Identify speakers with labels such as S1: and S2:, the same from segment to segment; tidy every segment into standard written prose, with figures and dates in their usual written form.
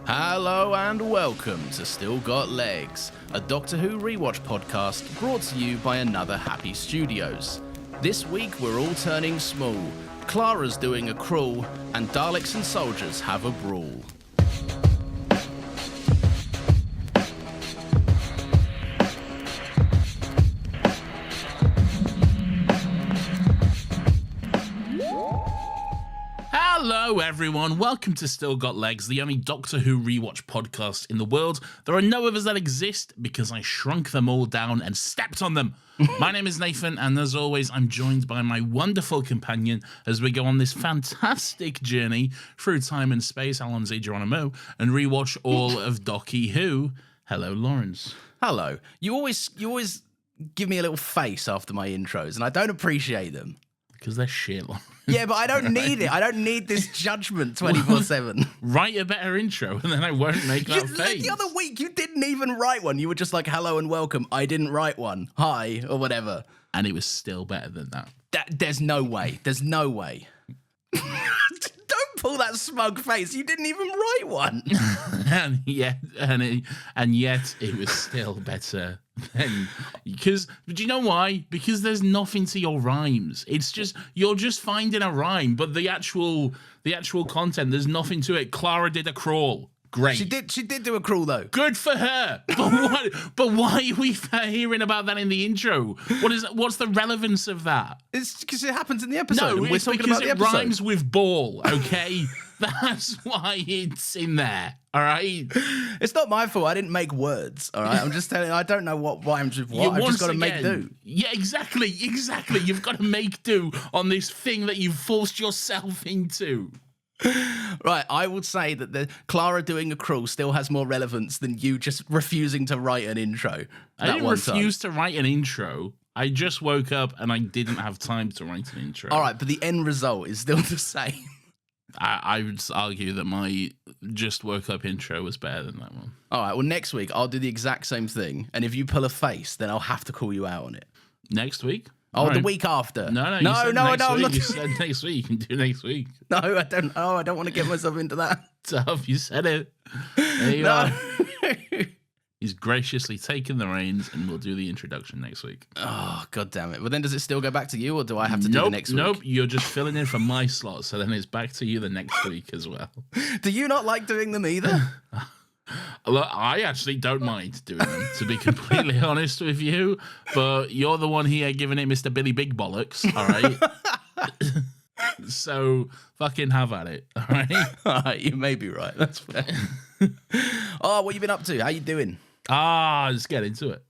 S1: Hello and welcome to Still Got Legs, a Doctor Who Rewatch podcast brought to you by Another Happy Studios. This week we're all turning small, Clara's doing a crawl, and Daleks and soldiers have a brawl.
S2: Hello everyone, welcome to Still Got Legs, the only Doctor Who Rewatch podcast in the world. There are no others that exist because I shrunk them all down and stepped on them. My name is Nathan, and as always, I'm joined by my wonderful companion as we go on this fantastic journey through time and space, Alonso Geronimo, and rewatch all of Doctor Who. Hello, Lawrence.
S1: Hello. You always give me a little face after my intros, and I don't appreciate them.
S2: Because they're shit, Lawrence.
S1: Yeah, but I don't need it. I don't need this judgment 24/7.
S2: Write a better intro, and then I won't make that face.
S1: The other week, you didn't even write one. You were just like, hello and welcome. I didn't write one. Hi, or whatever.
S2: And it was still better than that.
S1: There's no way. There's no way. Don't pull that smug face. You didn't even write one.
S2: and yet it was still better than, because do you know why? Because there's nothing to your rhymes. It's just you're just finding a rhyme, but the actual content, there's nothing to it. Clara did a crawl. Great.
S1: She did do a crawl though.
S2: Good for her. But why are we hearing about that in the intro? What's the relevance of that?
S1: It's because it happens in the episode.
S2: No,
S1: and we're
S2: it's
S1: talking
S2: because
S1: about the
S2: it
S1: episode.
S2: rhymes with ball, okay? That's why it's in there, all right?
S1: It's not my fault. I didn't make words, all right? I'm just telling you, I don't know what rhymes with what. I've just got to make do.
S2: Yeah, exactly. You've got to make do on this thing that you've forced yourself into.
S1: Right, I would say that the Clara doing a crawl still has more relevance than you just refusing to write an intro.
S2: I didn't refuse to write an intro. I just woke up and I didn't have time to write an intro.
S1: All right, but the end result is still the same.
S2: I would argue that my just woke up intro was better than that one.
S1: All right, well, next week I'll do the exact same thing, and if you pull a face, then I'll have to call you out on it.
S2: Next week?
S1: Oh,
S2: Right.
S1: the week after.
S2: No,
S1: I don't. I'm not.
S2: You said next week. You can do next week.
S1: No, I don't. Oh, I don't want to get myself into that.
S2: Tough, you said it. There you are. He's graciously taken the reins, and we'll do the introduction next week.
S1: Oh, God damn it. But then does it still go back to you, or do I have to do the next week?
S2: Nope, you're just filling in for my slot, so then it's back to you the next week as well.
S1: Do you not like doing them either?
S2: Look, I actually don't mind doing them, to be completely honest with you, but you're the one here giving it Mr. Billy Big Bollocks, all right? So fucking have at it, all right?
S1: All right, you may be right. That's fair. Oh, what you been up to? How you doing?
S2: Let's get into it.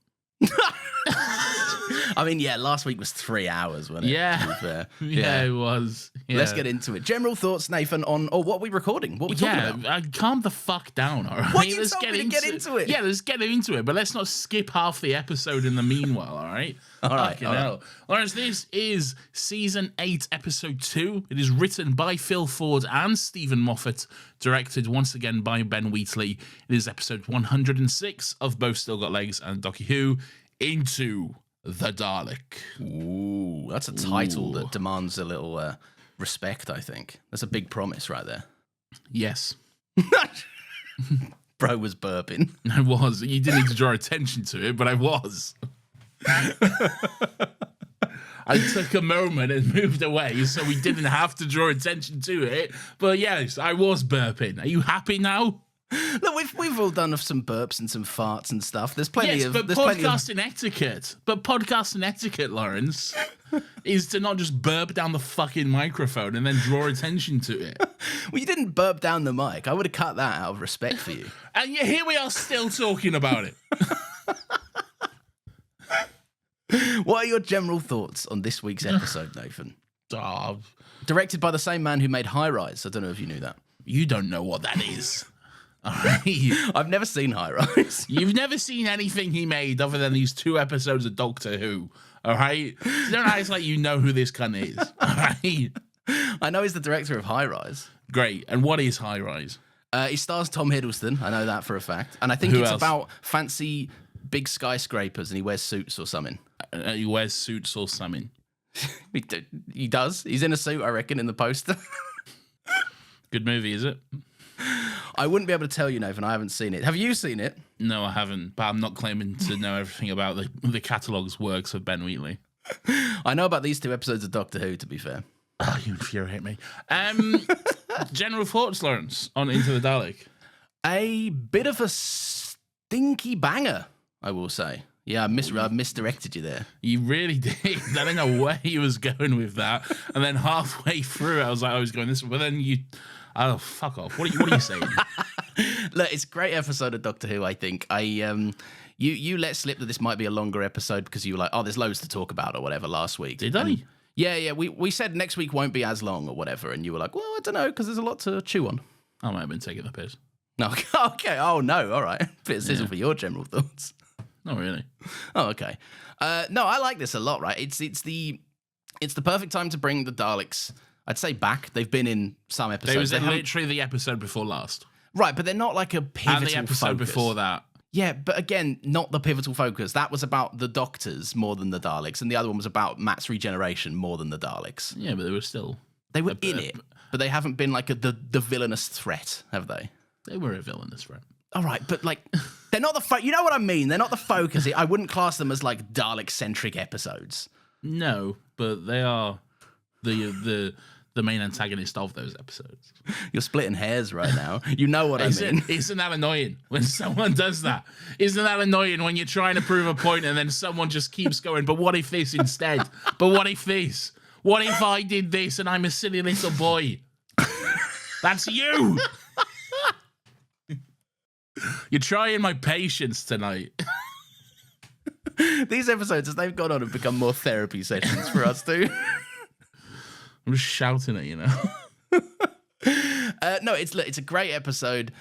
S1: I mean, yeah, last week was 3 hours, wasn't it?
S2: Yeah.
S1: To be fair.
S2: Yeah, it was. Yeah.
S1: Let's get into it. General thoughts, Nathan, on what are we recording? What are we talking about?
S2: Calm the fuck down, all right?
S1: What, you told me to get into it?
S2: Yeah, let's get into it, but let's not skip half the episode in the meanwhile, all right?
S1: All right,
S2: Fucking
S1: all right.
S2: hell. Lawrence, this is Season 8, Episode 2. It is written by Phil Ford and Stephen Moffat, directed once again by Ben Wheatley. It is Episode 106 of both Still Got Legs and Doctor Who, Into the Dalek.
S1: Ooh, that's a title that demands a little respect, I think. That's a big promise right there.
S2: Yes.
S1: Bro was burping.
S2: I was. You didn't need to draw attention to it, but I was. I took a moment and moved away so we didn't have to draw attention to it. But yes, I was burping. Are you happy now?
S1: Look, we've all done some burps and some farts and stuff. There's plenty
S2: Yes,
S1: of...
S2: but
S1: there's plenty of...
S2: podcasting etiquette. But podcasting etiquette, Lawrence, is to not just burp down the fucking microphone and then draw attention to it.
S1: Well, you didn't burp down the mic. I would have cut that out of respect for you.
S2: And yet here we are still talking about it.
S1: What are your general thoughts on this week's episode, Nathan?
S2: Oh,
S1: Directed by the same man who made High Rise. I don't know if you knew that.
S2: you don't know what that is. All right.
S1: I've never seen High Rise.
S2: You've never seen anything he made other than these 2 episodes of Doctor Who. All right. So don't act like you know who this cunt is. All right.
S1: I know he's the director of High Rise.
S2: Great. And what is High Rise?
S1: He stars Tom Hiddleston. I know that for a fact. And I think
S2: Who
S1: it's
S2: else?
S1: about fancy big skyscrapers and he wears suits or something.
S2: He wears suits or something.
S1: He does. He's in a suit, I reckon, in the poster.
S2: Good movie, is it?
S1: I wouldn't be able to tell you, Nathan. I haven't seen it. Have you seen it?
S2: No, I haven't, but I'm not claiming to know everything about the catalogue's works of Ben Wheatley.
S1: I know about these 2 episodes of Doctor Who, to be fair.
S2: Oh, you infuriate me. General thoughts, Lawrence, on Into the Dalek?
S1: A bit of a stinky banger, I will say. Yeah, I misdirected you there.
S2: You really did. I don't know where he was going with that. And then halfway through, I was like, I was going this way. But then you... Oh, fuck off. What are you saying?
S1: Look, it's a great episode of Doctor Who, I think. You let slip that this might be a longer episode because you were like, oh, there's loads to talk about or whatever last week.
S2: Did I?
S1: Yeah. We said next week won't be as long or whatever. And you were like, well, I don't know, because there's a lot to chew on.
S2: I might have been taking the piss.
S1: No, okay. Oh, no. All right. Bit of sizzle for your general thoughts.
S2: Not really.
S1: Oh, okay. No, I like this a lot, right? It's the perfect time to bring the Daleks, I'd say, back. They've been in some episodes.
S2: It was literally the episode before last.
S1: Right, but they're not like a pivotal
S2: And the episode
S1: focus.
S2: before that.
S1: Yeah, but again, not the pivotal focus. That was about the Doctors more than the Daleks, and the other one was about Matt's regeneration more than the Daleks.
S2: Yeah, but they were still...
S1: They were in it, but they haven't been like the villainous threat, have they?
S2: They were a villainous threat.
S1: All right, but like, they're not the you know what I mean? They're not the focus. I wouldn't class them as like Dalek-centric episodes.
S2: No, but they are the main antagonist of those episodes.
S1: You're splitting hairs right now. You know what I mean?
S2: Isn't that annoying when someone does that? Isn't that annoying when you're trying to prove a point and then someone just keeps going, but what if this instead? But what if this? What if I did this and I'm a silly little boy? That's you! You're trying my patience tonight.
S1: These episodes, as they've gone on, have become more therapy sessions for us too.
S2: I'm just shouting at you now.
S1: No, it's a great episode.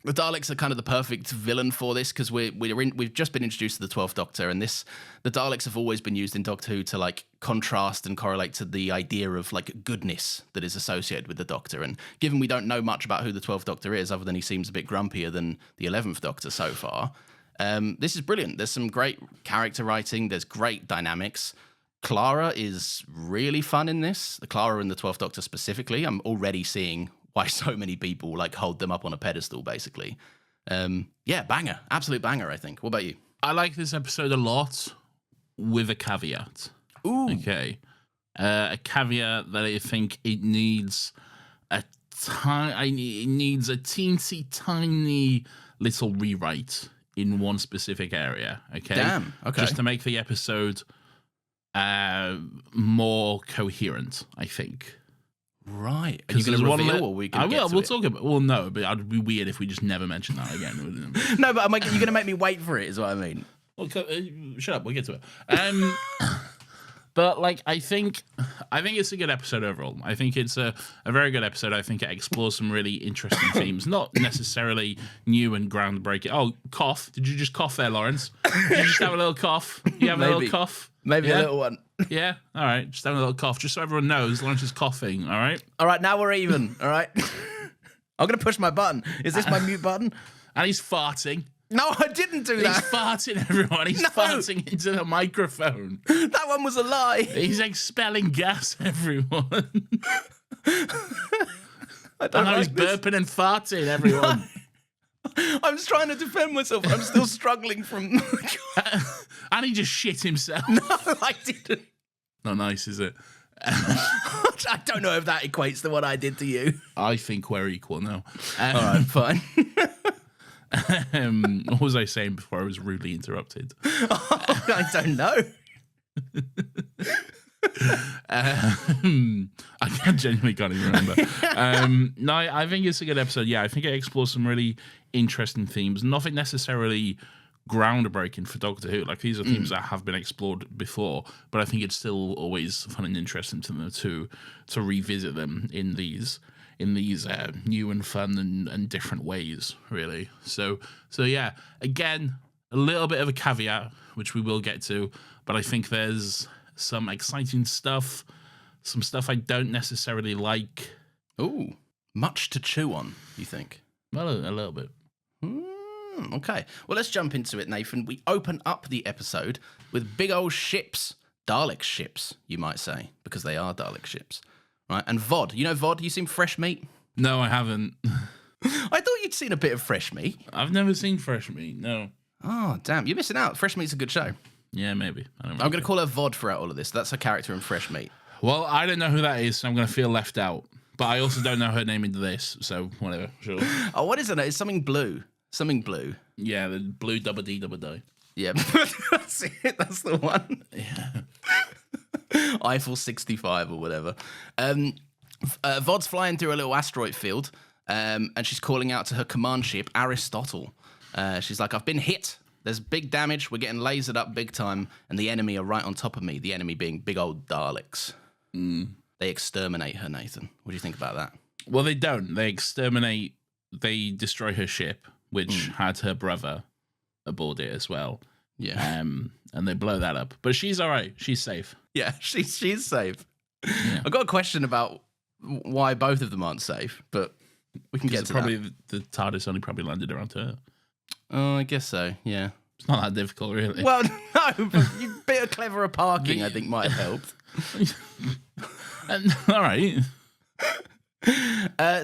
S1: The Daleks are kind of the perfect villain for this because we've just been introduced to the 12th Doctor, and the Daleks have always been used in Doctor Who to like contrast and correlate to the idea of like goodness that is associated with the Doctor. And given we don't know much about who the 12th Doctor is, other than he seems a bit grumpier than the 11th Doctor so far, this is brilliant. There's some great character writing. There's great dynamics. Clara is really fun in this. The Clara and the 12th Doctor specifically. I'm already seeing why so many people like hold them up on a pedestal, basically. Yeah, banger. Absolute banger, I think. What about you?
S2: I like this episode a lot with a caveat.
S1: Ooh.
S2: Okay. A caveat that I think it needs a teensy tiny little rewrite in one specific area. Okay.
S1: Damn. Okay.
S2: Just to make the episode more coherent, I think.
S1: Right. Are you going to reveal or are we going to
S2: we'll talk about... Well, no, but it'd be weird if we just never mentioned that again.
S1: No, but you're going to make me wait for it, is what I mean.
S2: Well, shut up, we'll get to it. But, like, I think it's a good episode overall. I think it's a very good episode. I think it explores some really interesting themes, not necessarily new and groundbreaking. Oh, cough. Did you just cough there, Lawrence? Did you just have a little cough? You have a little cough?
S1: Maybe a little one.
S2: Yeah? All right. Just having a little cough. Just so everyone knows, Lawrence is coughing, all right?
S1: All right, now we're even, all right? I'm going to push my button. Is this my mute button?
S2: And he's farting.
S1: No, I didn't do that.
S2: He's farting, everyone. He's farting into the microphone.
S1: That one was a lie.
S2: He's expelling gas, everyone.
S1: I don't know.
S2: He's burping and farting, everyone.
S1: I'm just trying to defend myself. I'm still struggling from...
S2: And he just shit himself.
S1: No, I didn't.
S2: Not nice, is it?
S1: I don't know if that equates to what I did to you.
S2: I think we're equal now.
S1: All right, fine.
S2: What was I saying before I was rudely interrupted?
S1: I don't know.
S2: I genuinely can't even remember. No, I think it's a good episode. Yeah, I think it explores some really interesting themes. Nothing necessarily groundbreaking for Doctor Who. Like, these are themes that have been explored before, but I think it's still always fun and interesting to them to revisit them in these new and fun and different ways, really. So yeah, again, a little bit of a caveat, which we will get to, but I think there's some exciting stuff, some stuff I don't necessarily like.
S1: Ooh, much to chew on, you think?
S2: Well, a little bit.
S1: Okay, well, let's jump into it, Nathan. We open up the episode with big old ships. Dalek ships, you might say, because they are Dalek ships. Right, and Vod. You know Vod? You seen Fresh Meat?
S2: No, I haven't.
S1: seen a bit of Fresh Meat.
S2: I've never seen Fresh Meat, no.
S1: Oh, damn. You're missing out. Fresh Meat's a good show.
S2: Yeah, maybe. I don't know.
S1: I'm going to call her Vod throughout all of this. That's her character in Fresh Meat.
S2: Well, I don't know who that is, so I'm going to feel left out. But I also don't know her name into this, so whatever, sure.
S1: Oh, what is it? It's something blue. Something blue.
S2: Yeah, the blue double D double die.
S1: Yeah, that's it. That's the one.
S2: Yeah.
S1: Eiffel 65 or whatever. Vod's flying through a little asteroid field, and she's calling out to her command ship, Aristotle. She's like, I've been hit. There's big damage. We're getting lasered up big time, and the enemy are right on top of me. The enemy being big old Daleks. They exterminate her, Nathan. What do you think about that?
S2: Well, they don't. They exterminate. They destroy her ship, which had her brother aboard it as well.
S1: Yeah.
S2: And they blow that up. But she's all right. She's safe.
S1: Yeah, she's safe.
S2: Yeah.
S1: I've got a question about why both of them aren't safe, but we can get to
S2: probably
S1: that.
S2: The TARDIS only probably landed around her.
S1: Oh, I guess so, yeah.
S2: It's not that difficult, really.
S1: Well, no, but a bit of cleverer parking, I think, might have helped.
S2: All right.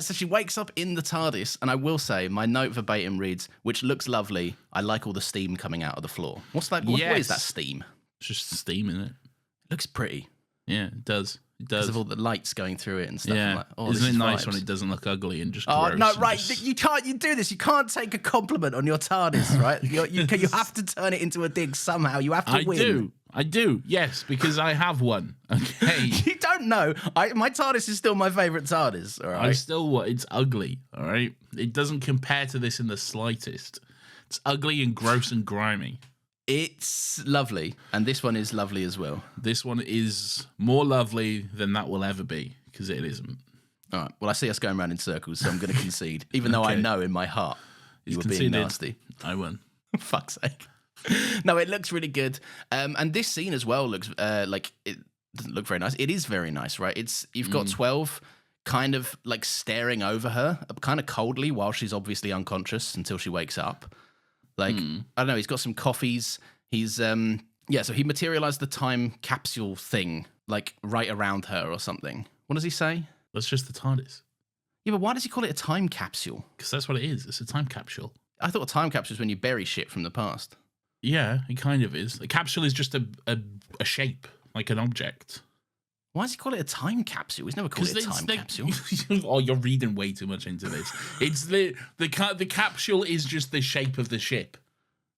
S1: So she wakes up in the TARDIS, and I will say, my note verbatim reads, which looks lovely. I like all the steam coming out of the floor. What's that? What is that steam?
S2: It's just steam, isn't it?
S1: It looks pretty.
S2: Yeah, it does. It does.
S1: Because of all the lights going through it and stuff.
S2: Yeah.
S1: I'm like, oh,
S2: Isn't
S1: this
S2: it nice
S1: vibes.
S2: when it doesn't look ugly and just
S1: Oh,
S2: gross?
S1: no,
S2: and
S1: right.
S2: just-
S1: You do this. You can't take a compliment on your TARDIS, right? You have to turn it into a dig somehow. You have to win.
S2: I do, yes, because I have one. Okay.
S1: You don't know. My TARDIS is still my favourite TARDIS, all right?
S2: It's ugly, all right? It doesn't compare to this in the slightest. It's ugly and gross and grimy.
S1: It's lovely, and this one is lovely as well.
S2: This one is more lovely than that will ever be, because it isn't.
S1: All right. Well, I see us going around in circles, so I'm going to concede, even though I know in my heart you were being nasty.
S2: I won.
S1: Fuck's sake. No, it looks really good. And this scene as well looks like it doesn't look very nice. It is very nice, right? You've got 12 kind of like staring over her, kind of coldly, while she's obviously unconscious until she wakes up. Like, I don't know, he's got some coffees. He's, so he materialized the time capsule thing, like right around her or something. What does he say?
S2: That's just the TARDIS.
S1: Yeah, but why does he call it a time capsule?
S2: Because that's what it is. It's a time capsule.
S1: I thought a time capsule is when you bury shit from the past.
S2: Yeah, it kind of is. A capsule is just a shape, like an object.
S1: Why does he call it a time capsule? He's never called it a time capsule.
S2: Oh, you're reading way too much into this. It's the capsule is just the shape of the ship.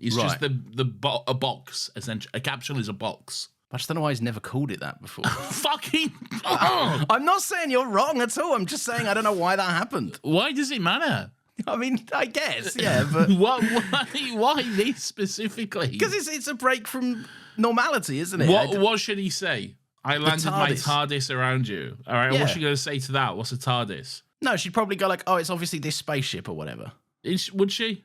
S2: It's just a box, essentially. A capsule is a box.
S1: I just don't know why he's never called it that before.
S2: Fucking...
S1: I'm not saying you're wrong at all. I'm just saying I don't know why that happened.
S2: Why does it matter?
S1: I mean, I guess, yeah, but...
S2: Why this specifically?
S1: Because it's a break from normality, isn't it?
S2: What should he say? I landed my TARDIS around you. All right, what's she going to say to that? What's a TARDIS?
S1: No, she'd probably go like, oh, it's obviously this spaceship or whatever.
S2: Would she?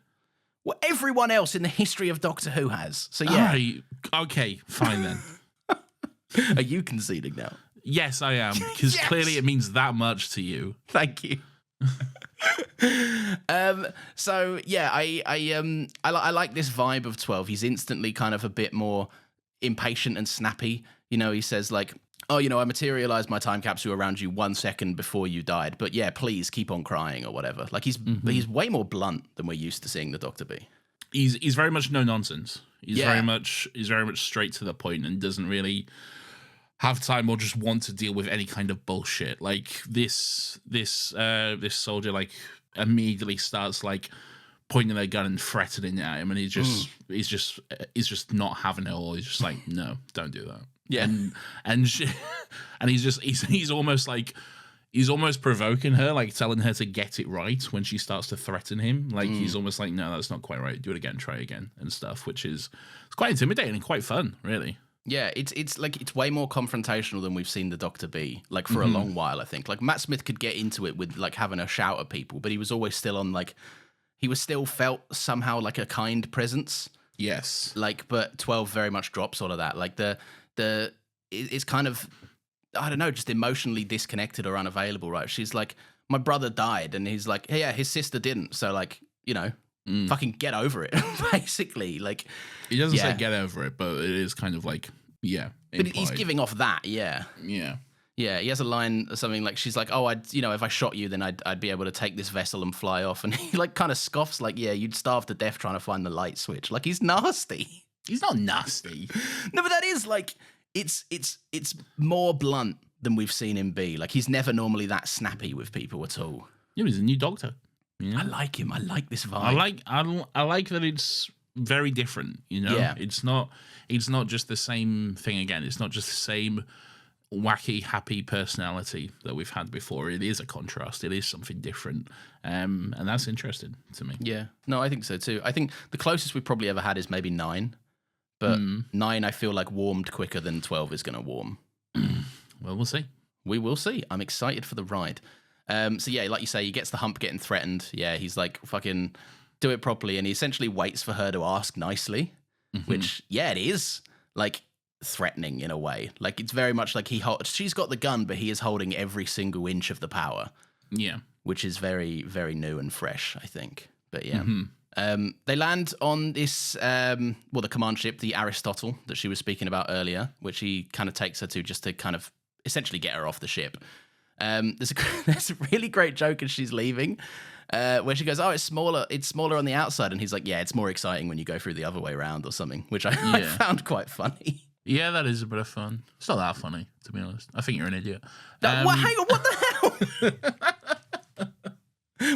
S1: Well, everyone else in the history of Doctor Who has. So, yeah.
S2: All right. Okay, fine then.
S1: Are you conceding now?
S2: Yes, I am. Because clearly it means that much to you.
S1: Thank you. So yeah, I like this vibe of 12. He's instantly kind of a bit more impatient and snappy. You know, he says like, oh, you know, I materialized my time capsule around you 1 second before you died, but yeah, please keep on crying or whatever. Like he's way more blunt than we're used to seeing the Doctor be.
S2: He's very much no nonsense. He's very much straight to the point and doesn't really have time or just want to deal with any kind of bullshit. Like this soldier like immediately starts like pointing their gun and threatening at him, and he's just not having it all. He's just like, no, don't do that.
S1: Yeah,
S2: and he's almost like he's almost provoking her, like telling her to get it right when she starts to threaten him. Like he's almost like, no, that's not quite right. Do it again, try again, and stuff. Which is it's quite intimidating and quite fun, really.
S1: Yeah, it's like it's way more confrontational than we've seen the Doctor be, like for a long while, I think. Like Matt Smith could get into it with like having a shout at people, but he was always still on like he was still felt somehow like a kind presence.
S2: Yes.
S1: Like, but 12 very much drops all of that. Like it's kind of, I don't know, just emotionally disconnected or unavailable, right? She's like, my brother died, and he's like, hey, yeah, his sister didn't. So like, you know, fucking get over it, basically. Like,
S2: he doesn't say get over it, but it is kind of like, yeah.
S1: But he's giving off that,
S2: Yeah.
S1: Yeah, he has a line or something like, she's like, oh, if I shot you, then I'd be able to take this vessel and fly off. And he like kind of scoffs like, yeah, you'd starve to death trying to find the light switch. Like, he's nasty.
S2: He's not nasty.
S1: No, but that is like, it's more blunt than we've seen him be. Like, he's never normally that snappy with people at all.
S2: Yeah, he's a new Doctor. Yeah.
S1: I like him. I like this vibe.
S2: I like that it's very different.
S1: Yeah.
S2: It's not just the same thing again. It's not just the same wacky, happy personality that we've had before. It is a contrast. It is something different, and that's interesting to me.
S1: Yeah, no, I think so too. I think the closest we probably ever had is maybe 9, but 9 I feel like warmed quicker than 12 is going to warm.
S2: Well, we'll see.
S1: We will see. I'm excited for the ride. So yeah, like you say, he gets the hump getting threatened. Yeah, he's like, fucking do it properly, and he essentially waits for her to ask nicely, which, yeah, it is like threatening in a way. Like, it's very much like she's got the gun, but he is holding every single inch of the power.
S2: Yeah,
S1: which is very, very new and fresh, I think. But yeah, they land on this the command ship, the Aristotle that she was speaking about earlier, which he kind of takes her to just to kind of essentially get her off the ship. There's a really great joke as she's leaving, where she goes, "Oh, it's smaller on the outside," and he's like, "Yeah, it's more exciting when you go through the other way around or something," which I found quite funny.
S2: Yeah, that is a bit of fun. It's not that funny, to be honest. I think you're an idiot.
S1: Hang on, what the hell?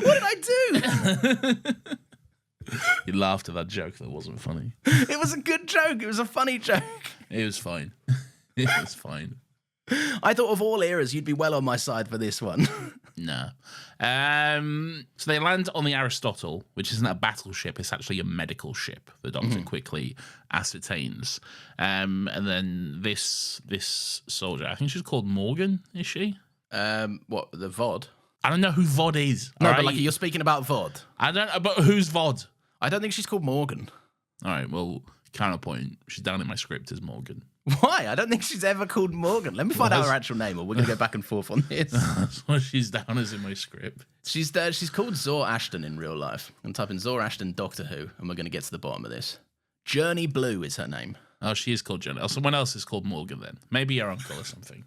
S1: What did I do?
S2: You laughed at that joke that wasn't funny.
S1: It was a good joke. It was a funny joke.
S2: It was fine. It was fine.
S1: I thought of all eras, you'd be well on my side for this one.
S2: No. So they land on the Aristotle, which isn't a battleship. It's actually a medical ship, the Doctor quickly ascertains. And then this soldier, I think she's called Morgan, is she?
S1: What, the VOD?
S2: I don't know who VOD is.
S1: No, but like, you're speaking about VOD.
S2: I don't know, but who's VOD?
S1: I don't think she's called Morgan.
S2: All right, well, counterpoint. She's down in my script as Morgan.
S1: Why? I don't think she's ever called Morgan. Let me find out her actual name, or we're going to go back and forth on this.
S2: That's what she's down as in my script.
S1: She's called Zor Ashton in real life. I'm typing Zor Ashton Doctor Who, and we're going to get to the bottom of this. Journey Blue is her name.
S2: Oh, she is called Journey. Oh, someone else is called Morgan then. Maybe your uncle or something.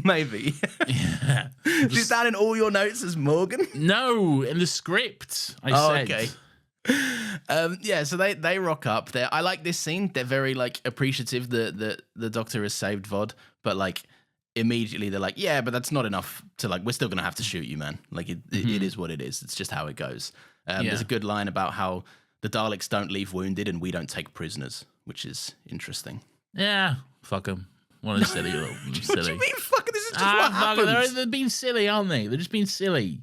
S1: Maybe.
S2: Yeah.
S1: She's down in all your notes as Morgan?
S2: No, in the script, I said.
S1: Okay. Yeah, so they rock up there. I like this scene. They're very like appreciative that the Doctor has saved VOD, but like immediately they're like, yeah, but that's not enough to like, we're still gonna have to shoot you, man. Like it is what it is. It's just how it goes. There's a good line about how the Daleks don't leave wounded and we don't take prisoners, which is interesting.
S2: Yeah, fuck them. What a silly little silly.
S1: What do you mean, fuck? This is just what happens.
S2: They're being silly, aren't they? They're just being silly.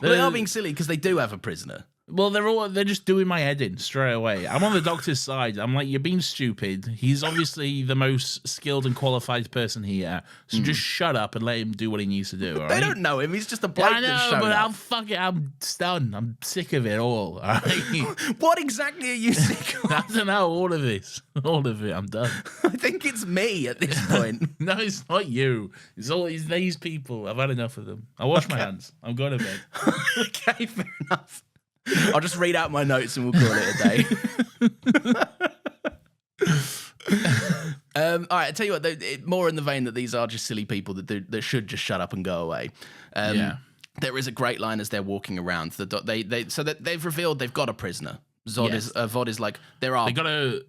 S1: Well, they are being silly because they do have a prisoner.
S2: Well, they're just doing my head in straight away. I'm on the Doctor's side. I'm like, you're being stupid. He's obviously the most skilled and qualified person here. So just shut up and let him do what he needs to do. All right?
S1: They don't know him. He's just a bloke.
S2: I know, but I'm stunned. I'm sick of it all. All right?
S1: What exactly are you sick of?
S2: I don't know. All of this. All of it. I'm done.
S1: I think it's me at this point.
S2: No, it's not you. It's these people. I've had enough of them. I wash my hands. I'm going to bed.
S1: Okay, fair enough. I'll just read out my notes and we'll call it a day. All right, I tell you what, more in the vein that these are just silly people that should just shut up and go away. There is a great line as they're walking around. So that they've revealed they've got a prisoner. VOD is like, there are.
S2: I don't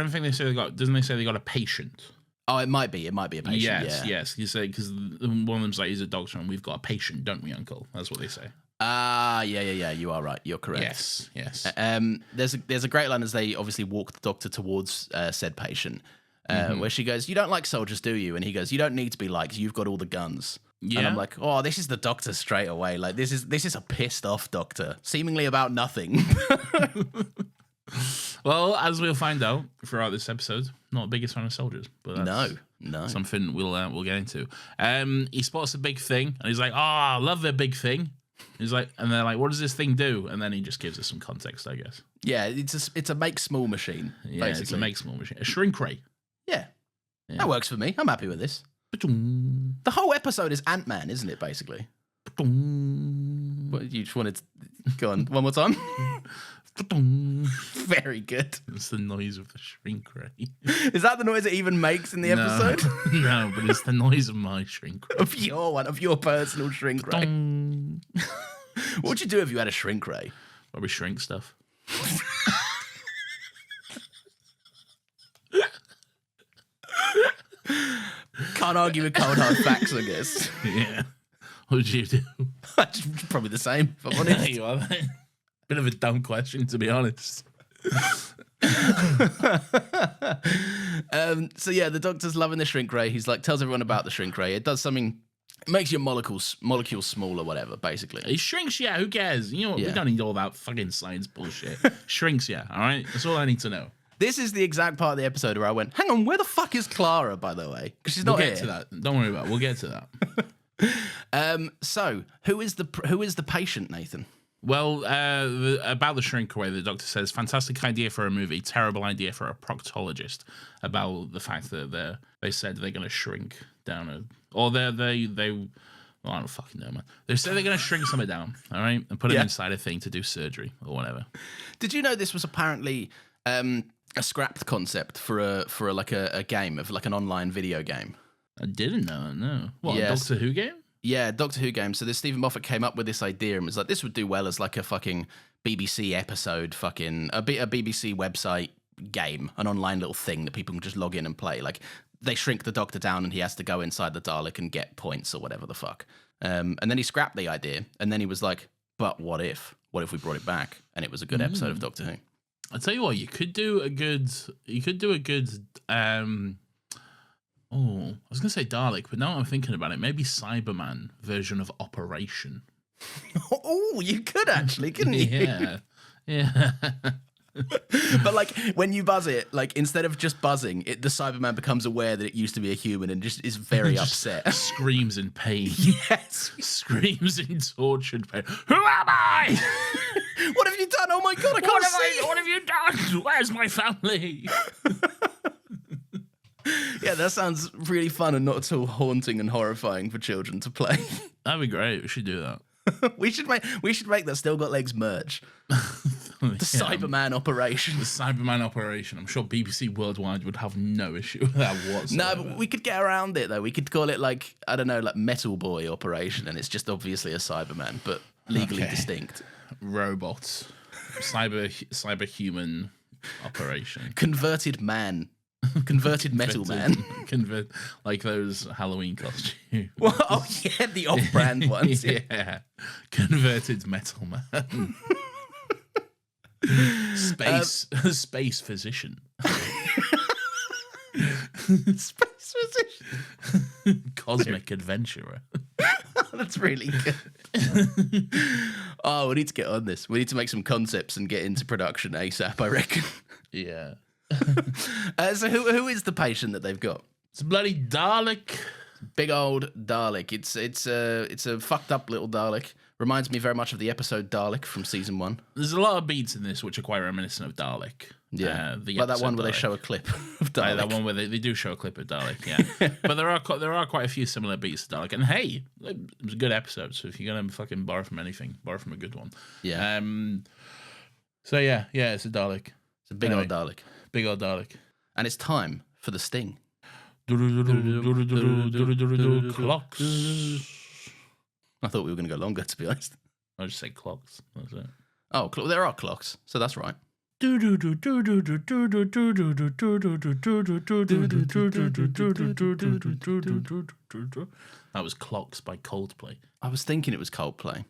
S2: think they say they got. Doesn't they say they got a patient?
S1: Oh, it might be a patient.
S2: Yes. You say because one of them's like, he's a doctor and we've got a patient, don't we, Uncle? That's what they say.
S1: Yeah. You are right. You're correct.
S2: Yes.
S1: There's a great line as they obviously walk the Doctor towards said patient, where she goes, "You don't like soldiers, do you?" And he goes, "You don't need to be liked. You've got all the guns." Yeah. And I'm like, "Oh, this is the Doctor straight away. Like this is a pissed off Doctor, seemingly about nothing."
S2: Well, as we'll find out throughout this episode, not the biggest fan of soldiers, but that's
S1: no,
S2: something we'll get into. He spots a big thing, and he's like, "Oh, I love the big thing." He's like, and they're like, "What does this thing do?" And then he just gives us some context, I guess.
S1: Yeah, it's a make small machine.
S2: Yeah, basically. It's a make small machine, a shrink ray.
S1: Yeah, that works for me. I'm happy with this. The whole episode is Ant-Man, isn't it? Basically. What, you just wanted to go on one more time? Very good.
S2: It's the noise of the shrink ray.
S1: Is that the noise it even makes in the episode?
S2: No, but it's the noise of my shrink ray.
S1: Of your personal shrink ray. What would you do if you had a shrink ray?
S2: Probably shrink stuff.
S1: Can't argue with cold hard facts, I guess.
S2: Yeah. What would you do?
S1: Probably the same, if I'm honest.
S2: You are. Bit of a dumb question, to be honest.
S1: So yeah, the Doctor's loving the shrink ray. He's like, tells everyone about the shrink ray. It does something, it makes your molecules small or whatever, basically.
S2: It shrinks, yeah, who cares? You know, we don't need all that fucking science bullshit. Shrinks, yeah, all right? That's all I need to know.
S1: This is the exact part of the episode where I went, hang on, where the fuck is Clara, by the way? Because she's not
S2: We'll
S1: here.
S2: get to that. Don't worry about it. We'll get to that.
S1: So, who is the patient, Nathan?
S2: Well, about the shrink ray, the Doctor says, fantastic idea for a movie, terrible idea for a proctologist, about the fact that they said they're going to shrink down well, I don't fucking know, man. They said they're going to shrink something down, all right, and put it inside a thing to do surgery or whatever. Did
S1: you know this was apparently a scrapped concept for a game, of like an online video game?
S2: I didn't know, no. What, a Doctor Who game?
S1: Yeah, Doctor Who game. So this Stephen Moffat came up with this idea and was like, this would do well as like a fucking BBC episode, a BBC website game, an online little thing that people can just log in and play. Like, they shrink the Doctor down and he has to go inside the Dalek and get points or whatever the fuck. And then he scrapped the idea, and then he was like, but what if? What if we brought it back? And it was a good episode of Doctor Who.
S2: I'll tell you what, you could do a good I was going to say Dalek, but now I'm thinking about it, maybe Cyberman version of Operation.
S1: Oh, you could actually, couldn't you?
S2: Yeah. Yeah.
S1: But like when you buzz it, like instead of just buzzing, the Cyberman becomes aware that it used to be a human and just is very upset.
S2: Screams in pain.
S1: Yes.
S2: Screams in tortured pain. Who am I?
S1: What have you done? Oh my God, I can't see.
S2: What have you done? Where's my family?
S1: Yeah, that sounds really fun and not at all haunting and horrifying for children to play.
S2: That'd be great. We should do that.
S1: we should make that Still Got Legs merch. The Cyberman Operation.
S2: The Cyberman Operation. I'm sure BBC Worldwide would have no issue with that whatsoever.
S1: No, but we could get around it, though. We could call it, like, I don't know, like Metal Boy Operation, and it's just obviously a Cyberman, but legally distinct.
S2: Robots. Cyberhuman Operation.
S1: Converted Man. Converted Metal Man.
S2: Like those Halloween costumes.
S1: Well, oh, yeah, the off-brand ones.
S2: Yeah. Converted Metal Man. Space physician.
S1: Space physician.
S2: Cosmic adventurer.
S1: That's really good. Oh, we need to get on this. We need to make some concepts and get into production ASAP, I reckon.
S2: Yeah.
S1: So who is the patient that they've got?
S2: It's a bloody Dalek.
S1: Big old Dalek. It's a fucked up little Dalek. Reminds me very much of the episode Dalek from season 1.
S2: There's a lot of beats in this which are quite reminiscent of Dalek.
S1: Yeah, like that one where they show a clip of Dalek.
S2: That one where they do show a clip of Dalek, yeah. But there are quite a few similar beats to Dalek. And hey, it was a good episode, so if you're going to fucking borrow from anything, borrow from a good one.
S1: Yeah.
S2: So yeah, it's a Dalek.
S1: It's a big old Dalek.
S2: Big old Dalek.
S1: And it's time for the sting.
S2: Clocks.
S1: I thought we were going to go longer, to be honest.
S2: I just said clocks. That's it.
S1: Oh, there are clocks, so that's right.
S2: That was Clocks by Coldplay.
S1: I was thinking it was Coldplay.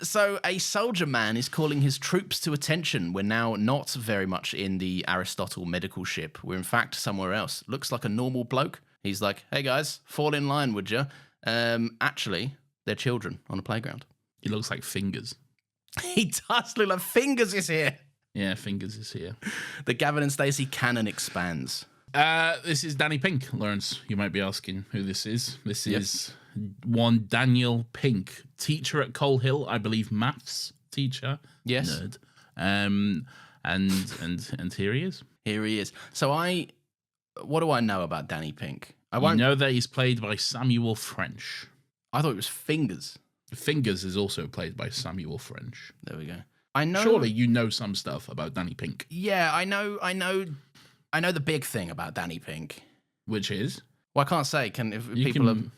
S1: So a soldier man is calling his troops to attention. We're now not very much in the Aristotle medical ship. We're in fact somewhere else. Looks like a normal bloke. He's like, hey guys, fall in line, would you? Actually, they're children on a playground.
S2: He looks like Fingers.
S1: He does look like Fingers is here.
S2: Yeah, Fingers is here.
S1: The Gavin and Stacey canon expands.
S2: This is Danny Pink, Lawrence. You might be asking who this is. This is one Daniel Pink, teacher at Coal Hill, I believe, maths teacher.
S1: Yes.
S2: Nerd. And here he is.
S1: Here he is. So what do I know about Danny Pink?
S2: I know that he's played by Samuel French.
S1: I thought it was Fingers.
S2: Fingers is also played by Samuel French.
S1: There we go. I know.
S2: Surely you know some stuff about Danny Pink.
S1: Yeah, I know the big thing about Danny Pink.
S2: Which is?
S1: Well, I can't say.
S2: You can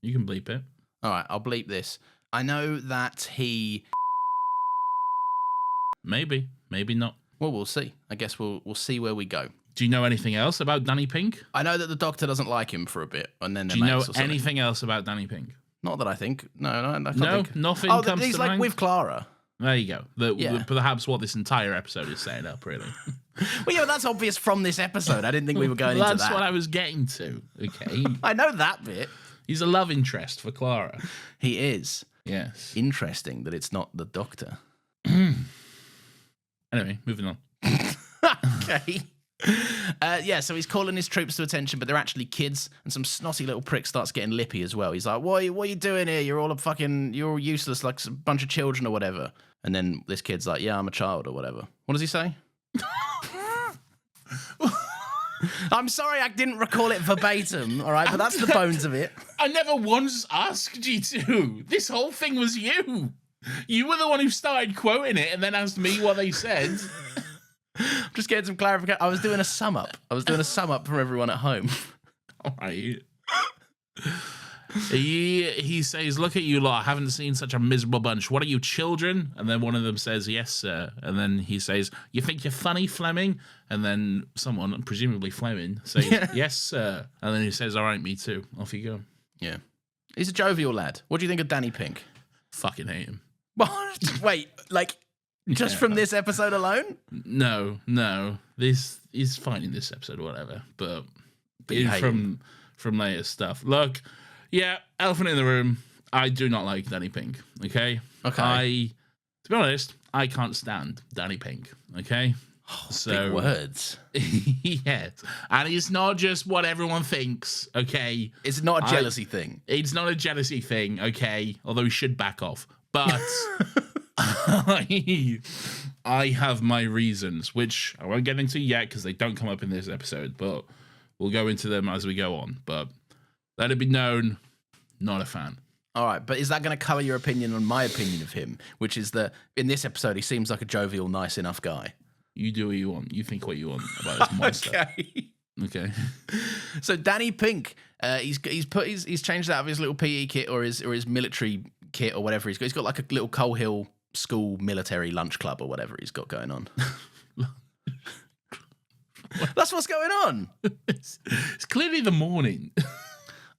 S2: bleep it.
S1: All right, I'll bleep this. I know that he...
S2: Maybe not.
S1: Well, we'll see. I guess we'll see where we go.
S2: Do you know anything else about Danny Pink?
S1: I know that the Doctor doesn't like him for a bit, and then
S2: do you know anything else about Danny Pink?
S1: Not that I think. No, I can't think.
S2: Nothing
S1: comes
S2: to
S1: he's
S2: mind?
S1: Like with Clara.
S2: There you go. Perhaps what this entire episode is setting up, really.
S1: Well, yeah, that's obvious from this episode. I didn't think we were going into that.
S2: That's what I was getting to. Okay.
S1: I know that bit.
S2: He's a love interest for Clara.
S1: He is.
S2: Yes.
S1: Interesting that it's not the Doctor.
S2: Anyway, moving on.
S1: Okay. So he's calling his troops to attention, but they're actually kids, and some snotty little prick starts getting lippy as well. He's like, what are you doing here? You're all useless, like a bunch of children or whatever. And then this kid's like, yeah, I'm a child or whatever. What does he say? I'm sorry I didn't recall it verbatim, all right, but that's the bones of it.
S2: I never once asked you to. This whole thing was you. You were the one who started quoting it and then asked me what they said.
S1: Just getting some clarification. I was doing a sum up for everyone at home.
S2: All right. He says, look at you lot, I haven't seen such a miserable bunch. What are you, children? And then one of them says, yes, sir. And then he says, you think you're funny, Fleming? And then someone, presumably Fleming, says, yes, sir. And then he says, all right, me too. Off you go. Yeah.
S1: He's a jovial lad. What do you think of Danny Pink?
S2: Fucking hate him.
S1: Wait, like, just from this episode alone?
S2: No. This is fine in this episode or whatever. But from later stuff. Look... Yeah, elephant in the room. I do not like Danny Pink, okay? To be honest, I can't stand Danny Pink, okay?
S1: Big words.
S2: Yes. And it's not just what everyone thinks, okay?
S1: It's not a jealousy thing.
S2: It's not a jealousy thing, okay? Although we should back off. But I have my reasons, which I won't get into yet because they don't come up in this episode, but we'll go into them as we go on. But... let it be known, not a fan.
S1: All right, but is that going to colour your opinion on my opinion of him, which is that in this episode he seems like a jovial, nice enough guy?
S2: You do what you want. You think what you want about this monster. Okay.
S1: So Danny Pink, he's changed out of his little PE kit or his military kit or whatever he's got. He's got like a little Coal Hill school military lunch club or whatever he's got going on. That's what's going on.
S2: It's clearly the morning.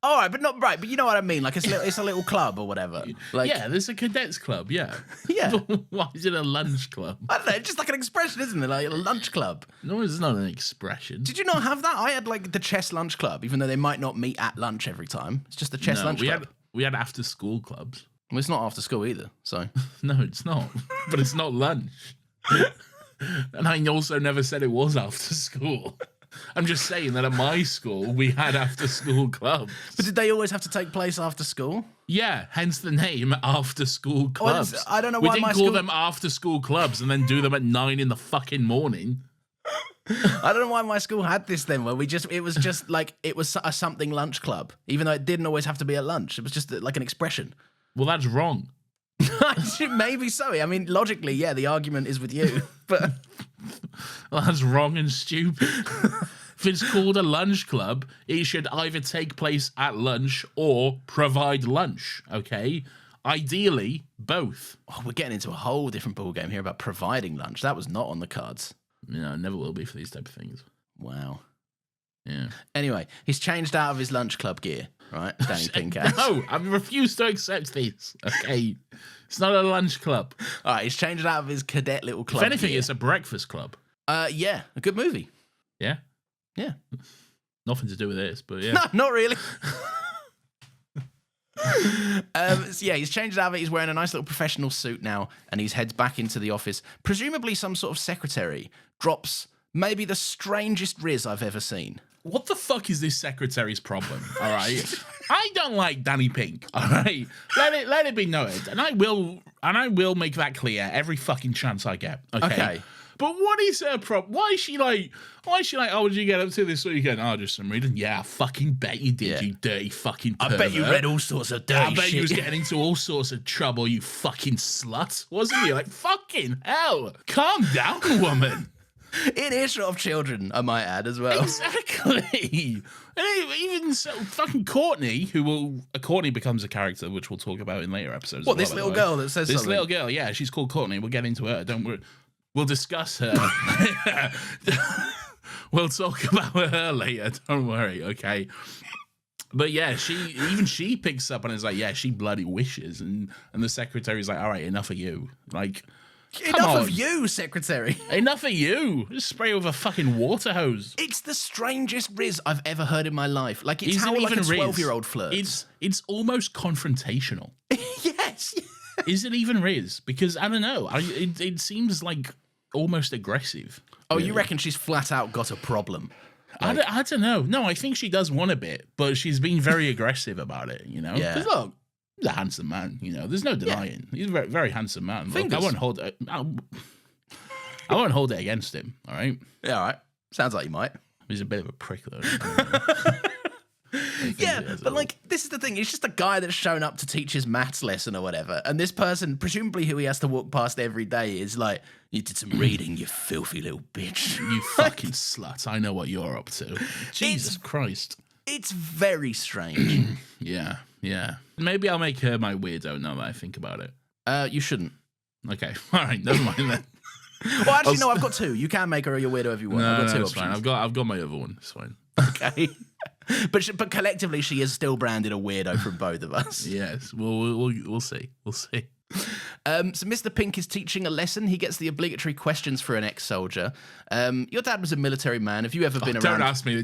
S1: All right, but you know what I mean. Like it's a little club or whatever. Like,
S2: yeah, there's a cadets club. Yeah.
S1: Yeah.
S2: Why is it a lunch club?
S1: I don't know. It's just like an expression, isn't it? Like a lunch club.
S2: No, it's not an expression.
S1: Did you not have that? I had like the chess lunch club, even though they might not meet at lunch every time. It's just the chess lunch club.
S2: We had after school clubs.
S1: Well, it's not after school either. So
S2: no, it's not. But it's not lunch. And I also never said it was after school. I'm just saying that at my school, we had after-school clubs.
S1: But did they always have to take place after school?
S2: Yeah, hence the name after-school clubs.
S1: I don't know why
S2: we didn't call them after-school clubs and then do them at 9 in the fucking morning.
S1: I don't know why my school had this then, where it was just like, it was a something lunch club, even though it didn't always have to be at lunch. It was just like an expression.
S2: Well, that's wrong.
S1: Maybe so. I mean, logically, yeah, the argument is with you, but...
S2: Well, that's wrong and stupid. If it's called a lunch club, it should either take place at lunch or provide lunch, okay? Ideally, both.
S1: Oh, we're getting into a whole different ballgame here about providing lunch. That was not on the cards.
S2: No, never will be for these type of things.
S1: Wow.
S2: Yeah.
S1: Anyway, he's changed out of his lunch club gear, right? Danny Pink has.
S2: No, I refuse to accept this, okay? It's not a lunch club.
S1: All right, he's changed out of his cadet little club
S2: If anything,
S1: gear.
S2: it's a breakfast club.
S1: Yeah, a good movie.
S2: Yeah?
S1: Yeah.
S2: Nothing to do with this, but yeah.
S1: No, not really. So yeah, he's changed out of it. He's wearing a nice little professional suit now, and he's heads back into the office. Presumably some sort of secretary drops maybe the strangest riz I've ever seen.
S2: What the fuck is this secretary's problem? All right, I don't like Danny Pink. All right, let it be noted, and I will make that clear every fucking chance I get. Okay. But what is her problem? Why is she like, oh, what did you get up to this weekend? Oh, just some reading. Yeah, I fucking bet you did, you dirty fucking pervert.
S1: I bet you read all sorts of dirty shit.
S2: I bet you was getting into all sorts of trouble, you fucking slut. Wasn't you? Like, fucking hell. Calm down, woman.
S1: In earshot of children, I might add, as well.
S2: Exactly. And even so, fucking Courtney, Courtney becomes a character, which we'll talk about in later episodes.
S1: What, this little girl that says
S2: this
S1: something?
S2: This little girl, yeah, she's called Courtney. We'll get into her. Don't worry. We'll discuss her. We'll talk about her later. Don't worry, okay? But yeah, she picks up and is like, yeah, she bloody wishes. And the secretary's like, all right, enough of you. Like,
S1: enough of you, secretary.
S2: Enough of you. Just spray with a fucking water hose.
S1: It's the strangest Riz I've ever heard in my life. Like, it's
S2: Isn't
S1: how like a
S2: Riz.
S1: 12-year-old flirts.
S2: It's almost confrontational.
S1: Yes.
S2: Is it even Riz? Because I don't know. It seems like almost aggressive.
S1: Oh, really. You reckon she's flat out got a problem?
S2: Like, I don't know. No, I think she does want a bit, but she's being very aggressive about it, you know?
S1: Yeah.
S2: Because look, he's a handsome man, you know? There's no denying. Yeah. He's a very, very handsome man. Look, I won't hold it against him, all right?
S1: Yeah, all right. Sounds like you might.
S2: He's a bit of a prick, though.
S1: Yeah, but like, this is the thing. He's just a guy that's shown up to teach his maths lesson or whatever. And this person, presumably who he has to walk past every day, is like, you did some reading, you filthy little bitch.
S2: You fucking slut. I know what you're up to. Jesus Christ.
S1: It's very strange.
S2: Yeah. Maybe I'll make her my weirdo now that I think about it.
S1: You shouldn't.
S2: Okay. All right. Never mind then.
S1: Well, actually, no, I've got two. You can make her your weirdo if you want.
S2: No,
S1: I've got two
S2: it's
S1: options.
S2: fine. I've got my other one. It's fine.
S1: Okay. But collectively, she is still branded a weirdo from both of us.
S2: Yes. We'll see. We'll see.
S1: So Mr. Pink is teaching a lesson. He gets the obligatory questions for an ex-soldier. Your dad was a military man. Have you ever been around?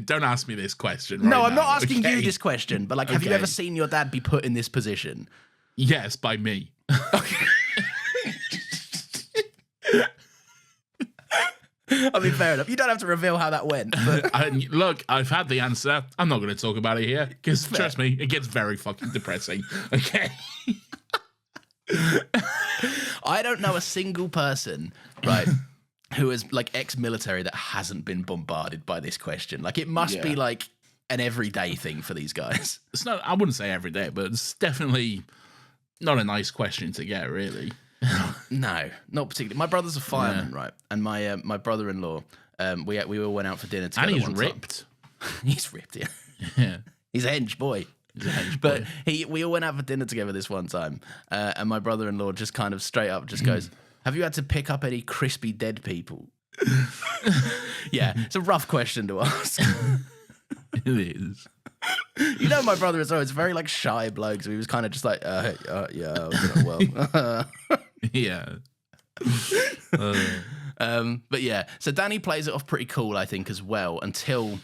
S2: Don't ask me this question.
S1: No,
S2: right
S1: I'm
S2: now,
S1: not asking
S2: okay?
S1: you this question. But like, have you ever seen your dad be put in this position?
S2: Yes, by me.
S1: Okay. I mean, fair enough. You don't have to reveal how that went. But
S2: Look, I've had the answer. I'm not going to talk about it here because trust me, it gets very fucking depressing. Okay.
S1: I don't know a single person, right, who is like ex-military that hasn't been bombarded by this question. Like, it must be like an everyday thing for these guys.
S2: It's not. I wouldn't say every day, but it's definitely not a nice question to get, really.
S1: No, not particularly. My brother's a fireman, right? And my brother-in-law, we all went out for dinner together.
S2: And he's
S1: one
S2: ripped.
S1: Time. He's ripped, yeah.
S2: Yeah.
S1: He's a hench boy. But we all went out for dinner together this one time, and my brother-in-law just kind of straight up just goes, "Have you had to pick up any crispy dead people?" Yeah, it's a rough question to ask.
S2: It is.
S1: You know, my brother is always very like shy bloke, so he was kind of just like, yeah, well.
S2: Yeah.
S1: But yeah, so Danny plays it off pretty cool, I think, as well, until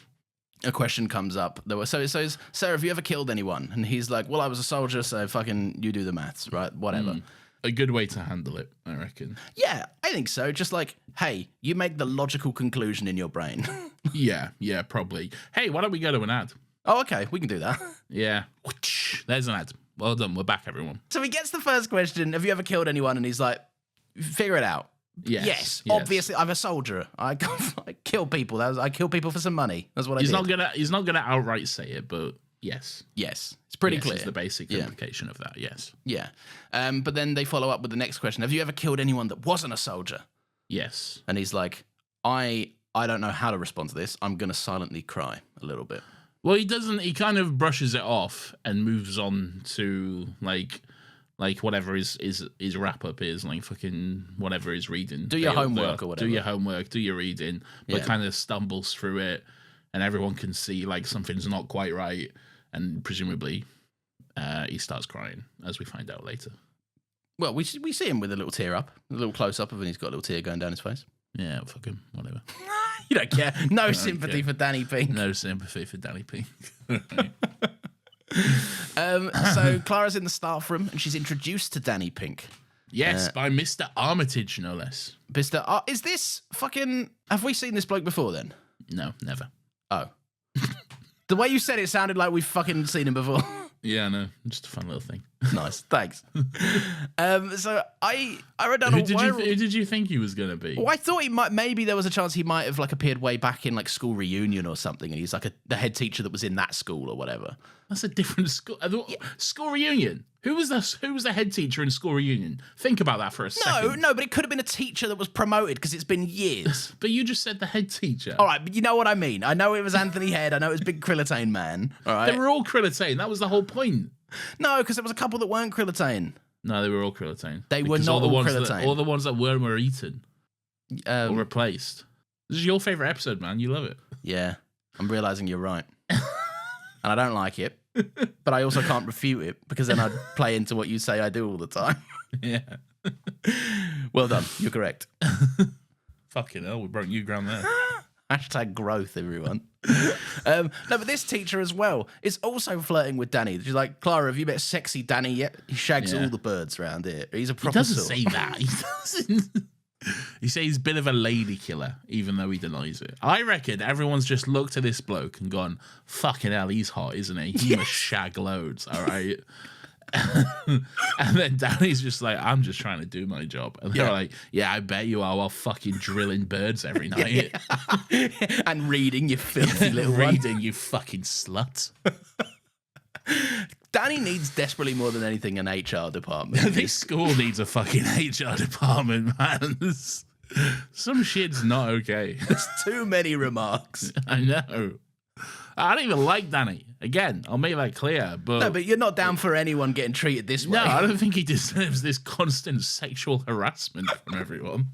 S1: a question comes up. So it says, "Sir, have you ever killed anyone?" And he's like, "Well, I was a soldier, so fucking you do the maths, right? Whatever."
S2: A good way to handle it, I reckon.
S1: Yeah, I think so. Just like, hey, you make the logical conclusion in your brain.
S2: Yeah, probably. Hey, why don't we go to an ad?
S1: Oh, okay, we can do that.
S2: Yeah. There's an ad. Well done. We're back, everyone.
S1: So he gets the first question, "Have you ever killed anyone?" And he's like, "Figure it out." Yes. Obviously, I'm a soldier. I kill people. I kill people for some money. That's what I did.
S2: He's not gonna outright say it, but yes.
S1: Yes. It's pretty clear.
S2: It's the basic implication of that, yes.
S1: Yeah. But then they follow up with the next question. "Have you ever killed anyone that wasn't a soldier?"
S2: Yes.
S1: And he's like, I don't know how to respond to this. I'm going to silently cry a little bit.
S2: Well, he kind of brushes it off and moves on to like whatever his wrap up is, like fucking whatever he's reading.
S1: Do your homework or whatever.
S2: Do your homework, do your reading, but kind of stumbles through it, and everyone can see like something's not quite right, and presumably he starts crying, as we find out later.
S1: Well, we see him with a little tear up, a little close up of him. He's got a little tear going down his face.
S2: Yeah, fuck him, whatever.
S1: You don't care. No sympathy for Danny Pink.
S2: No sympathy for Danny Pink.
S1: So Clara's in the staff room and she's introduced to Danny Pink.
S2: Yes, by Mr. Armitage, no less.
S1: Mr. Is this fucking... Have we seen this bloke before then?
S2: No, never.
S1: Oh. The way you said it sounded like we've fucking seen him before.
S2: Yeah, no, just a fun little thing.
S1: Nice, thanks. So I wrote down
S2: Who did you think he was going to be?
S1: Well, I thought maybe there was a chance he might have like appeared way back in like School Reunion or something, and he's like the head teacher that was in that school or whatever.
S2: That's a different school. School Reunion. Who was the head teacher in School Reunion? Think about that for a second.
S1: No, but it could have been a teacher that was promoted because it's been years.
S2: But you just said the head teacher.
S1: All right, but you know what I mean. I know it was Anthony Head. I know it was Big Krillitane Man. All right,
S2: They were all Krillitane. That was the whole point.
S1: No, because there was a couple that weren't Krillitane.
S2: No, they were all Krillitane.
S1: They were not all Krillitane.
S2: All the ones that were eaten or replaced. This is your favorite episode, man. You love it.
S1: Yeah, I'm realizing you're right, and I don't like it. But I also can't refute it because then I'd play into what you say I do all the time.
S2: Yeah.
S1: Well done. You're correct.
S2: Fucking hell, we broke new ground there.
S1: Hashtag growth, everyone. No, but this teacher as well is also flirting with Danny. She's like, Clara, have you met sexy Danny yet? He shags all the birds around here. He's a proper
S2: He doesn't say that. He doesn't. He says he's a bit of a lady killer, even though he denies it. I reckon everyone's just looked at this bloke and gone, fucking hell, he's hot, isn't he? He must shag loads, all right? And then Danny's just like, I'm just trying to do my job. And they're like, yeah, I bet you are, while fucking drilling birds every night.
S1: And reading, you filthy little
S2: reading, you fucking slut.
S1: Danny needs desperately more than anything an HR department.
S2: This school needs a fucking HR department, man. Some shit's not okay.
S1: There's too many remarks.
S2: I know. I don't even like Danny. Again, I'll make that clear. But
S1: no, but you're not down for anyone getting treated this way.
S2: No, I don't think he deserves this constant sexual harassment from everyone.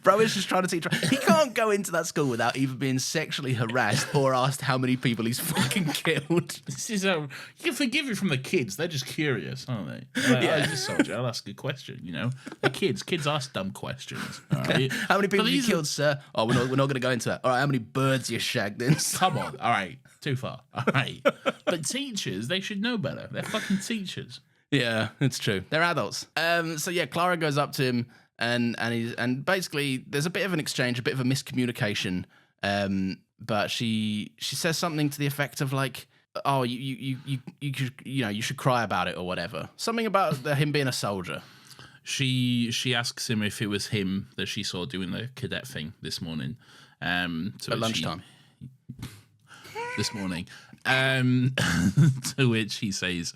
S1: Bro is just trying to teach. He can't go into that school without either being sexually harassed or asked how many people he's fucking killed.
S2: This is you can forgive it from the kids. They're just curious, aren't they? I just told you, I'll ask a question. You know, the kids ask dumb questions. All right?
S1: How many people have you killed, sir? Oh, we're not going to go into that. All right, how many birds you shagged then?
S2: Come on. All right, too far. All right, but teachers, they should know better. They're fucking teachers.
S1: Yeah, it's true. They're adults. So yeah, Clara goes up to him. And basically there's a bit of an exchange, a bit of a miscommunication. But she says something to the effect of like, "Oh, you should cry about it or whatever." Something about him being a soldier.
S2: She asks him if it was him that she saw doing the cadet thing this morning.
S1: At lunchtime.
S2: This morning. To which he says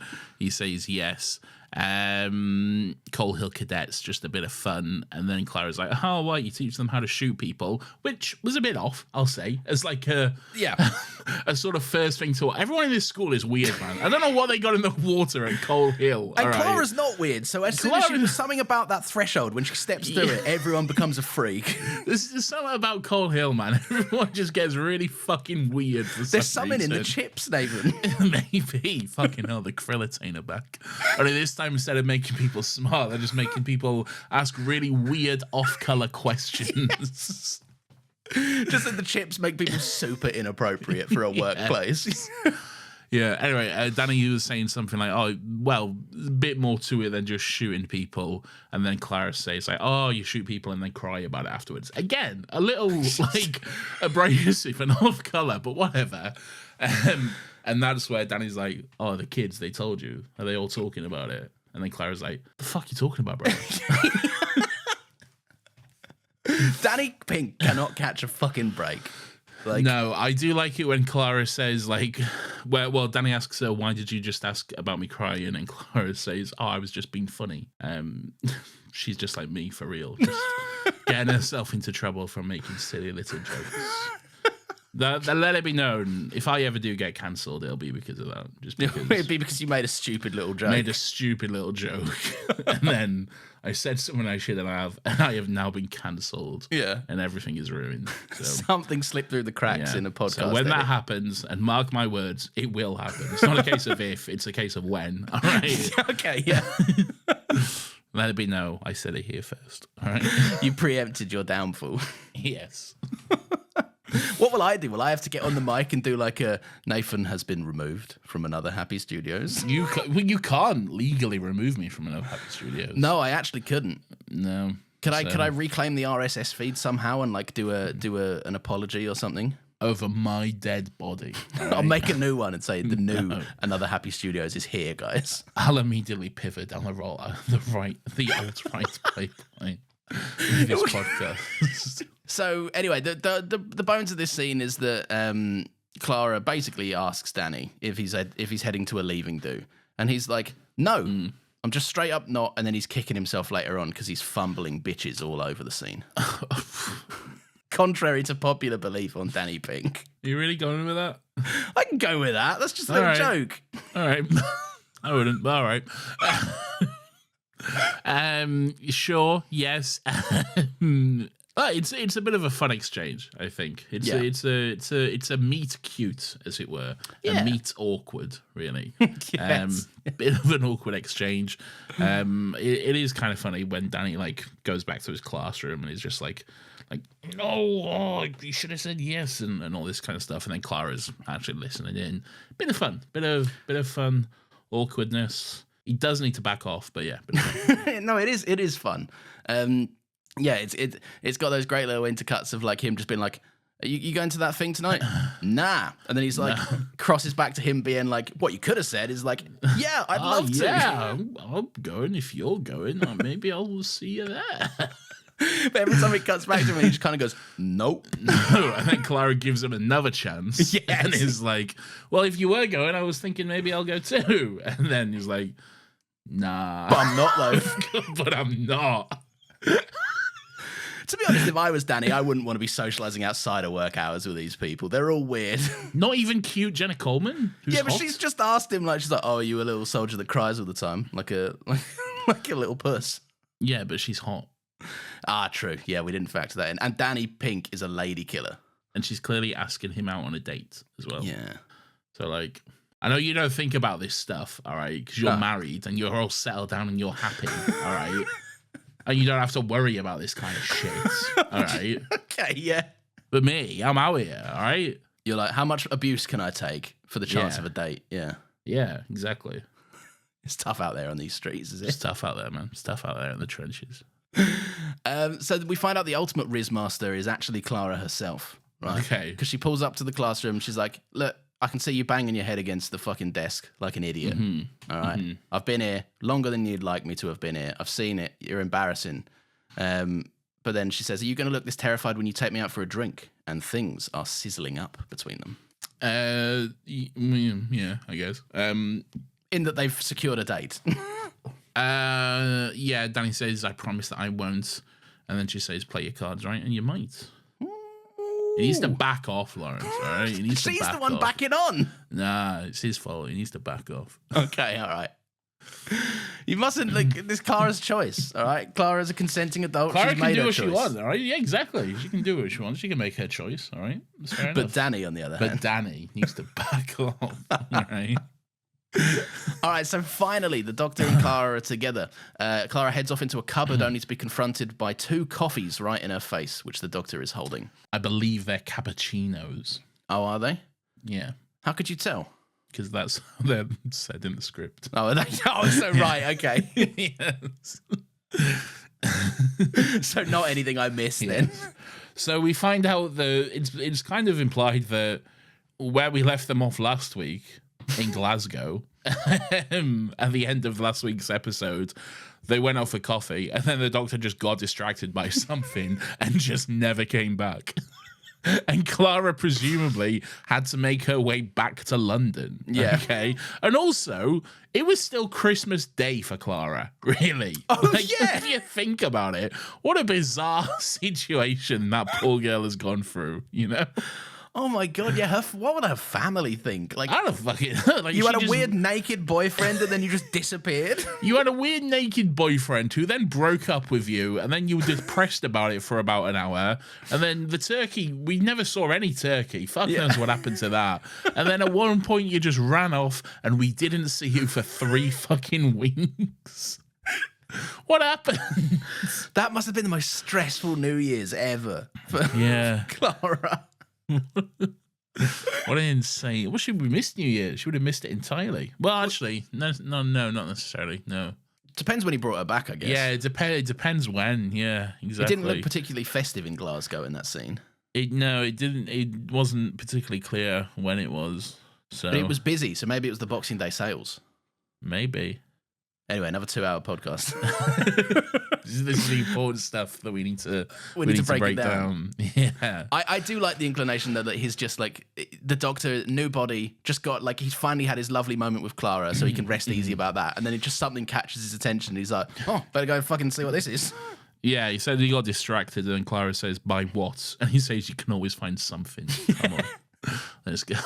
S2: yes. Coal Hill Cadets, just a bit of fun. And then Clara's like, oh, well, you teach them how to shoot people, which was a bit off, I'll say, as like a sort of first thing to... Everyone in this school is weird, man. I don't know what they got in the water at Coal Hill.
S1: And Clara's not weird, so as soon as she was something about that threshold, when she steps through it, everyone becomes a freak.
S2: There's something about Coal Hill, man. Everyone just gets really fucking weird for some
S1: There's something in the chips, Nathan.
S2: Maybe. Fucking hell, the Krillitane are back. Only this time, instead of making people smart, they're just making people ask really weird off-color questions.
S1: Just that the chips make people super inappropriate for a workplace.
S2: Yeah, anyway, Danny was saying something like, oh, well, a bit more to it than just shooting people. And then Clara says, like, oh, you shoot people and then cry about it afterwards. Again, a little, like, abrasive and off-color, but whatever. And that's where Danny's like, oh, the kids, they told you. Are they all talking about it? And then Clara's like, the fuck are you talking about, bro?
S1: Danny Pink cannot catch a fucking break. Like,
S2: no, I do like it when Clara says, like, well, Danny asks her, why did you just ask about me crying? And Clara says, oh, I was just being funny. She's just like me, for real. Just getting herself into trouble for making silly little jokes. Let it be known, if I ever do get cancelled, it'll be because of that. Just because
S1: it'd be because you made a stupid little joke.
S2: Made a stupid little joke. And then I said something I shouldn't have, and I have now been cancelled.
S1: Yeah.
S2: And everything is ruined. So.
S1: Something slipped through the cracks in a podcast.
S2: So when that happens, and mark my words, it will happen. It's not a case of if, it's a case of when. All right?
S1: Okay, yeah.
S2: Let it be known, I said it here first. All right?
S1: You preempted your downfall.
S2: Yes.
S1: What will I do? Will I have to get on the mic and do like a Nathan has been removed from Another Happy Studios?
S2: You can't legally remove me from Another Happy Studios.
S1: No, I actually couldn't.
S2: No.
S1: Could I reclaim the RSS feed somehow and like do an apology or something?
S2: over my dead body. Right?
S1: I'll make a new one and say the new Another Happy Studios is here, guys.
S2: I'll immediately pivot down the alt-right pipeline with this podcast.
S1: So anyway, the bones of this scene is that Clara basically asks Danny if he's heading to a leaving do, and he's like, no, I'm just straight up not, and then he's kicking himself later on because he's fumbling bitches all over the scene. Contrary to popular belief on Danny Pink.
S2: Are you really going with that?
S1: I can go with that. That's just a little joke.
S2: All right. I wouldn't, but all right. Sure, yes. It's a bit of a fun exchange, I think. It's a meet cute, as it were.
S1: Yeah.
S2: A meet awkward, really.
S1: Yes.
S2: Bit of an awkward exchange. It is kind of funny when Danny goes back to his classroom and he's just like, no, you should have said yes, and all this kind of stuff. And then Clara's actually listening in. Bit of fun, bit of fun, awkwardness. He does need to back off, but yeah.
S1: No, it is fun. Yeah, it's got those great little intercuts of him just being like, you going to that thing tonight? Nah. And then he's crosses back to him being like, what you could have said is yeah, I'd love to.
S2: Yeah, I'm going if you're going. Maybe I'll see you there.
S1: But every time it cuts back to him, he just kind of goes, nope.
S2: No. And then Clara gives him another chance.
S1: Yes.
S2: And is like, well, if you were going, I was thinking maybe I'll go too. And then he's like, nah.
S1: But I'm not, though.
S2: But I'm not.
S1: To be honest, if I was Danny, I wouldn't want to be socializing outside of work hours with these people. They're all weird.
S2: Not even cute Jenna Coleman?
S1: Yeah, but she's just asked him, she's like, oh, are you a little soldier that cries all the time? Like a little puss.
S2: Yeah, but she's hot.
S1: Ah, true. Yeah, we didn't factor that in. And Danny Pink is a lady killer.
S2: And she's clearly asking him out on a date as well.
S1: Yeah.
S2: So, I know you don't think about this stuff, all right, because you're married and you're all settled down and you're happy, all right? And you don't have to worry about this kind of shit, all right?
S1: Okay, yeah.
S2: But me, I'm out here, all right?
S1: You're like, how much abuse can I take for the chance of a date? Yeah.
S2: Yeah, exactly.
S1: It's tough out there on these streets, is it?
S2: It's tough out there, man. It's tough out there in the trenches.
S1: So we find out the ultimate Riz master is actually Clara herself, right?
S2: Okay.
S1: Because she pulls up to the classroom. She's like, look, I can see you banging your head against the fucking desk like an idiot. Mm-hmm. All right. Mm-hmm. I've been here longer than you'd like me to have been here. I've seen it. You're embarrassing. But then she says, are you going to look this terrified when you take me out for a drink? And things are sizzling up between them.
S2: Yeah, I guess.
S1: In that they've secured a date.
S2: Yeah, Danny says, I promise that I won't. And then she says, play your cards, right? And you might. He needs to back off, Lawrence, all right? He needs
S1: She's
S2: to back
S1: the one
S2: off.
S1: backing on.
S2: Nah, it's his fault. He needs to back off.
S1: Okay, all right. You mustn't, this Clara's choice, all right? Clara's a consenting adult.
S2: Clara
S1: She's
S2: can
S1: made
S2: do
S1: her
S2: what
S1: choice.
S2: she wants, all right? Yeah, exactly. She can do what she wants. She can make her choice, all right? That's fair
S1: But
S2: enough.
S1: Danny, on the other hand.
S2: But Danny needs to back off, all right?
S1: All right, so finally, the Doctor and Clara are together. Clara heads off into a cupboard only to be confronted by 2 coffees right in her face, which the Doctor is holding.
S2: I believe they're cappuccinos.
S1: Oh, are they?
S2: Yeah.
S1: How could you tell?
S2: Because that's what they're said in the script.
S1: Oh, are they? Oh, so right, okay.
S2: Yes.
S1: So not anything I missed then.
S2: So we find out that it's kind of implied that where we left them off last week in Glasgow, at the end of last week's episode, they went out for coffee, and then the Doctor just got distracted by something and just never came back. And Clara presumably had to make her way back to London.
S1: Yeah.
S2: Okay. And also, it was still Christmas Day for Clara, really.
S1: Oh, yeah.
S2: If you think about it, what a bizarre situation that poor girl has gone through, you know?
S1: Oh my God, yeah. What would her family think?
S2: I don't fucking...
S1: You had a weird naked boyfriend and then you just disappeared?
S2: You had a weird naked boyfriend who then broke up with you, and then you were depressed about it for about an hour, and then the turkey, we never saw any turkey. Fuck knows what happened to that. And then at one point you just ran off and we didn't see you for 3 fucking weeks. What happened?
S1: That must have been the most stressful New Year's ever for Clara.
S2: What an insane... Well, she would have missed New Year. She would have missed it entirely. Well, actually, no, not necessarily. No.
S1: Depends when he brought her back, I guess.
S2: Yeah, it depends when. Yeah, exactly.
S1: It didn't look particularly festive in Glasgow in that scene.
S2: It didn't. It wasn't particularly clear when it was. So
S1: But it was busy, so maybe it was the Boxing Day sales.
S2: maybe.
S1: Anyway, another 2-hour podcast.
S2: This is the important stuff that we need to
S1: break it down.
S2: Yeah.
S1: I do like the inclination though that he's just like the Doctor, new body, just got like he's finally had his lovely moment with Clara, so he can rest easy about that. And then it just something catches his attention. He's like, oh, better go fucking see what this is.
S2: Yeah, he said he got distracted, and Clara says, "By what?" And he says, "You can always find something." Come on, let's go.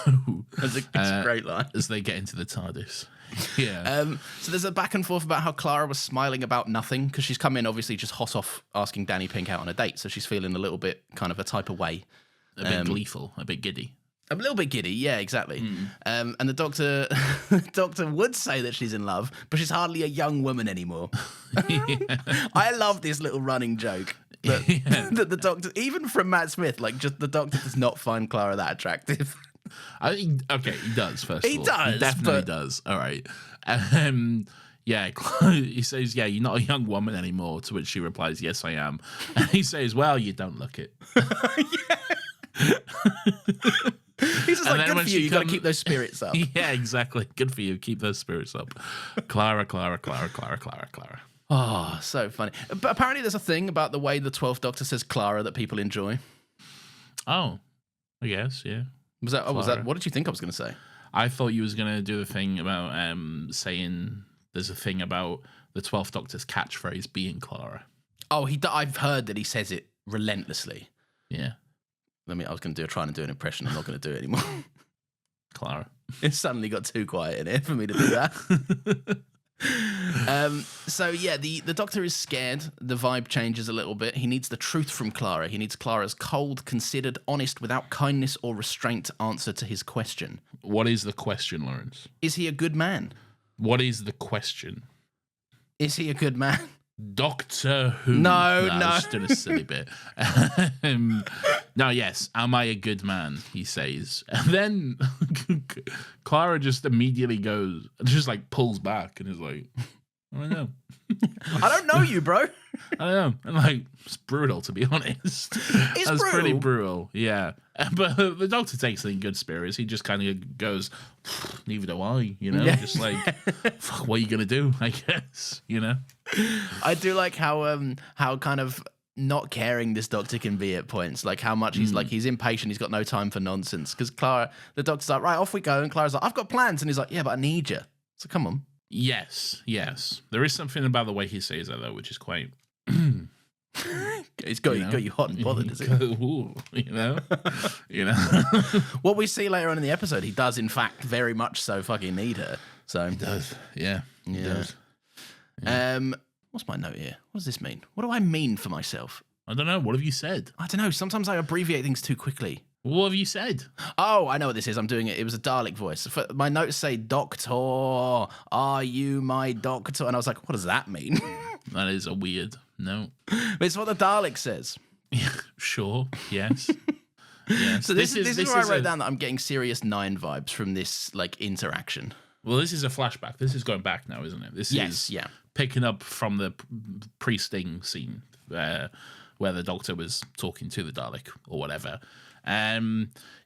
S1: It's a great line.
S2: As they get into the TARDIS. Yeah.
S1: So there's a back and forth about how Clara was smiling about nothing because she's come in obviously just hot off asking Danny Pink out on a date, so she's feeling a little bit kind of a type of way.
S2: A bit gleeful, a bit giddy.
S1: A little bit giddy, yeah, exactly. And the doctor would say that she's in love, but she's hardly a young woman anymore. I love this little running joke that the doctor, even from Matt Smith, like just the doctor does not find Clara that attractive.
S2: He does, first of all.
S1: He does.
S2: He definitely does. All right. Yeah, he says, "Yeah, you're not a young woman anymore," to which she replies, "Yes, I am." And he says, "Well, you don't look it."
S1: He's just like, good for you, you got to keep those spirits up.
S2: Yeah, exactly. Good for you. Keep those spirits up. Clara.
S1: Oh, so funny. But apparently there's a thing about the way the 12th Doctor says Clara that people enjoy.
S2: Oh, I guess, yeah.
S1: Was that? What did you think I was going to say?
S2: I thought you was going to do the thing about saying there's a thing about the 12th Doctor's catchphrase being Clara.
S1: Oh, I've heard that he says it relentlessly.
S2: Yeah.
S1: I was going to try and do an impression. I'm not going to do it anymore.
S2: Clara.
S1: It suddenly got too quiet in here for me to do that. So yeah, the Doctor is scared. The vibe changes a little bit. He needs the truth from Clara. He needs Clara's cold, considered, honest, without kindness or restraint answer to his question.
S2: What is the question, Lawrence?
S1: Is he a good man?
S2: What is the question?
S1: Is he a good man?
S2: Doctor Who.
S1: No.
S2: Just did a silly bit. No, yes. Am I a good man? He says. And then Clara just immediately goes, just like pulls back and is like, I don't know.
S1: I don't know you, bro.
S2: I don't know. And like, it's brutal, to be honest. That's pretty brutal. Yeah. But the Doctor takes it in good spirits. He just kind of goes, neither do I,
S1: Yeah.
S2: just like, fuck, what are you going to do, I guess,
S1: I do like how kind of not caring this Doctor can be at points. Like how much he's impatient. He's got no time for nonsense. Because the Doctor's like, right, off we go. And Clara's like, I've got plans. And he's like, yeah, but I need you. So come on.
S2: Yes. There is something about the way he says that, though, which is quite...
S1: It's got you hot and bothered, is it?
S2: Ooh,
S1: What we see later on in the episode, he does in fact very much so fucking need her. So
S2: he does, yeah. He does.
S1: Yeah. What's my note here? What does this mean? What do I mean for myself?
S2: I don't know. What have you said?
S1: I don't know. Sometimes I abbreviate things too quickly.
S2: What have you said?
S1: Oh, I know what this is. I'm doing it. It was a Dalek voice. My notes say, "Doctor, are you my doctor?" And I was like, what does that mean?
S2: That is a weird no.
S1: It's what the Dalek says.
S2: Sure. Yes. Yes.
S1: So this is where I wrote down that I'm getting Sirius 9 vibes from this like interaction.
S2: Well, this is a flashback. This is going back now, isn't it? This is picking up from the pre-Sting scene where the Doctor was talking to the Dalek or whatever.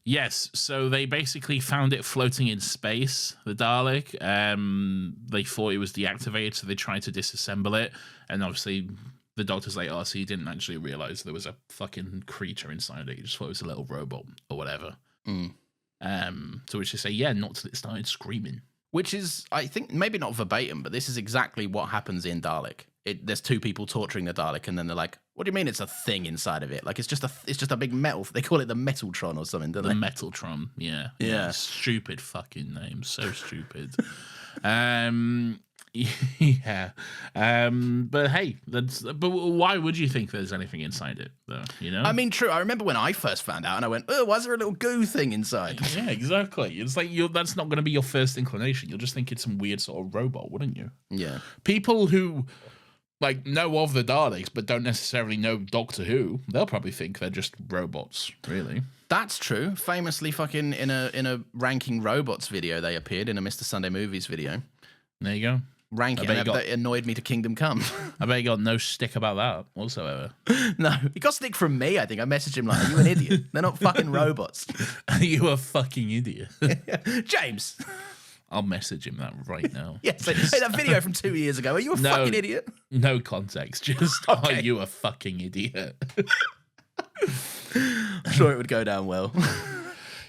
S2: Yes, so they basically found it floating in space, the Dalek. They thought it was deactivated, so they tried to disassemble it. And obviously the Doctor's like, oh, so you didn't actually realize there was a fucking creature inside it. You just thought it was a little robot or whatever. To which they say, yeah, not till it started screaming.
S1: Which is, I think, maybe not verbatim, but this is exactly what happens in Dalek. There's two people torturing the Dalek, and then they're like, "What do you mean it's a thing inside of it? Like it's just a big metal. They call it the Metaltron or something, don't they?"
S2: The Metaltron, yeah. Stupid fucking name, so stupid. Yeah. But hey, but why would you think there's anything inside it, though?
S1: I mean, true. I remember when I first found out, and I went, "Oh, why is there a little goo thing inside?"
S2: Yeah, exactly. It's like that's not going to be your first inclination. You'll just think it's some weird sort of robot, wouldn't you?
S1: Yeah.
S2: People who like know of the Daleks but don't necessarily know Doctor Who, they'll probably think they're just robots, really.
S1: That's true. Famously, fucking in a ranking robots video, they appeared in a Mr. Sunday Movies video.
S2: There you go.
S1: rank it. And that annoyed me to Kingdom Come.
S2: I bet he got no stick about that whatsoever.
S1: No, he got stick from me, I think. I messaged him like, are you an idiot? They're not fucking robots.
S2: Are you a fucking idiot?
S1: James.
S2: I'll message him that right now.
S1: Yes, hey, that video from 2 years ago. Are you a fucking idiot?
S2: No context. Just, okay. Are you a fucking idiot?
S1: I'm sure it would go down well.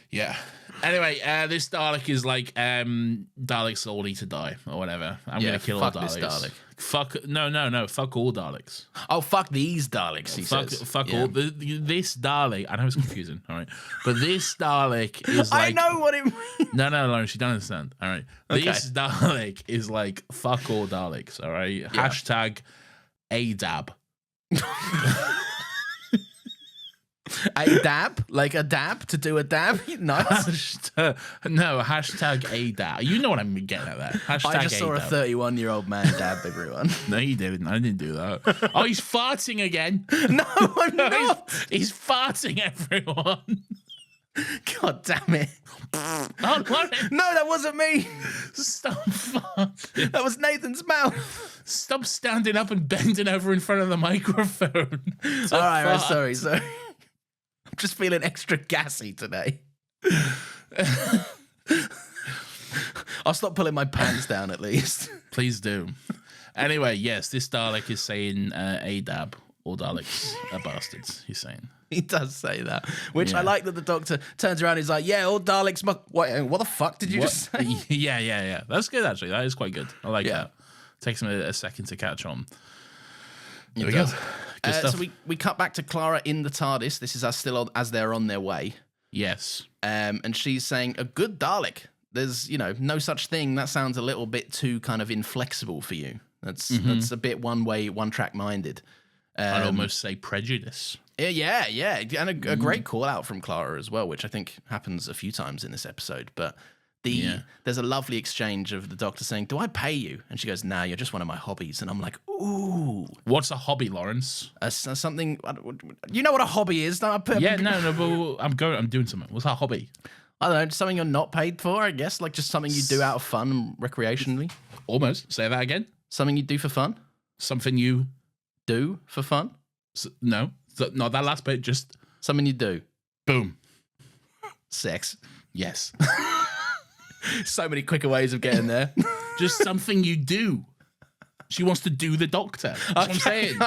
S2: Yeah. Anyway, this Dalek is like, Daleks all need to die, or whatever. I'm going to kill all Daleks. This Dalek. Fuck, no, fuck all Daleks.
S1: Oh, fuck these Daleks, he says.
S2: Fuck all, this Dalek, I know it's confusing, all right, but this Dalek is like...
S1: I know what it means.
S2: No, Lawrence, you don't understand, all right? Okay. This Dalek is like, fuck all Daleks, all right? Yeah. Hashtag ADAB.
S1: A dab? Like a dab? To do a dab? Nice.
S2: No, hashtag ADAB. You know what I'm getting at that. Hashtag
S1: I just saw a 31-year-old man dab everyone.
S2: No, you didn't. I didn't do that. Oh, he's farting again.
S1: No, I'm not.
S2: He's farting everyone.
S1: God damn it.
S2: Oh,
S1: no, that wasn't me.
S2: Stop farting.
S1: That was Nathan's mouth.
S2: Stop standing up and bending over in front of the microphone.
S1: All right, sorry. I'm just feeling extra gassy today. I'll stop pulling my pants down at least.
S2: Please do. Anyway, yes, this Dalek is saying ADAB. All Daleks are bastards, he's saying.
S1: He does say that, which I like that the Doctor turns around and he's like, yeah, all Daleks what the fuck did you just say?
S2: Yeah. That's good, actually. That is quite good. I like that. Takes him a second to catch on. There we go.
S1: So we cut back to Clara in the TARDIS. This is as they're on their way.
S2: Yes.
S1: And she's saying, a good Dalek. There's, no such thing. That sounds a little bit too kind of inflexible for you. That's a bit one-way, one-track minded.
S2: I'd almost say prejudice.
S1: Yeah. And a great call out from Clara as well, which I think happens a few times in this episode. But there's a lovely exchange of the Doctor saying, do I pay you? And she goes, nah, you're just one of my hobbies. And I'm like, ooh.
S2: What's a hobby, Lawrence?
S1: Something, you know what a hobby is?
S2: No, but I'm doing something. What's a hobby?
S1: I don't know, something you're not paid for, I guess. Like just something you do out of fun and recreationally.
S2: Almost. Say that again.
S1: Something you do for fun?
S2: Something you...
S1: do for fun?
S2: No, not that last bit, just...
S1: something you do.
S2: Boom.
S1: Sex.
S2: Yes.
S1: So many quicker ways of getting there.
S2: Just something you do. She wants to do the Doctor. That's what I'm saying.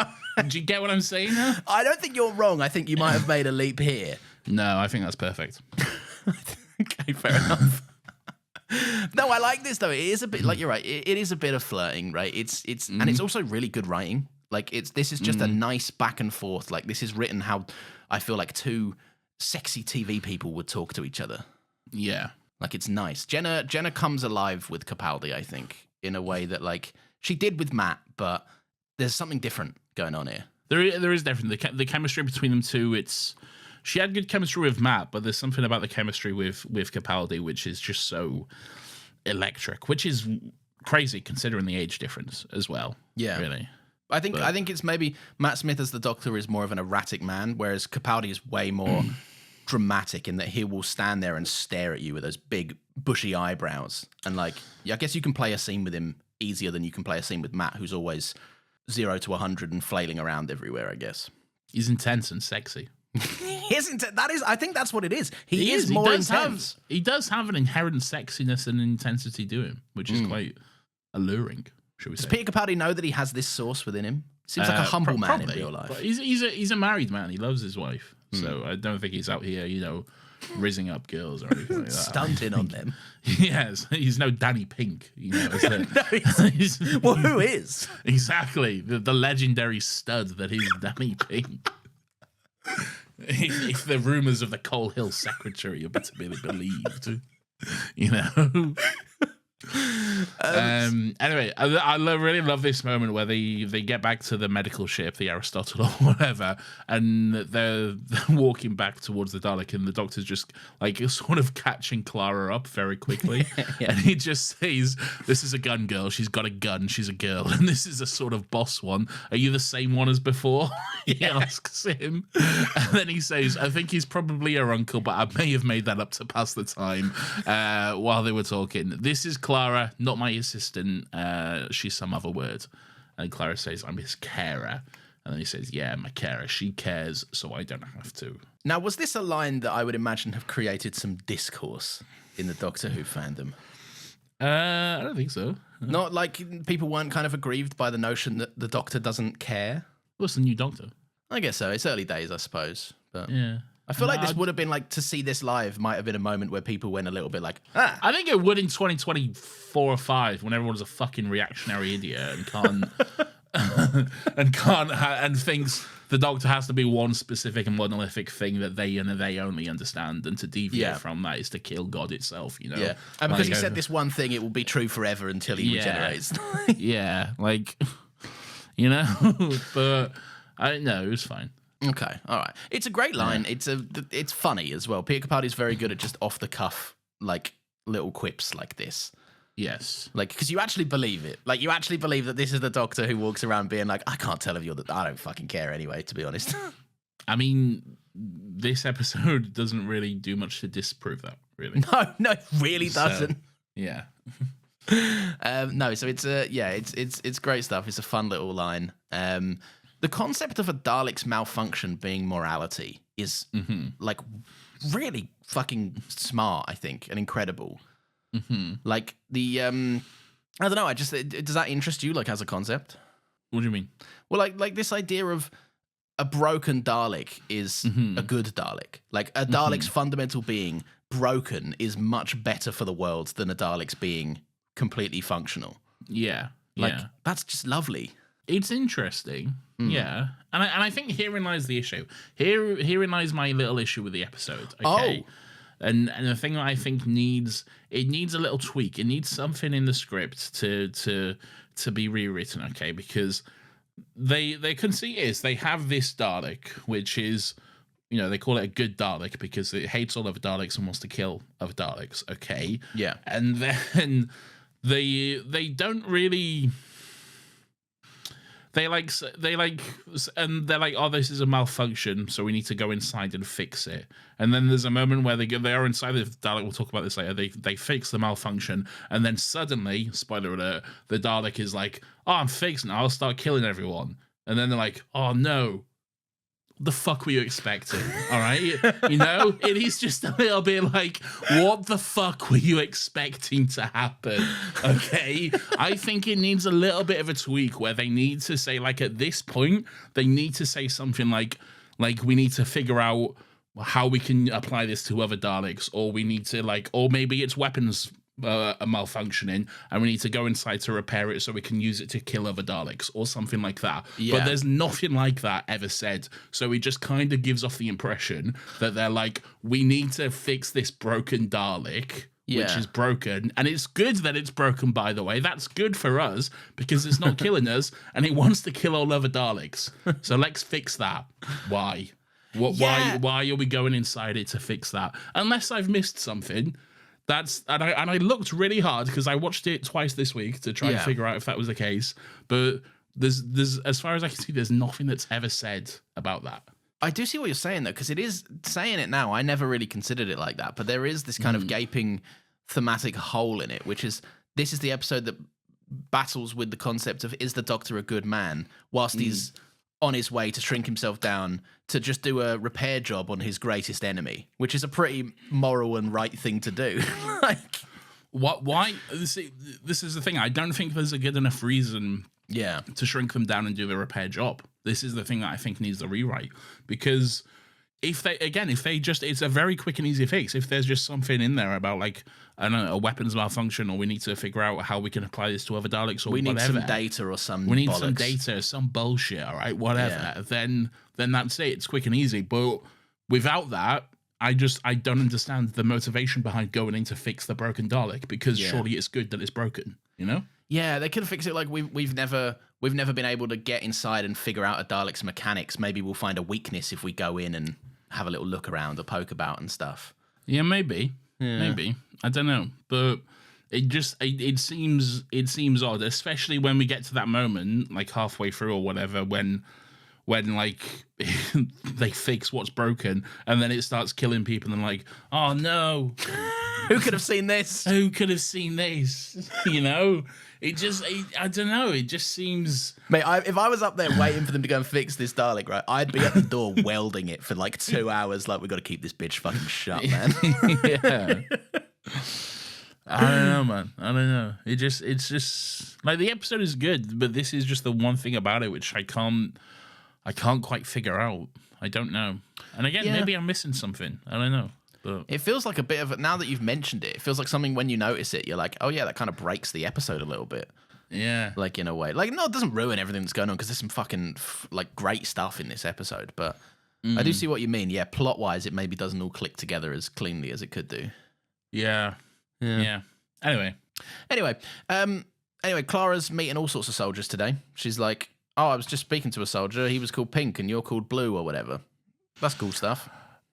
S2: Do you get what I'm saying now?
S1: I don't think you're wrong. I think you might have made a leap here.
S2: No, I think that's perfect.
S1: Okay, fair enough. No, I like this though. It is a bit like you're right. It is a bit of flirting, right? It's and it's also really good writing. Like this is just a nice back and forth. Like this is written how I feel like two sexy TV people would talk to each other.
S2: Yeah.
S1: Like it's nice. Jenna comes alive with Capaldi, I think, in a way that like she did with Matt, but there's something different going on here.
S2: There is definitely the chemistry between them two. She had good chemistry with Matt, but there's something about the chemistry with Capaldi which is just so electric, which is crazy considering the age difference as well. Yeah, really.
S1: I think it's maybe Matt Smith as the Doctor is more of an erratic man, whereas Capaldi is way more dramatic in that he will stand there and stare at you with those big bushy eyebrows. And like, I guess you can play a scene with him easier than you can play a scene with Matt, who's always 0 to 100 and flailing around everywhere, I guess.
S2: He's intense and sexy.
S1: I think that's what it is. He is more intense.
S2: He does have an inherent sexiness and intensity to him, which is quite alluring. Should we say?
S1: Does Peter Capaldi know that he has this source within him? Seems like a humble man in real life.
S2: But he's a married man. He loves his wife. So I don't think he's out here, rizzing up girls or anything like that.
S1: Stunting on them.
S2: Yes, he's no Danny Pink.
S1: Well, who is?
S2: Exactly. The legendary stud that is Danny Pink. If the rumours of the Coal Hill secretary are to be believed, Anyway, I really love this moment where they get back to the medical ship, the Aristotle or whatever, and they're walking back towards the Dalek, and the Doctor's just like sort of catching Clara up very quickly. And he just says, "This is a gun girl. She's got a gun. She's a girl, and this is a sort of boss one. Are you the same one as before?" He asks him, and then he says, "I think he's probably her uncle, but I may have made that up to pass the time while they were talking. This is Clara, not not my assistant. She's some other word. And Clara says, I'm his carer. And then he says, yeah, my carer. She cares, so I don't have to.
S1: Now, was this a line that I would imagine have created some discourse in the Doctor Who fandom?
S2: I don't think so.
S1: Not like people weren't kind of aggrieved by the notion that the Doctor doesn't care?
S2: What's the new Doctor?
S1: I guess so. It's early days, I suppose. But
S2: Yeah.
S1: I feel like this would have been like, to see this live might have been a moment where people went a little bit like, ah.
S2: I think it would in 2024 or 5 when everyone's a fucking reactionary idiot and can't and thinks the Doctor has to be one specific and monolithic thing that they only understand, and to deviate from that is to kill God itself, you know?
S1: Yeah. And because he said this one thing, it will be true forever until he regenerates.
S2: Yeah, like, you know? But I don't know, it was fine.
S1: Okay, all right. It's a great line. Yeah. It's funny as well. Peter Capaldi's very good at just off the cuff, like little quips like this.
S2: Yes,
S1: like because you actually believe it. Like you actually believe that this is the Doctor who walks around being like, I can't tell if you're the. I don't fucking care anyway. To be honest.
S2: I mean, this episode doesn't really do much to disprove that. Really.
S1: No, it really doesn't.
S2: So, yeah.
S1: No, so it's great stuff. It's a fun little line. The concept of a Dalek's malfunction being morality is like really fucking smart, I think, and incredible. Like the I don't know. Does that interest you, like as a concept?
S2: What do you mean?
S1: Well, like this idea of a broken Dalek is a good Dalek. Like a Dalek's fundamental being broken is much better for the world than a Dalek's being completely functional.
S2: Yeah,
S1: like that's just lovely.
S2: It's interesting, yeah, and I think herein lies the issue. Herein lies my little issue with the episode. Okay, and the thing that I think needs a little tweak. It needs something in the script to be rewritten. Okay, because their conceit is they have this Dalek, which is, you know, they call it a good Dalek because it hates all other Daleks and wants to kill other Daleks. Okay,
S1: yeah,
S2: and then they don't really. They're like, and they're like, oh, this is a malfunction, so we need to go inside and fix it. And then there's a moment where they are inside the Dalek. We'll talk about this later. They fix the malfunction, and then suddenly, spoiler alert, the Dalek is like, oh, I'm fixed now. I'll start killing everyone. And then they're like, oh no. What the fuck were you expecting? All right, you know, it is just a little bit like, what the fuck were you expecting to happen? Okay, I think it needs a little bit of a tweak where they need to say, like, at this point, they need to say something like we need to figure out how we can apply this to other Daleks, or we need to or maybe it's weapons are malfunctioning and we need to go inside to repair it so we can use it to kill other Daleks or something like that. Yeah. But there's nothing like that ever said. So it just kind of gives off the impression that they're like, we need to fix this broken Dalek, which is broken. And it's good that it's broken, by the way. That's good for us because it's not killing us and it wants to kill all other Daleks. So let's fix that. Why? Why are we going inside it to fix that? Unless I've missed something. And I looked really hard because I watched it twice this week to try and figure out if that was the case. But there's as far as I can see, there's nothing that's ever said about that.
S1: I do see what you're saying though, because it is saying it now. I never really considered it like that, but there is this kind of gaping thematic hole in it, which is this is the episode that battles with the concept of is the Doctor a good man whilst he's on his way to shrink himself down to just do a repair job on his greatest enemy, which is a pretty moral and right thing to do.
S2: Why? See, this is the thing. I don't think there's a good enough reason to shrink them down and do the repair job. This is the thing that I think needs the rewrite, because it's a very quick and easy fix. If there's just something in there about I don't know, a weapons malfunction, or we need to figure out how we can apply this to other Daleks, or
S1: we
S2: whatever.
S1: need some data or some
S2: We need
S1: bollocks.
S2: some data, some bullshit, all right, whatever. Then that's it. It's quick and easy. But without that, I don't understand the motivation behind going in to fix the broken Dalek, because surely it's good that it's broken, you know?
S1: Yeah, they could fix it like we've never been able to get inside and figure out a Dalek's mechanics. Maybe we'll find a weakness if we go in and have a little look around or poke about and stuff.
S2: Yeah, maybe. I don't know, but it seems odd, especially when we get to that moment, like halfway through or whatever, when when like they fix what's broken and then it starts killing people and like, oh no,
S1: Who could have seen this?
S2: who could have seen this? You know, I don't know. It just seems.
S1: Mate, if I was up there waiting for them to go and fix this Dalek, right, I'd be at the door welding it for like 2 hours. Like, we got to keep this bitch fucking shut, man.
S2: Yeah. I don't know, man. I don't know. It's just like the episode is good, but this is just the one thing about it which I can't quite figure out. I don't know. And again, maybe I'm missing something. I don't know. But
S1: It feels like a bit of now that you've mentioned it, it feels like something when you notice it, you're like, oh yeah, that kind of breaks the episode a little bit.
S2: yeah.
S1: Like, in a way. Like, no, it doesn't ruin everything that's going on because there's some fucking like great stuff in this episode. But I do see what you mean. Yeah, plot wise, it maybe doesn't all click together as cleanly as it could do.
S2: Yeah. Anyway,
S1: Clara's meeting all sorts of soldiers today. She's like, oh, I was just speaking to a soldier. He was called Pink and you're called Blue or whatever. That's cool stuff.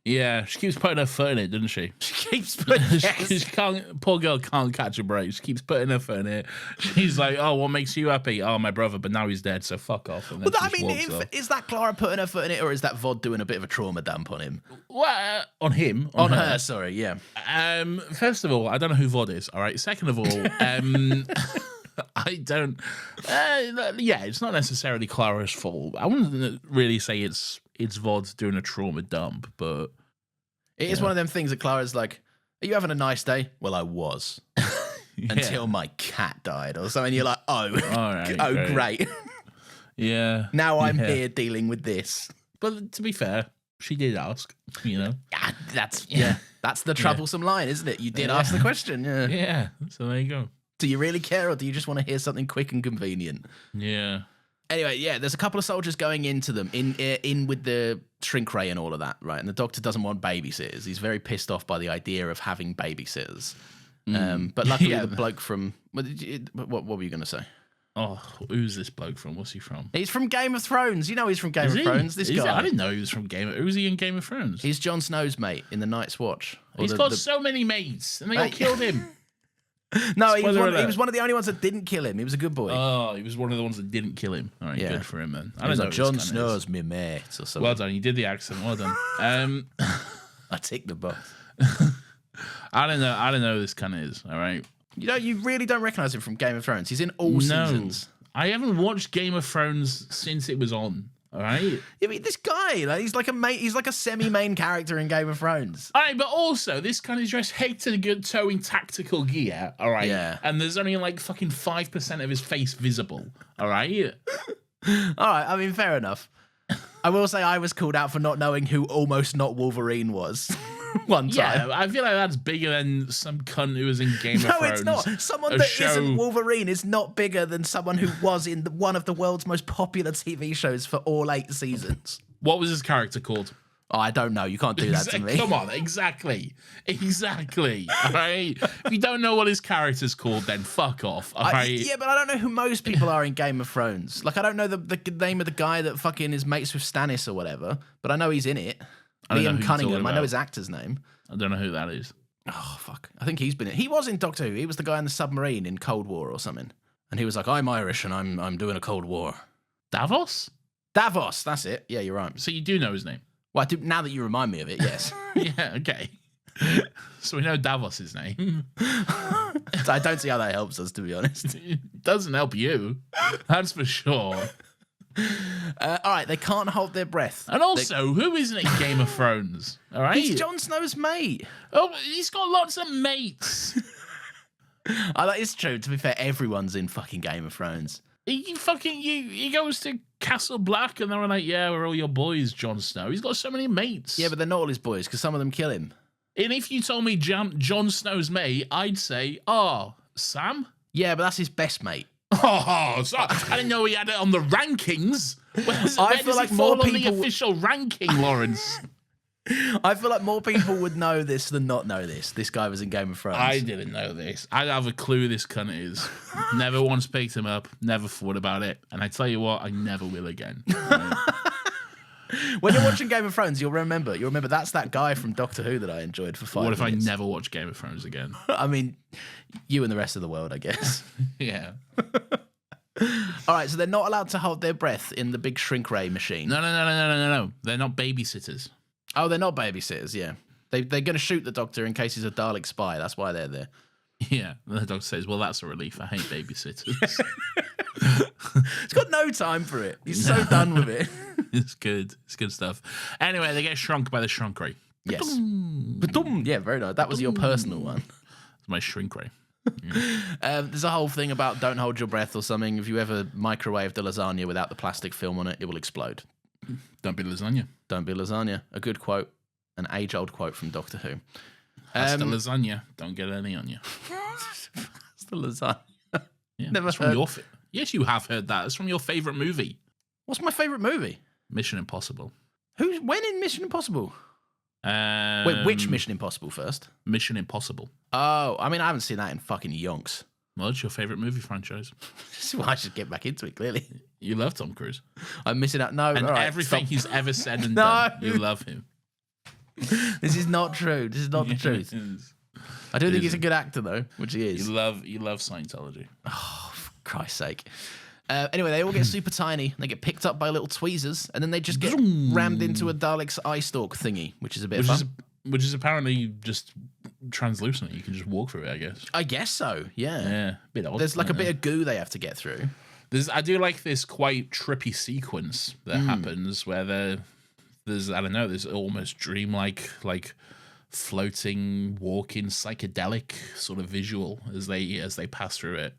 S2: yeah, she keeps putting her foot in it, doesn't she?
S1: She keeps putting
S2: She can't. Poor girl can't catch a break. She keeps putting her foot in it. She's like, "Oh, what makes you happy? Oh, my brother, but now he's dead, so fuck off." And then
S1: Well, I
S2: she
S1: mean,
S2: just walks off.
S1: is that Clara putting her foot in it, or is that Vod doing a bit of a trauma dump on him?
S2: What on him?
S1: On her, sorry, yeah.
S2: First of all, I don't know who Vod is. All right. Second of all, I don't. Yeah, it's not necessarily Clara's fault. I wouldn't really say it's Vod doing a trauma dump, but
S1: It is one of them things that Clara's like, are you having a nice day? Well, I was. Until my cat died or something. You're like, oh,
S2: all right,
S1: great.
S2: Yeah.
S1: Now I'm here dealing with this.
S2: But to be fair, she did ask, you know.
S1: That's the troublesome line, isn't it? You did ask the question, yeah.
S2: Yeah. So there you go.
S1: Do you really care, or do you just want to hear something quick and convenient?
S2: Yeah.
S1: Anyway, yeah, there's a couple of soldiers going into them, in with the shrink ray and all of that, right? And the doctor doesn't want babysitters. He's very pissed off by the idea of having babysitters. But luckily, the bloke from... What were you going to say?
S2: Oh, who's this bloke from? What's he from?
S1: He's from Game of Thrones. You know he's from Game of Thrones. This
S2: Is
S1: guy.
S2: I didn't know he was from Game of... Who's he in Game of Thrones?
S1: He's Jon Snow's mate in the Night's Watch.
S2: He's got so many mates, and they all killed him.
S1: No, he was one of the only ones that didn't kill him. He was a good boy.
S2: Oh, he was one of the ones that didn't kill him. All right, good for him, man.
S1: I don't know. Jon Snow's me mate or something.
S2: Well done, you did the accent. Well done.
S1: I tick the box.
S2: I don't know who this cunt is. All right.
S1: You know, you really don't recognise him from Game of Thrones. He's in all seasons.
S2: I haven't watched Game of Thrones since it was on. All right.
S1: I mean, this guy, like, he's like a mate. He's like a semi-main character in Game of Thrones.
S2: All right, but also this kind of dressed head to good toe in tactical gear. All right.
S1: Yeah.
S2: And there's only like fucking 5% of his face visible. All right.
S1: All right. I mean, fair enough. I will say I was called out for not knowing who Almost Not Wolverine was. One time.
S2: Yeah, I feel like that's bigger than some cunt who was in Game of Thrones.
S1: No, it's not. Someone that isn't Wolverine is not bigger than someone who was in one of the world's most popular TV shows for all 8 seasons.
S2: What was his character called?
S1: Oh, I don't know. You can't do that to me.
S2: Come on, exactly. All right. If you don't know what his character's called, then fuck off. All right.
S1: Yeah, but I don't know who most people are in Game of Thrones. Like, I don't know the name of the guy that fucking is mates with Stannis or whatever, but I know he's in it. Liam Cunningham. I know his actor's name.
S2: I don't know who that is.
S1: Oh, fuck. I think he's been in. He was in Doctor Who. He was the guy in the submarine in Cold War or something. And he was like, I'm Irish and I'm doing a Cold War.
S2: Davos?
S1: Davos, that's it. Yeah, you're right.
S2: So you do know his name?
S1: Well, I do, now that you remind me of it, yes.
S2: Yeah, okay. So we know Davos' name.
S1: I don't see how that helps us, to be honest.
S2: It doesn't help you. That's for sure.
S1: All right, they can't hold their breath.
S2: And also, who isn't in Game of Thrones? All right,
S1: he's Jon Snow's mate.
S2: Oh, he's got lots of mates.
S1: That is true. To be fair, everyone's in fucking Game of Thrones.
S2: He goes to Castle Black, and they're like, "Yeah, we're all your boys, Jon Snow." He's got so many mates.
S1: Yeah, but they're not all his boys because some of them kill him.
S2: And if you told me Jon Snow's mate, I'd say, "Oh, Sam."
S1: Yeah, but that's his best mate.
S2: Oh, so I didn't know he had it on the rankings.
S1: I feel like more people
S2: on the official ranking, Lawrence.
S1: I feel like more people would know this than not know this. This guy was in Game of Thrones.
S2: I didn't know this. I have a clue who this cunt is. Never once picked him up. Never thought about it. And I tell you what, I never will again.
S1: When you're watching Game of Thrones, you'll remember that's that guy from Doctor Who that I enjoyed for 5 minutes.
S2: What if I never watch Game of Thrones again?
S1: I mean, you and the rest of the world, I guess.
S2: Yeah.
S1: All right, so they're not allowed to hold their breath in the big shrink ray machine.
S2: No. They're not babysitters.
S1: Oh, they're not babysitters, yeah. They're going to shoot the Doctor in case he's a Dalek spy. That's why they're there.
S2: Yeah, the Doctor says, well, that's a relief. I hate babysitters.
S1: He's got no time for it. He's so done with it.
S2: It's good. It's good stuff. Anyway, they get shrunk by the shrunk ray.
S1: Yes. Ba-dum. Yeah, very nice. That was your personal one.
S2: It's my shrink ray.
S1: There's a whole thing about don't hold your breath or something. If you ever microwave the lasagna without the plastic film on it, it will explode.
S2: Don't be lasagna.
S1: Don't be lasagna. A good quote, an age-old quote from Doctor Who.
S2: That's the lasagna. Don't get any on you.
S1: It's the lasagna.
S2: Yeah,
S1: Never
S2: that's
S1: heard.
S2: from Yes, you have heard that. It's from your favourite movie,
S1: What's my favourite movie?
S2: Mission Impossible.
S1: When in Mission Impossible? Wait, which Mission Impossible first?
S2: Mission Impossible.
S1: Oh, I mean, I haven't seen that in fucking yonks.
S2: Well, it's your favourite movie franchise.
S1: Well, I should get back into it, clearly.
S2: You love Tom Cruise.
S1: I'm missing out. No,
S2: And
S1: all right,
S2: everything
S1: stop.
S2: he's ever said and
S1: No.
S2: done, you love him.
S1: This is not true. This is not the truth. I don't think he's a good actor, though, which he is.
S2: You love Scientology.
S1: For Christ's sake. Anyway, they all get super tiny. They get picked up by little tweezers, and then they just get rammed into a Dalek's eye stalk thingy, which is a bit of fun.
S2: Which is apparently just translucent. You can just walk through it, I guess.
S1: I guess so, yeah.
S2: Yeah, a bit odd.
S1: There's like a bit of goo they have to get through.
S2: I do like this quite trippy sequence that happens where there's I don't know, there's almost dreamlike, like floating, walking, psychedelic sort of visual as they pass through it.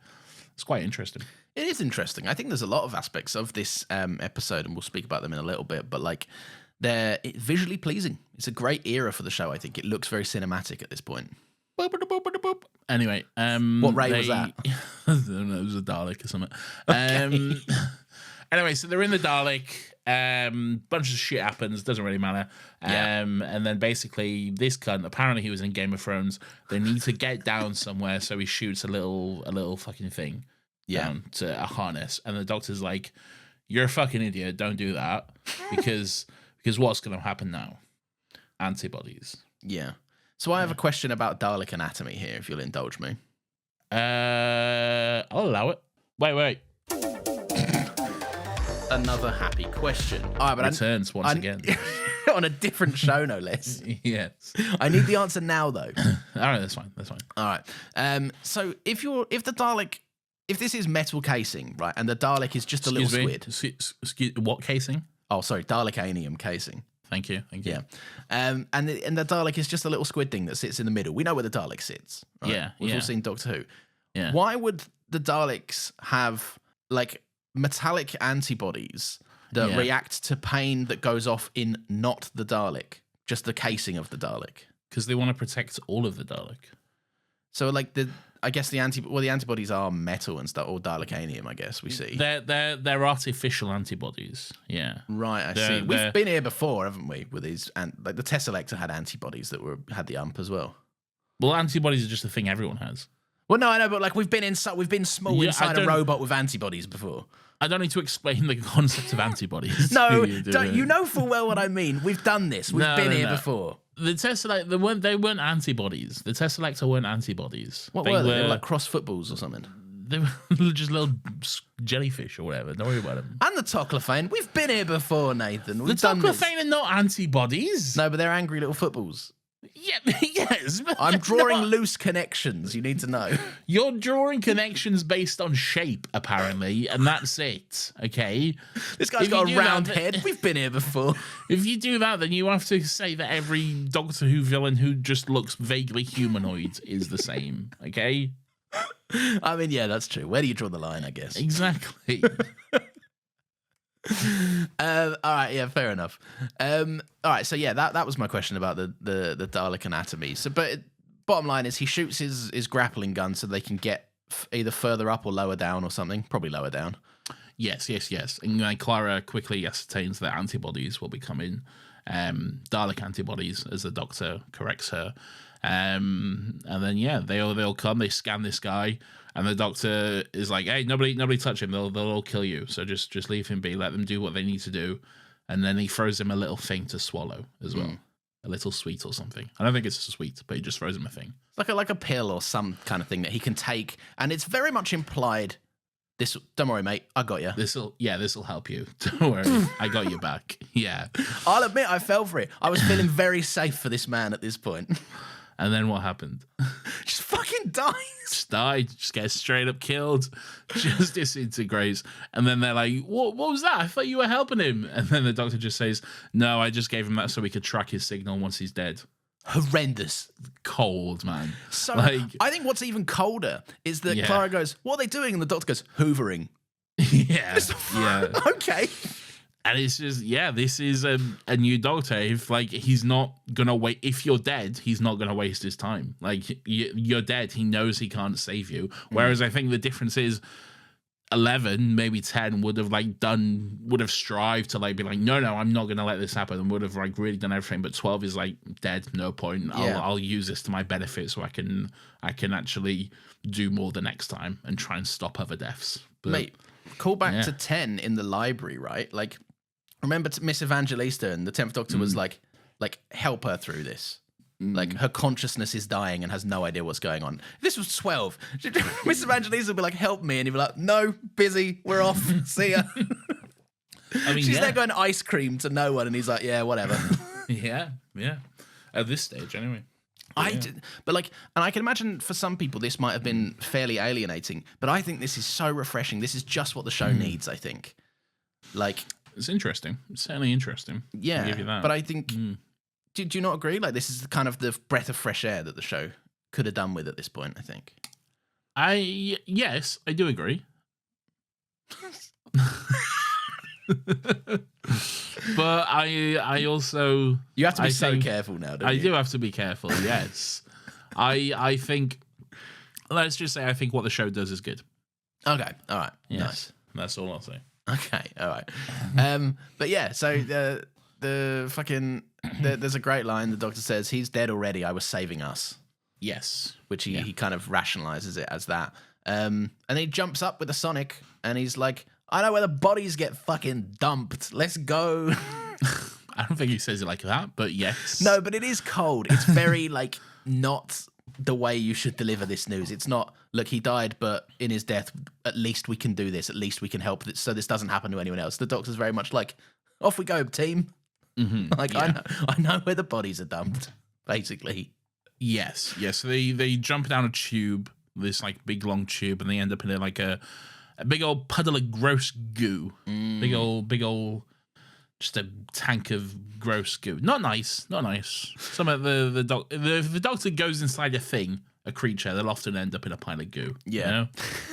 S2: It's quite interesting.
S1: It is interesting. I think there's a lot of aspects of this episode, and we'll speak about them in a little bit, but like they're visually pleasing. It's a great era for the show, I think. It looks very cinematic at this point.
S2: Anyway,
S1: what ray was that?
S2: I don't know, it was a Dalek or something. Anyway, so they're in the Dalek. Bunch of shit happens. Doesn't really matter. And then basically, this cunt. Apparently, he was in Game of Thrones. They need to get down somewhere, so he shoots a little fucking thing down to a harness. And the Doctor's like, "You're a fucking idiot. Don't do that because what's going to happen now? Antibodies."
S1: Yeah. So I have a question about Dalek anatomy here, if you'll indulge me.
S2: I'll allow it. Wait.
S1: Another happy question. All right, but
S2: Returns once again.
S1: On a different show, no less.
S2: Yes.
S1: I need the answer now, though.
S2: All right, that's fine.
S1: All right. So if the Dalek, if this is metal casing, right, and the Dalek is just a little squid.
S2: Excuse, what casing?
S1: Oh, sorry, Dalekanium casing.
S2: Thank you.
S1: Yeah. And the Dalek is just a little squid thing that sits in the middle. We know where the Dalek sits. Right?
S2: Yeah.
S1: We've all seen Doctor Who.
S2: Yeah.
S1: Why would the Daleks have like metallic antibodies that react to pain that goes off in not the Dalek, just the casing of the Dalek?
S2: Because they want to protect all of the Dalek.
S1: So like I guess the antibodies are metal and stuff, or Dalekanium, I guess we see.
S2: They're artificial antibodies. Yeah.
S1: Right, I see. We've been here before, haven't we? With these, and like the Tesselector had antibodies that had the ump as well.
S2: Well, antibodies are just a thing everyone has.
S1: Well, no, I know, but like we've been small inside a robot with antibodies before.
S2: I don't need to explain the concept of antibodies.
S1: No, you know full well what I mean. We've done this. We've been here before.
S2: The Tesseract, they weren't antibodies. The Tesselector weren't antibodies.
S1: What were they? They were like cross footballs or something.
S2: They were just little jellyfish or whatever. Don't worry about them.
S1: And the Toclophane. We've been here before, Nathan.
S2: The Toclophane are not antibodies.
S1: No, but they're angry little footballs.
S2: Yeah, yes.
S1: I'm drawing loose connections. You need to know.
S2: You're drawing connections based on shape, apparently, and that's it. Okay.
S1: This guy's got a round head. We've been here before.
S2: If you do that, then you have to say that every Doctor Who villain who just looks vaguely humanoid is the same. Okay.
S1: I mean, yeah, that's true. Where do you draw the line? I guess.
S2: Exactly.
S1: All right, yeah, fair enough. All right, so yeah, that was my question about the Dalek anatomy. So, but bottom line is he shoots his grappling gun so they can get either further up or lower down or something. Probably lower down.
S2: Yes. And Clara quickly ascertains that antibodies will be coming. Dalek antibodies, as the Doctor corrects her. And then they'll come. They scan this guy. And the Doctor is like, "Hey, nobody touch him. They'll all kill you. So just leave him be. Let them do what they need to do." And then he throws him a little thing to swallow as well, a little sweet or something. I don't think it's a sweet, but he just throws him a thing.
S1: Like a pill or some kind of thing that he can take, and it's very much implied Don't worry, mate. I got you.
S2: This'll help you. Don't worry. I got you back. Yeah.
S1: I'll admit I fell for it. I was feeling very safe for this man at this point.
S2: And then what happened?
S1: Just fucking dies.
S2: Just died. Just gets straight up killed. Just disintegrates. And then they're like, what was that? I thought you were helping him. And then the doctor just says, no, I just gave him that so we could track his signal once he's dead.
S1: Horrendous.
S2: Cold, man.
S1: So I think what's even colder is that Clara goes, what are they doing? And the doctor goes, hoovering.
S2: Yeah.
S1: Okay.
S2: And it's just, this is a new doctor. If he's not gonna wait, if you're dead, he's not gonna waste his time. Like you're dead, he knows he can't save you. Whereas I think the difference is 11, maybe 10 would have strived to be like, no, I'm not gonna let this happen, and would have really done everything. But 12 is dead, no point. I'll use this to my benefit so I can actually do more the next time and try and stop other deaths. But,
S1: mate, call back to 10 in the library, right? Remember Miss Evangelista and the 10th Doctor was like, help her through this. Her consciousness is dying and has no idea what's going on. If this was 12, Miss Evangelista would be like, help me. And he'd be like, no, busy, we're off, see ya. I mean, she's there going ice cream to no one. And he's like, yeah, whatever.
S2: Yeah. At this stage, anyway.
S1: And I can imagine for some people this might have been fairly alienating, but I think this is so refreshing. This is just what the show needs, I think.
S2: It's interesting. It's certainly interesting.
S1: Yeah,
S2: I'll give you that.
S1: But I think, do you not agree? This is kind of the breath of fresh air that the show could have done with at this point, I think.
S2: Yes, I do agree. But I also...
S1: You have to be so careful now, don't you?
S2: I do have to be careful, yes. I think... Let's just say I think what the show does is good.
S1: Okay, all right.
S2: Yes,
S1: nice.
S2: That's all I'll say.
S1: Okay, all right. But yeah, so there's a great line. The doctor says, he's dead already. I was saving us.
S2: Yes.
S1: Which he kind of rationalizes it as that. And he jumps up with the Sonic and he's like, I know where the bodies get fucking dumped. Let's go.
S2: I don't think he says it like that, but yes.
S1: No, but it is cold. It's very not the way you should deliver this news. It's not, look, he died, but in his death, at least we can do this. At least we can help so this doesn't happen to anyone else. The doctor's very much like, off we go, team.
S2: Mm-hmm.
S1: I know where the bodies are dumped, basically.
S2: Yes. So they jump down a tube, this big long tube, and they end up in a big old puddle of gross goo. Big old just a tank of gross goo. Not nice. Some of the doctor goes inside a creature, they'll often end up in a pile of goo. Yeah. You know?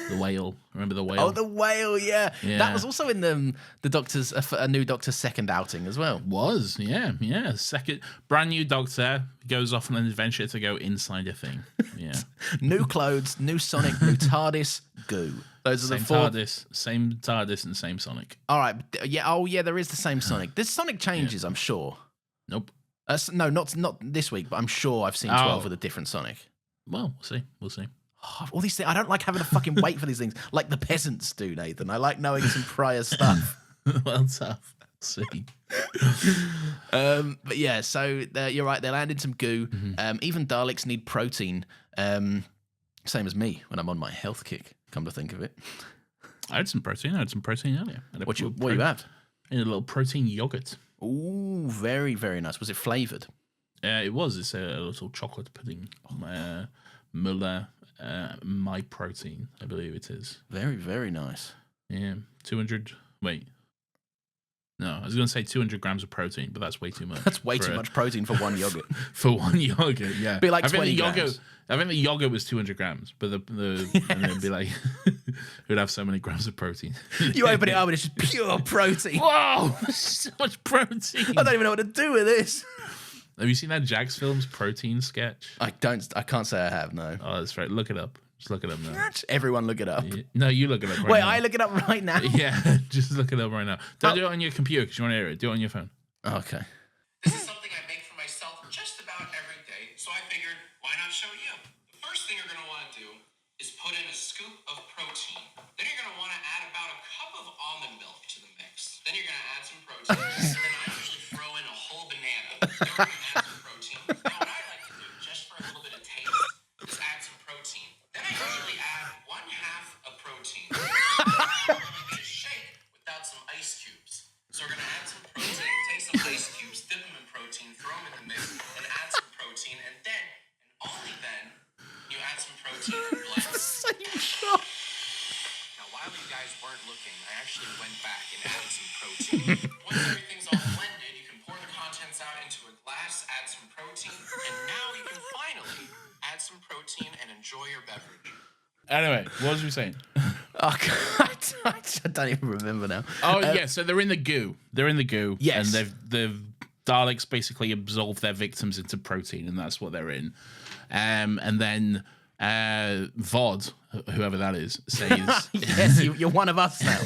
S2: The whale. Remember the whale?
S1: Oh, the whale, yeah. That was also in the Doctor's, a new Doctor's second outing as well.
S2: Was, yeah. Second, brand new Doctor goes off on an adventure to go inside a thing. Yeah.
S1: New clothes, new Sonic, new TARDIS, goo. Those are the four.
S2: Same TARDIS and same Sonic.
S1: All right. Yeah. Oh, yeah, there is the same Sonic. There's Sonic changes, I'm sure.
S2: Nope.
S1: No, not this week, but I'm sure I've seen 12 with a different Sonic.
S2: Well, we'll see.
S1: Oh, all these things. I don't like having to fucking wait for these things like the peasants do, Nathan. I like knowing some prior stuff.
S2: Well, tough. See.
S1: But yeah, so you're right. They land in some goo.
S2: Mm-hmm.
S1: Even Daleks need protein. Same as me when I'm on my health kick. Come to think of it,
S2: I had some protein earlier.
S1: What you had?
S2: In a little protein yogurt.
S1: Ooh, very, very nice. Was it flavoured?
S2: It was. It's a little chocolate pudding. Muller, My Protein, I believe it is.
S1: Very, very nice.
S2: Yeah, 200. Wait. No, I was going to say 200 grams of protein, but that's way too much.
S1: That's way too much protein for one yogurt.
S2: For one yogurt, yeah.
S1: Be like 20 grams.
S2: I think the yogurt was 200 grams, but yes. And it'd be like, it would have so many grams of protein.
S1: You open it up and it's just pure protein.
S2: Whoa, so much protein.
S1: I don't even know what to do with this.
S2: Have you seen that Jax Films protein sketch?
S1: I can't say I have, no.
S2: Oh, that's right. Look it up. Just look it up now.
S1: Everyone look it up.
S2: No, you look it up right
S1: Wait,
S2: now.
S1: I look it up right now?
S2: Yeah, just look it up right now. Don't do it on your computer because you want to hear it. Do it on your phone.
S1: Okay.
S3: This is something I make for myself just about every day, so I figured, why not show you? The first thing you're going to want to do is put in a scoop of protein. Then you're going to want to add about a cup of almond milk to the mix. Then you're going to add some protein. And then I usually throw in a whole banana. Then we're going to add some protein. Now what I like to do, just for a little bit of taste, is add some protein. Then I usually add 1/2 a protein. actually went back and added some protein. Once everything's all blended, you can pour the contents out into a glass, add some protein, and now you can finally add some protein and enjoy your beverage.
S2: Anyway, what was we saying?
S1: Oh, God, I don't even remember now.
S2: Oh, yeah, so they're in the goo. They're in the goo.
S1: Yes.
S2: And the Daleks basically absolve their victims into protein, and that's what they're in. And then Vod, whoever that is, says...
S1: Yes, you're one of us now.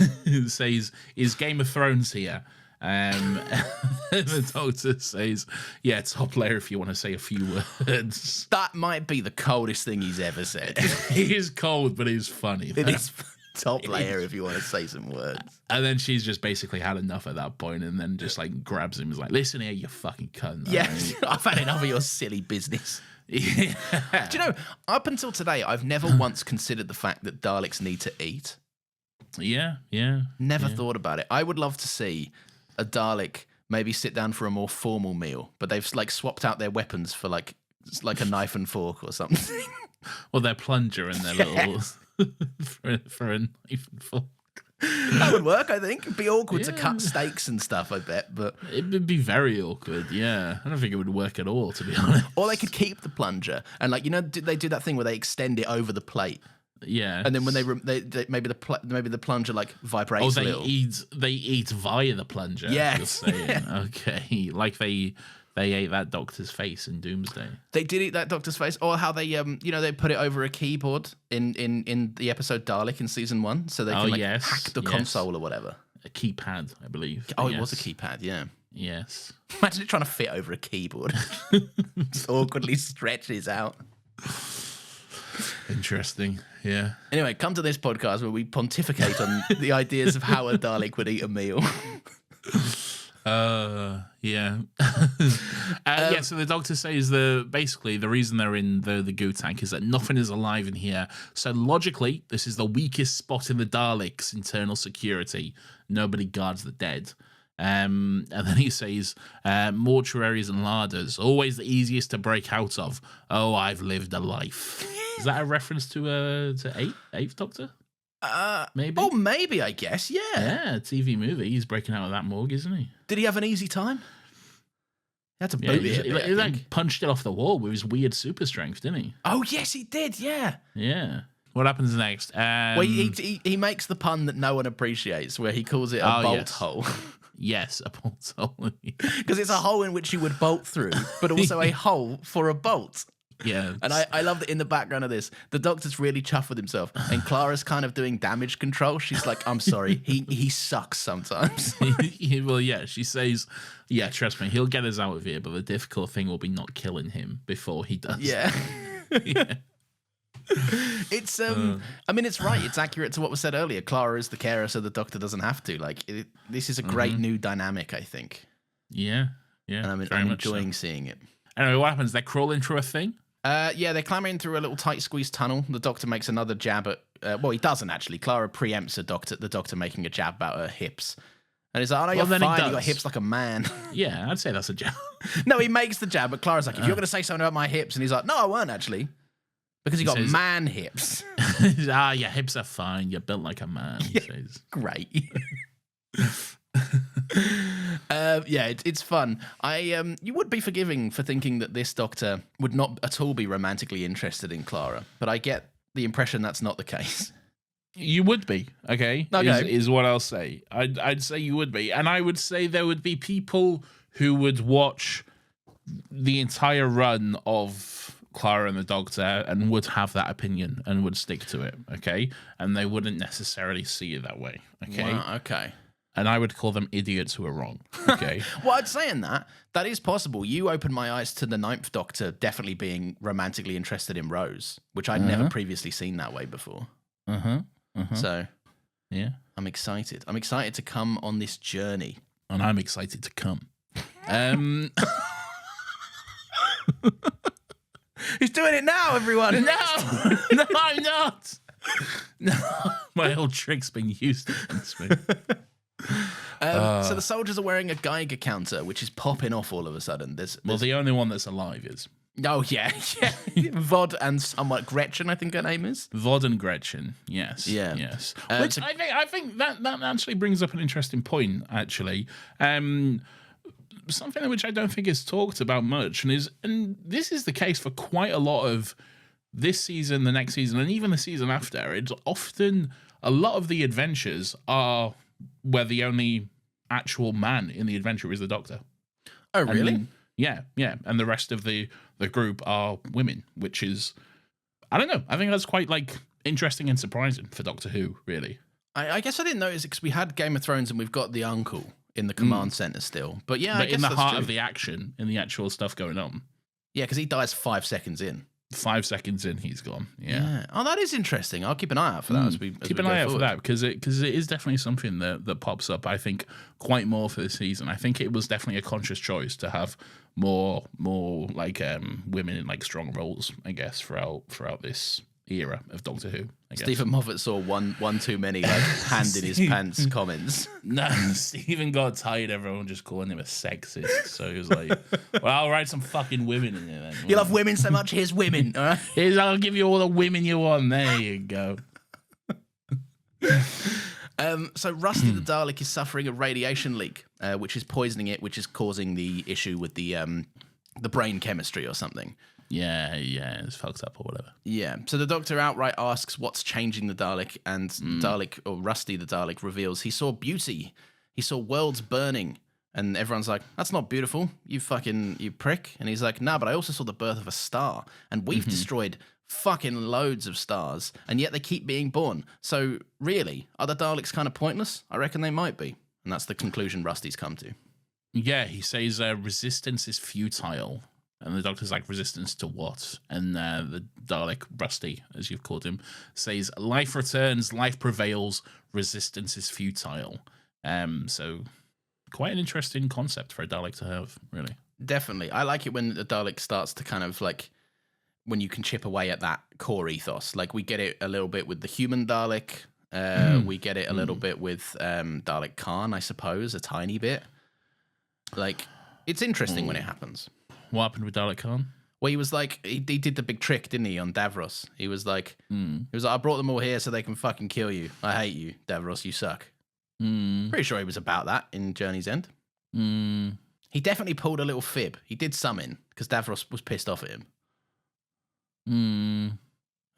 S2: says, is Game of Thrones here? The Doctor says, yeah, top layer if you want to say a few words.
S1: That might be the coldest thing he's ever said.
S2: He is cold, but he's funny.
S1: It is top layer if you want to say some words.
S2: And then she's just basically had enough at that point, and then just like grabs him and is like, listen here, you fucking cunt.
S1: Yes, I've had enough of your silly business.
S2: Yeah.
S1: Do you know, up until today, I've never once considered the fact that Daleks need to eat.
S2: Yeah.
S1: Never thought about it. I would love to see a Dalek maybe sit down for a more formal meal, but they've like swapped out their weapons for like a knife and fork or something.
S2: Well, their plunger and their little for a knife and fork.
S1: That would work, I think. It'd be awkward to cut steaks and stuff, I bet, but
S2: It would be very awkward, yeah. I don't think it would work at all, to be honest.
S1: or they could keep the plunger and they do that thing where they extend it over the plate.
S2: Yeah.
S1: And then when they maybe the plunger like vibrates a little.
S2: They eat via the plunger.
S1: Yeah.
S2: You're saying. Okay. Like they ate that Doctor's face in Doomsday.
S1: They did eat that Doctor's face, or how they they put it over a keyboard in the episode Dalek in season 1, so they can hack the console or whatever.
S2: A keypad, I believe.
S1: Oh, it was a keypad, yeah.
S2: Yes.
S1: Imagine it trying to fit over a keyboard. Just awkwardly stretches out.
S2: Interesting. Yeah.
S1: Anyway, come to this podcast where we pontificate on the ideas of how a Dalek would eat a meal.
S2: Yeah. So the Doctor says basically the reason they're in the goo tank is that nothing is alive in here. So logically, this is the weakest spot in the Daleks' internal security. Nobody guards the dead. And then he says, mortuaries and larders, always the easiest to break out of. Oh, I've lived a life. Is that a reference to Eighth Doctor? Maybe.
S1: Oh, maybe, I guess, yeah.
S2: Yeah, TV movie. He's breaking out of that morgue, isn't he?
S1: Did he have an easy time? He had to boot it.
S2: He like punched it off the wall with his weird super strength, didn't he?
S1: Oh, yes, he did, yeah.
S2: Yeah. What happens next?
S1: Well, he makes the pun that no one appreciates, where he calls it a bolt hole.
S2: Yes, a bolt hole.
S1: Because it's a hole in which you would bolt through, but also a hole for a bolt.
S2: Yeah.
S1: And I love that in the background of this, the Doctor's really chuffed with himself, and Clara's kind of doing damage control. She's like, I'm sorry, he sucks sometimes.
S2: Well, yeah, she says, yeah, trust me, he'll get us out of here, but the difficult thing will be not killing him before he does.
S1: Yeah.
S2: Yeah.
S1: It's I mean, it's right. It's accurate to what was said earlier. Clara is the carer, so the Doctor doesn't have to. Like, this is a great new dynamic, I think.
S2: Yeah.
S1: And I'm enjoying seeing it.
S2: Anyway, what happens? They're crawling through a thing?
S1: Yeah, they're clambering through a little tight squeeze tunnel. The Doctor makes another jab at... well, he doesn't, actually. Clara preempts the Doctor making a jab about her hips. And he's like, oh, no, you're fine. You got hips like a man.
S2: Yeah, I'd say that's a jab.
S1: No, he makes the jab, but Clara's like, if you're going to say something about my hips... And he's like, no, I weren't, actually. Because he got
S2: says,
S1: man hips.
S2: Your hips are fine. You're built like a man. He says.
S1: Great. It's fun. You would be forgiving for thinking that this Doctor would not at all be romantically interested in Clara, but I get the impression that's not the case.
S2: You would be, okay? Is what I'll say. I'd say you would be. And I would say there would be people who would watch the entire run of Clara and the Doctor and would have that opinion and would stick to it, okay? And they wouldn't necessarily see it that way, okay?
S1: Wow, okay.
S2: And I would call them idiots who are wrong, okay?
S1: Well, I'd say in that is possible. You opened my eyes to the Ninth Doctor definitely being romantically interested in Rose, which I'd never previously seen that way before. So,
S2: yeah.
S1: I'm excited. I'm excited to come on this journey.
S2: And I'm excited to come.
S1: He's doing it now, everyone.
S2: No, I'm not. No, my old trick's been used against me.
S1: So the soldiers are wearing a Geiger counter, which is popping off all of a sudden.
S2: The only one that's alive is.
S1: Oh, yeah. Vod and somewhat Gretchen, I think her name is.
S2: Vod and Gretchen, yes.
S1: Yeah.
S2: Yes. Which I think that actually brings up an interesting point, actually. Something which I don't think is talked about much, and this is the case for quite a lot of this season, the next season, and even the season after. It's often a lot of the adventures are where the only actual man in the adventure is the Doctor.
S1: Oh, really?
S2: Yeah. And the rest of the group are women, which is, I don't know. I think that's quite interesting and surprising for Doctor Who, really.
S1: I guess I didn't notice it because we had Game of Thrones and we've got the uncle in the command center still. But yeah, I guess
S2: in the
S1: that's
S2: heart
S1: true.
S2: of the action, in the actual stuff going on.
S1: Yeah, because he dies 5 seconds in.
S2: 5 seconds in, he's gone. Yeah.
S1: Oh, that is interesting. I'll keep an eye out for that as we
S2: keep an eye out for that because it is definitely something that pops up. I think quite more for this season. I think it was definitely a conscious choice to have more women in strong roles. I guess throughout this era of Doctor Who. I guess.
S1: Stephen Moffat saw one too many hand in his pants comments.
S2: No, Stephen got tired of everyone just calling him a sexist. So he was like, well, I'll write some fucking women in there then.
S1: You love women so much, here's women. All right?
S2: I'll give you all the women you want. There you go.
S1: So Rusty the Dalek is suffering a radiation leak, which is poisoning it, which is causing the issue with the brain chemistry or something.
S2: Yeah, it's fucked up or whatever.
S1: Yeah, so the Doctor outright asks what's changing the Dalek, and Rusty the Dalek reveals he saw beauty. He saw worlds burning, and everyone's like, that's not beautiful, you prick. And he's like, nah, but I also saw the birth of a star, and we've destroyed fucking loads of stars, and yet they keep being born. So really, are the Daleks kind of pointless? I reckon they might be. And that's the conclusion Rusty's come to.
S2: Yeah, he says resistance is futile. And the Doctor's like, resistance to what? And the Dalek, Rusty, as you've called him, says, life returns, life prevails, resistance is futile. So quite an interesting concept for a Dalek to have, really.
S1: Definitely. I like it when the Dalek starts to kind of when you can chip away at that core ethos. We get it a little bit with the human Dalek. We get it a little bit with Dalek Khan, I suppose, a tiny bit. It's interesting when it happens.
S2: What happened with Dalek Khan?
S1: Well, he was he did the big trick, didn't he, on Davros? He was like, I brought them all here so they can fucking kill you. I hate you, Davros, you suck. Pretty sure he was about that in Journey's End. He definitely pulled a little fib. He did summon because Davros was pissed off at him. And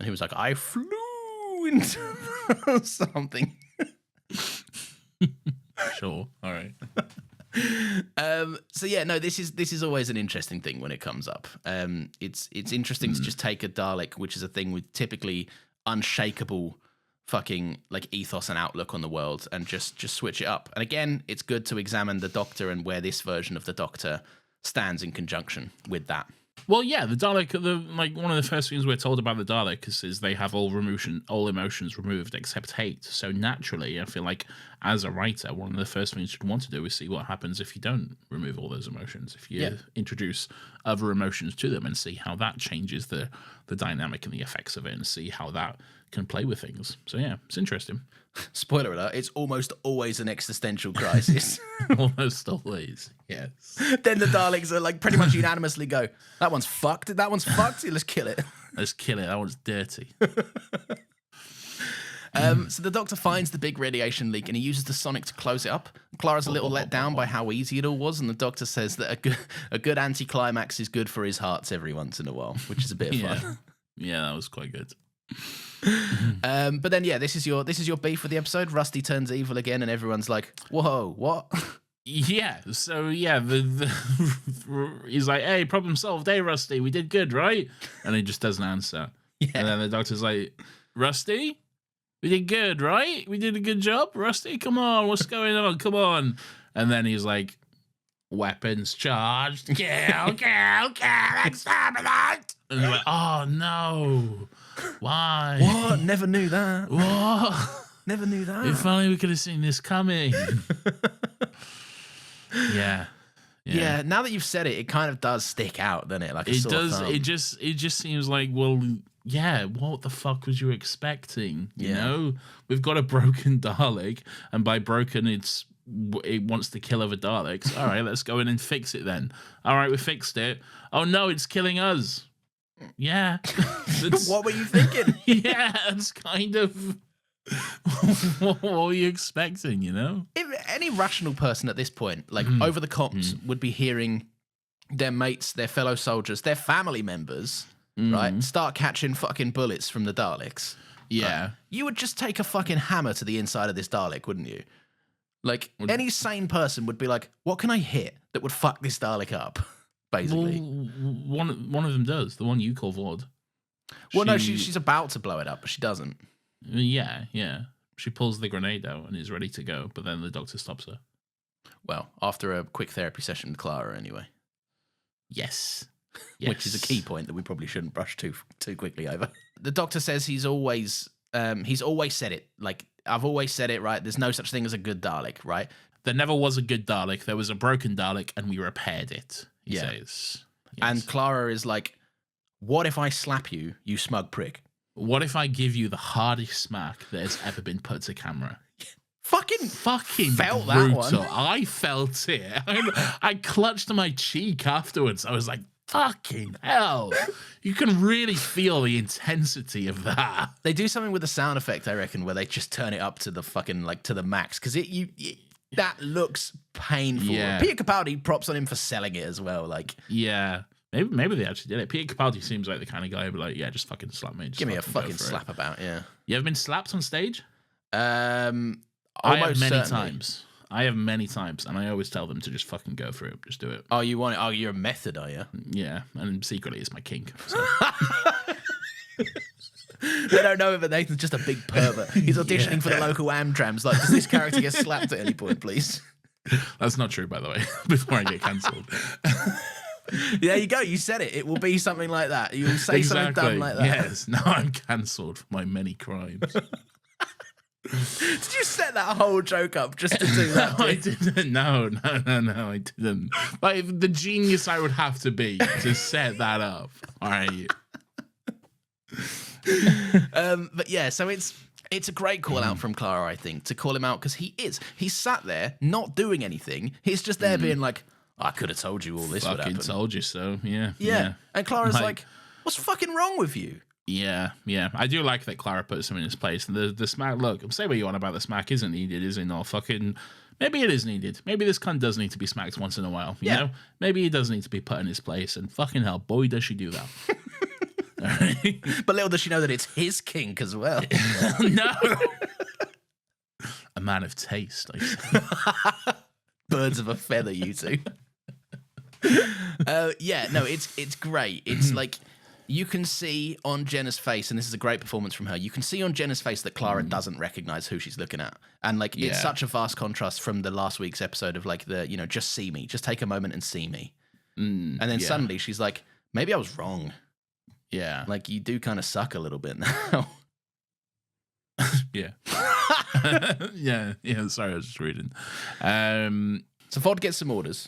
S1: he was like, I flew into something.
S2: Sure, all right.
S1: So yeah, no, this is always an interesting thing when it comes up. It's interesting to just take a Dalek, which is a thing with typically unshakable fucking ethos and outlook on the world, and just switch it up. And again, it's good to examine the Doctor and where this version of the Doctor stands in conjunction with that.
S2: Well, yeah, the Dalek, one of the first things we're told about the Dalek is they have all emotions removed except hate. So naturally, I feel like as a writer, one of the first things you'd want to do is see what happens if you don't remove all those emotions, if you introduce other emotions to them and see how that changes the dynamic and the effects of it and see how that can play with things. So yeah, it's interesting.
S1: Spoiler alert, it's almost always an existential crisis.
S2: Almost always, yes.
S1: Then the Daleks are pretty much unanimously go, that one's fucked, yeah, let's kill it.
S2: Let's kill it, that one's dirty.
S1: So the Doctor finds the big radiation leak and he uses the sonic to close it up. Clara's a little let down by how easy it all was, and the Doctor says that a good anticlimax is good for his hearts every once in a while, which is a bit of fun.
S2: Yeah, that was quite good.
S1: But then this is your beef for the episode. Rusty turns evil again and everyone's like, whoa, what?
S2: Yeah, so yeah, he's like, hey, problem solved, hey Rusty, we did good, right? And he just doesn't answer. And then the Doctor's like, Rusty, we did good, right? We did a good job, Rusty, come on, what's going on, come on. And then he's like, weapons charged, kill, exterminate. And you're like, oh no, why?
S1: What? Never knew that.
S2: What?
S1: Never knew that.
S2: If only we could have seen this coming. Yeah.
S1: Now that you've said it, it kind of does stick out, doesn't it? Like
S2: it does. It just seems like, well, yeah. What the fuck was you expecting? You know, we've got a broken Dalek, and by broken, it's it wants to kill other Daleks. All right, let's go in and fix it then. All right, we fixed it. Oh no, it's killing us. Yeah.
S1: What were you thinking?
S2: Yeah, that's kind of what were you expecting, you know?
S1: If any rational person at this point, like over the comms, would be hearing their mates, their fellow soldiers, their family members, right, start catching fucking bullets from the Daleks.
S2: Yeah.
S1: You would just take a fucking hammer to the inside of this Dalek, wouldn't you? Like, any sane person would be like, what can I hit that would fuck this Dalek up, basically?
S2: Well, one of them does, the one you call Vord.
S1: Well, no, she's about to blow it up, but she doesn't.
S2: Yeah. She pulls the grenade out and is ready to go, but then the Doctor stops her.
S1: Well, after a quick therapy session with Clara, anyway.
S2: Yes.
S1: Which is a key point that we probably shouldn't brush too quickly over. The Doctor says he's always said it. Like, I've always said it, right? There's no such thing as a good Dalek, right?
S2: There never was a good Dalek. There was a broken Dalek, and we repaired it, he says. Yes.
S1: And Clara is like, what if I slap you, you smug prick?
S2: What if I give you the hardest smack that has ever been put to camera?
S1: Fucking felt
S2: brutal.
S1: that one.
S2: I felt it. I clutched my cheek afterwards. I was like, fucking hell. You can really feel the intensity of that.
S1: They do something with the sound effect, I reckon, where they just turn it up to the fucking, like, to the max. Because that looks painful.
S2: Yeah.
S1: Peter Capaldi, props on him for selling it as well. Like,
S2: yeah. Maybe they actually did it. Peter Capaldi seems like the kind of guy who'd be like, yeah, just fucking slap me.
S1: Give me a fucking slap about, yeah.
S2: You ever been slapped on stage?
S1: I
S2: have many times. I have many times, and I always tell them to just fucking go for it. Just do it.
S1: Oh, you want it? Oh, you're a method, are you?
S2: Yeah, and secretly it's my kink. So.
S1: They don't know it, but Nathan's just a big pervert. He's auditioning for the local Amtrams. Like, does this character get slapped at any point, please?
S2: That's not true, by the way, before I get cancelled.
S1: There you go. You said it. It will be something like that. You will say something dumb like that.
S2: Yes, now I'm cancelled for my many crimes.
S1: Did you set that whole joke up just to do that?
S2: No, I didn't. No, I didn't. Like, the genius I would have to be to set that up. All right.
S1: But yeah, so it's a great call out from Clara, I think, to call him out because he's sat there not doing anything. He's just there being like, I could have told you all this would happen.
S2: Fucking told you so. Yeah.
S1: And Clara's like, what's fucking wrong with you?
S2: Yeah. I do like that Clara puts him in his place. The smack, look, say what you want about the smack isn't needed, is it? No, fucking, maybe it is needed. Maybe this cunt does need to be smacked once in a while, you know? Maybe he does need to be put in his place, and fucking hell, boy, does she do that. Right?
S1: But little does she know that it's his kink as well.
S2: No. A man of taste, I say.
S1: Birds of a feather, you two. It's great. It's like, you can see on Jenna's face, and this is a great performance from her, you can see on Jenna's face that Clara doesn't recognize who she's looking at. And like, it's such a vast contrast from the last week's episode of like just see me, just take a moment and see me. And then suddenly she's like, maybe I was wrong.
S2: Yeah.
S1: Like, you do kind of suck a little bit now.
S2: Yeah. Yeah. Sorry, I was just reading.
S1: So Vod gets some orders.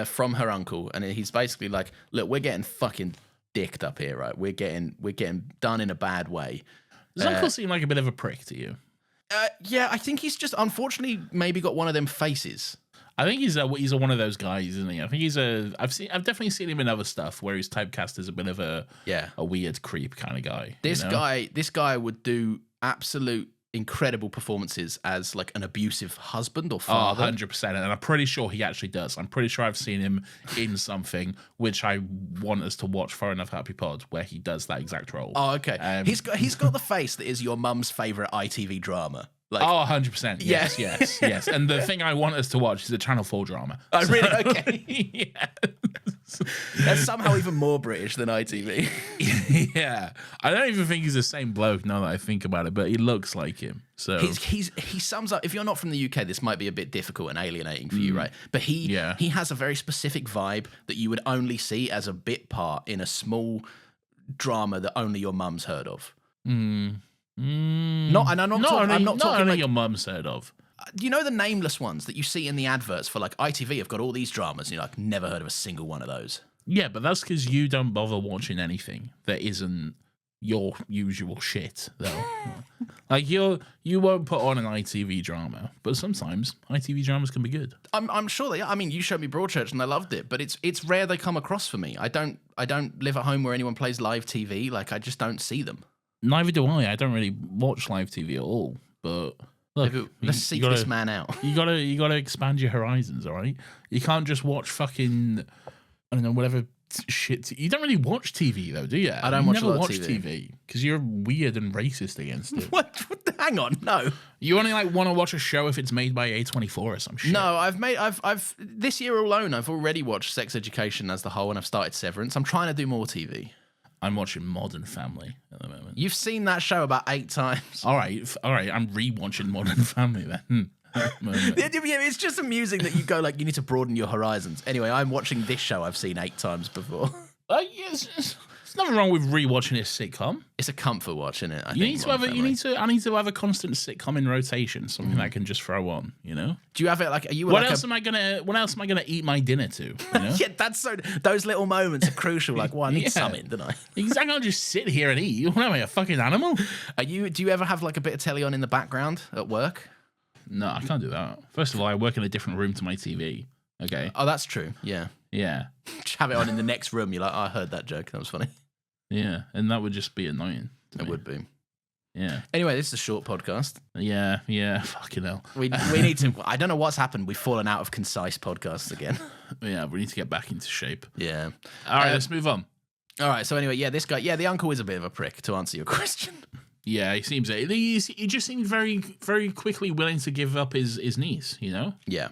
S1: From her uncle, and he's basically like, look, we're getting fucking dicked up here, right? We're getting done in a bad way.
S2: Does Uncle seem like a bit of a prick to you?
S1: Yeah, I think he's just unfortunately maybe got one of them faces.
S2: I think he's one of those guys, isn't he? I think I've definitely seen him in other stuff where he's typecast as a bit of a weird creep kind of guy.
S1: This guy would do absolute incredible performances as like an abusive husband or father.
S2: 100%. And I'm pretty sure he actually does. I'm pretty sure I've seen him in something which I want us to watch for Enough Happy Pod where he does that exact role.
S1: Oh, okay. He's got the face that is your mum's favorite ITV drama. Like,
S2: 100%. Yes. And the thing I want us to watch is a Channel 4 drama.
S1: Oh, really? Okay.
S2: Yeah.
S1: That's somehow even more British than ITV.
S2: Yeah. I don't even think he's the same bloke now that I think about it, but he looks like him. So
S1: he sums up, if you're not from the UK, this might be a bit difficult and alienating for you, right? But he has a very specific vibe that you would only see as a bit part in a small drama that only your mum's heard of. I'm not talking
S2: like your mum's heard of.
S1: You know the nameless ones that you see in the adverts for like ITV have got all these dramas and you're like, never heard of a single one of those.
S2: Yeah, but that's because you don't bother watching anything that isn't your usual shit, though. Like, you won't put on an ITV drama, but sometimes ITV dramas can be good.
S1: I'm sure they are. I mean, you showed me Broadchurch and I loved it, but it's rare they come across for me. I don't live at home where anyone plays live TV. Like, I just don't see them.
S2: Neither do I. I don't really watch live TV at all. But look,
S1: let's seek this man out.
S2: You gotta expand your horizons. All right, you can't just watch fucking, I don't know, whatever shit. You don't really watch TV though, do you?
S1: I don't watch a lot of
S2: TV because you're weird and racist against it.
S1: What? Hang on, no.
S2: You only like want to watch a show if it's made by A24 or some shit.
S1: No, I've this year alone I've already watched Sex Education as the whole, and I've started Severance. I'm trying to do more TV.
S2: I'm watching Modern Family at the moment.
S1: You've seen that show about 8 times.
S2: All right. I'm rewatching Modern Family then.
S1: It's just amusing that you go like you need to broaden your horizons. Anyway, I'm watching this show I've seen 8 times before.
S2: Yes, there's nothing wrong with rewatching a sitcom.
S1: It's a comfort watch, isn't it? I
S2: need to have I need to have a constant sitcom in rotation, something that I can just throw on. You know?
S1: Do you have it like? Are you?
S2: What else am I gonna eat my dinner to? You know?
S1: Yeah, that's so. Those little moments are crucial. Like, well, I need something, don't I?
S2: Exactly. I can't just sit here and eat. What am I, a fucking animal?
S1: Do you ever have like a bit of telly on in the background at work?
S2: No, I can't do that. First of all, I work in a different room to my TV. Okay.
S1: Oh, that's true. Yeah.
S2: Yeah.
S1: Just have it on in the next room. You're like, oh, I heard that joke. That was funny.
S2: Yeah, and that would just be annoying.
S1: It would be.
S2: Yeah.
S1: Anyway, this is a short podcast.
S2: Yeah. Fucking hell.
S1: We need to. I don't know what's happened. We've fallen out of concise podcasts again.
S2: Yeah, we need to get back into shape.
S1: Yeah.
S2: All right, let's move on.
S1: All right. So anyway, yeah, this guy, the uncle is a bit of a prick. To answer your question.
S2: Yeah, he seems he just seems very, very quickly willing to give up his niece. You know.
S1: Yeah.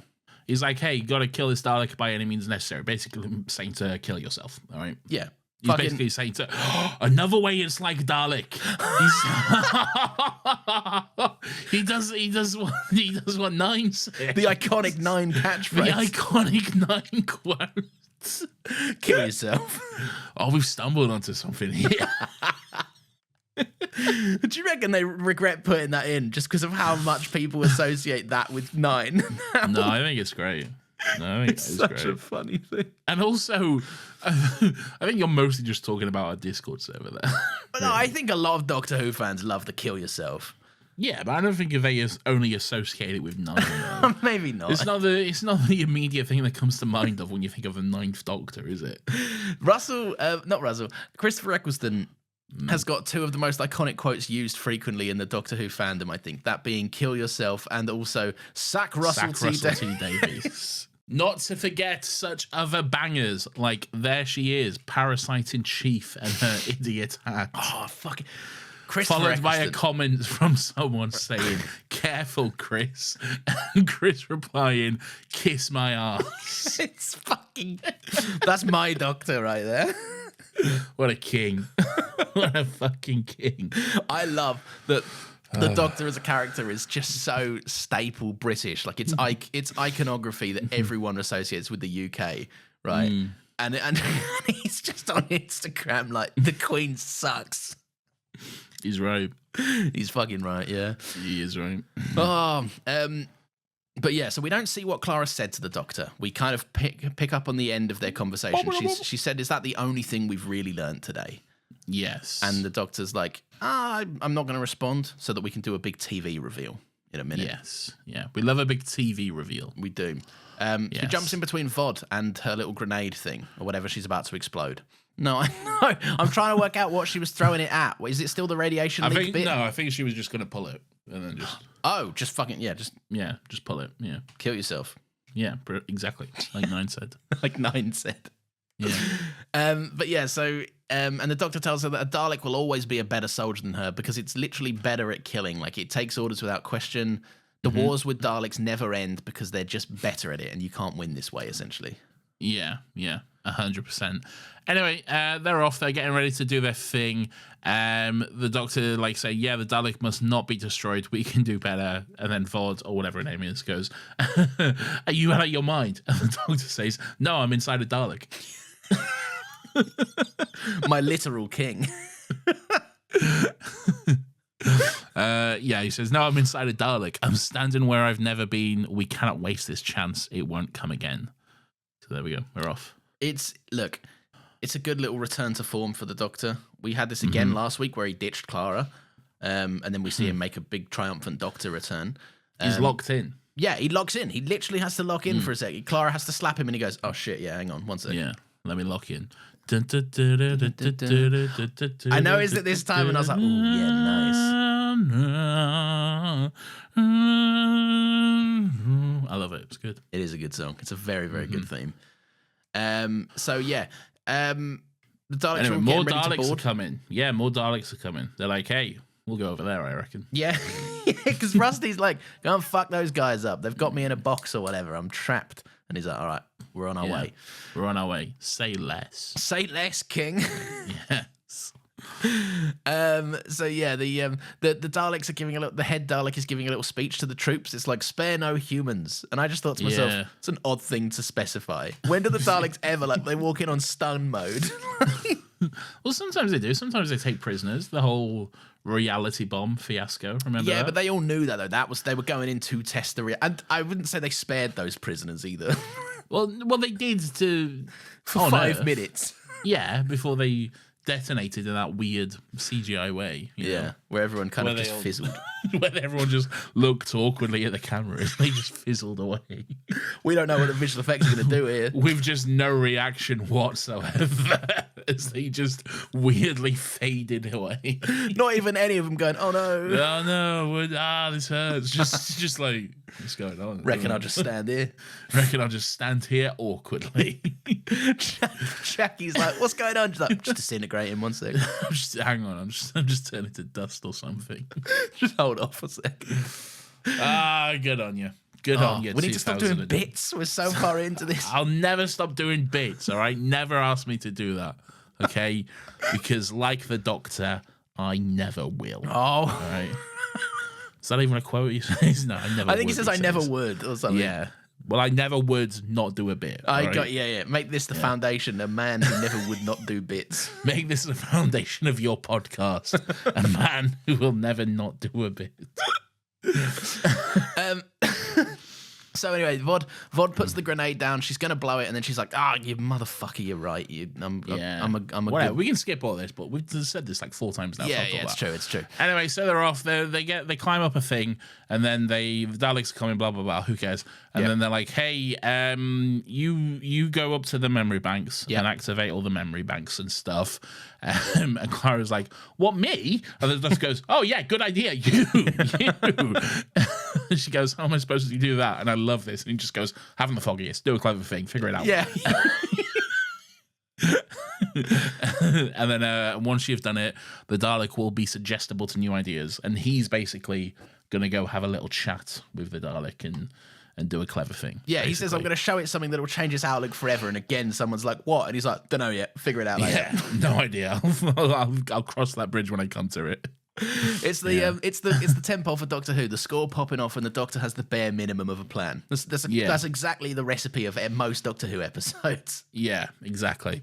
S2: He's like, hey, you got to kill this Dalek by any means necessary. Basically saying to kill yourself. All right.
S1: Yeah.
S2: He's basically saying to another way it's like Dalek. He does what 9 says.
S1: The iconic 9 catchphrase.
S2: The iconic 9 quotes.
S1: Kill yourself.
S2: Oh, we've stumbled onto something here.
S1: Do you reckon they regret putting that in just because of how much people associate that with 9?
S2: No, I think it's great. No, I think
S1: it's such
S2: great.
S1: A funny thing.
S2: And also, I think you're mostly just talking about our Discord server there.
S1: But no, I think a lot of Doctor Who fans love the kill yourself.
S2: Yeah, but I don't think they only associate it with 9.
S1: Maybe not.
S2: It's not the immediate thing that comes to mind of when you think of the 9th Doctor, is it?
S1: Christopher Eccleston has got 2 of the most iconic quotes used frequently in the Doctor Who fandom, I think. That being kill yourself and also sack Russell T Davies.
S2: Not to forget such other bangers like There She Is, Parasite in Chief and her idiot hat.
S1: Oh, fucking...
S2: Followed by a comment from someone saying, careful, Chris. And Chris replying, kiss my ass.
S1: It's fucking... That's my Doctor right there.
S2: What a king. What a fucking king.
S1: I love that the Doctor as a character is just so staple British. Like, it's iconography that everyone associates with the UK, right? And he's just on Instagram like, the Queen sucks.
S2: He's right.
S1: He's fucking right, yeah.
S2: He is right.
S1: But yeah, so we don't see what Clara said to the Doctor. We kind of pick up on the end of their conversation. She said, is that the only thing we've really learned today?
S2: Yes.
S1: And the Doctor's like, I'm not going to respond so that we can do a big TV reveal in a minute.
S2: Yes. Yeah. We love a big TV reveal.
S1: We do. She jumps in between Vod and her little grenade thing or whatever she's about to explode. No, I'm trying to work out what she was throwing it at. Is it still the radiation leak bit?
S2: No, I think she was just going to pull it and then just...
S1: Oh, just fucking,
S2: just pull it, yeah.
S1: Kill yourself.
S2: Yeah, exactly, like 9 said.
S1: Like 9 said.
S2: Yeah.
S1: But yeah, so, and the Doctor tells her that a Dalek will always be a better soldier than her because it's literally better at killing. Like, it takes orders without question. The wars with Daleks never end because they're just better at it and you can't win this way, essentially.
S2: Yeah, 100%. Anyway, they're off. They're getting ready to do their thing. The Doctor, say, yeah, the Dalek must not be destroyed. We can do better. And then Vod, or whatever her name is, goes, are you out of your mind? And the Doctor says, no, I'm inside a Dalek.
S1: My literal king.
S2: He says, no, I'm inside a Dalek. I'm standing where I've never been. We cannot waste this chance. It won't come again. So there we go. We're off.
S1: Look, it's a good little return to form for the Doctor. We had this again last week where he ditched Clara, and then we see him make a big triumphant Doctor return.
S2: He's locked in.
S1: Yeah, he locks in. He literally has to lock in for a second. Clara has to slap him, and he goes, "Oh shit, yeah, hang on, one second."
S2: Yeah, let me lock in.
S1: I noticed it this time, and I was like, "Oh yeah, nice."
S2: I love it. It's good.
S1: It is a good song. It's a very, very good theme. So yeah, the Daleks
S2: Anyway,
S1: are
S2: more
S1: getting ready to
S2: Daleks are
S1: board.
S2: coming. Yeah, more Daleks are coming. They're like, hey, we'll go over there, I reckon.
S1: Yeah, because Rusty's like, "Go and fuck those guys up. They've got me in a box or whatever. I'm trapped." And he's like, "All right, we're on our way.
S2: We're on our way. Say less.
S1: Say less, King."
S2: Yes.
S1: So yeah, the Daleks are giving the head Dalek is giving a little speech to the troops. It's like, "Spare no humans," and I just thought to myself,
S2: Yeah.
S1: it's an odd thing to specify. When do the Daleks ever they walk in on stun mode?
S2: Well, sometimes they do. Sometimes they take prisoners. The whole reality bomb fiasco. Remember?
S1: Yeah,
S2: that?
S1: but they all knew that though. They were going in to test and I wouldn't say they spared those prisoners either.
S2: well, they did to
S1: For 5 minutes.
S2: Yeah, before they detonated in that weird CGI way. You know?
S1: Where everyone kind of
S2: Where
S1: just
S2: they all-
S1: fizzled.
S2: When everyone just looked awkwardly at the cameras, they just fizzled away.
S1: We don't know what the visual effects are going to do here.
S2: With just no reaction whatsoever, as they just weirdly faded away.
S1: Not even any of them going, "Oh no."
S2: Oh no! This hurts. Just like, what's going on?
S1: Reckon I'll just stand here.
S2: Reckon I'll just stand here awkwardly.
S1: Jackie's like, "What's going on?" She's like, "Just disintegrating, one second."
S2: Hang on. I'm just turning to dust or something.
S1: Just hold off a second.
S2: Good on you. Good on you.
S1: We need to stop doing
S2: 2000.
S1: bits. We're so far into this.
S2: I'll never stop doing bits. All right. Never ask me to do that. Okay. Because like the Doctor, I never will.
S1: Oh.
S2: All right. Is that even a quote he says? No, I never.
S1: I think he
S2: would,
S1: says, "I never would," or something.
S2: Yeah. Well, I never would not do a bit. all right?
S1: Yeah. Make this the foundation. A man who never would not do bits.
S2: Make this the foundation of your podcast. A man who will never not do a bit.
S1: So anyway, Vod puts the grenade down. She's gonna blow it, and then she's like, "You motherfucker, you're right. I'm a
S2: Whatever.
S1: good."
S2: We can skip all this, but we've said this like 4 times now.
S1: Yeah,
S2: Fuck all
S1: it's
S2: that.
S1: true. It's true.
S2: Anyway, so they're off. They climb up a thing, and then the Daleks are coming. Blah blah blah. Who cares? And then they're like, "Hey, you go up to the memory banks and activate all the memory banks and stuff." And Clara's like, "What, me?" And the Doctor goes, "Oh yeah, good idea. You." And she goes, "How am I supposed to do that?" And I love this. And he just goes, "Haven't the foggiest. Do a clever thing. Figure it out."
S1: Yeah.
S2: And then once you've done it, the Dalek will be suggestible to new ideas, and he's basically gonna go have a little chat with the Dalek and do a clever thing.
S1: Yeah, he says, "I'm
S2: basically.
S1: going to show it something that will change its outlook forever." And again, someone's like, "What?" And he's like, "Don't know yet. Figure it out later."
S2: Yeah, no idea. I'll cross that bridge when I come to it.
S1: It's the tempo for Doctor Who. The score popping off, and the Doctor has the bare minimum of a plan. That's exactly the recipe of most Doctor Who episodes.
S2: Yeah, exactly.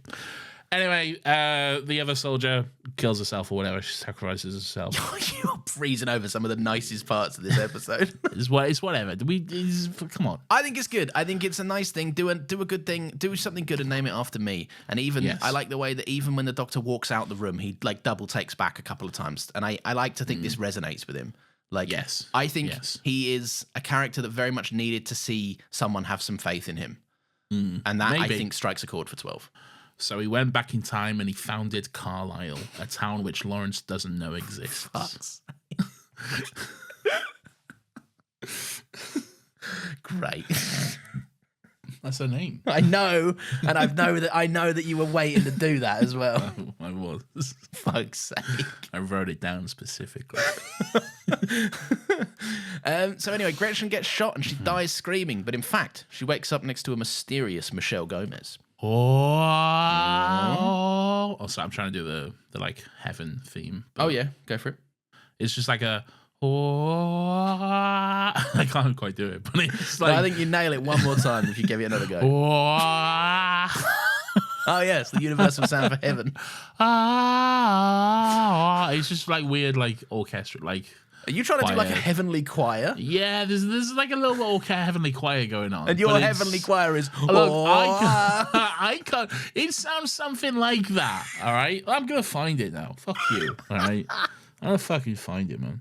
S2: Anyway, the other soldier kills herself or whatever. She sacrifices herself.
S1: You're breezing over some of the nicest parts of this episode.
S2: It's whatever. Come on.
S1: I think it's good. I think it's a nice thing. Do a good thing. Do something good and name it after me. And even I like the way that even when the Doctor walks out the room, he like double takes back a couple of times. And I like to think this resonates with him. Like,
S2: Yes.
S1: I think
S2: Yes.
S1: he is a character that very much needed to see someone have some faith in him. And that I
S2: Maybe.
S1: think strikes a chord for 12.
S2: So he went back in time and he founded Carlisle, a town which Lawrence doesn't know exists.
S1: Great.
S2: That's her name.
S1: I know, and I know that you were waiting to do that as well.
S2: I was.
S1: Fuck's sake.
S2: I wrote it down specifically.
S1: So anyway, Gretchen gets shot and she dies screaming, but in fact, she wakes up next to a mysterious Michelle Gomez.
S2: Oh, sorry, I'm trying to do the like heaven theme.
S1: Oh yeah, go for it.
S2: It's just like a I can't quite do it, but it's like
S1: I think you nail it one more time if you give it another go. Oh yes, the universal sound for heaven.
S2: It's just like weird, like orchestra, like
S1: Are you trying to do like a heavenly choir?
S2: Yeah, there's like a little heavenly choir going on.
S1: And your heavenly choir is...
S2: Look, I can't... It sounds something like that, all right? I'm going to find it now. Fuck you, all right? I'm going to fucking find it, man.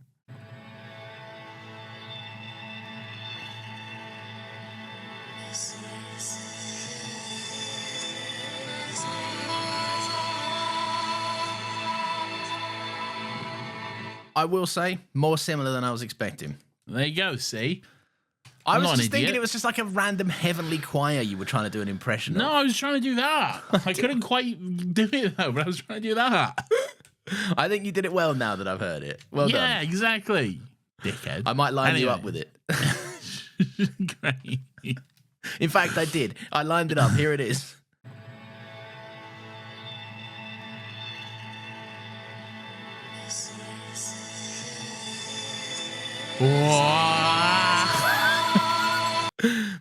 S1: I will say, more similar than I was expecting.
S2: There you go, see?
S1: I was just thinking it was just like a random heavenly choir you were trying to do an impression of.
S2: No, I was trying to do that. I couldn't quite do it, though, but I was trying to do that.
S1: I think you did it well now that I've heard it. Well done.
S2: Yeah, exactly. Dickhead.
S1: I might line you up with it.
S2: Great.
S1: In fact, I did. I lined it up. Here it is.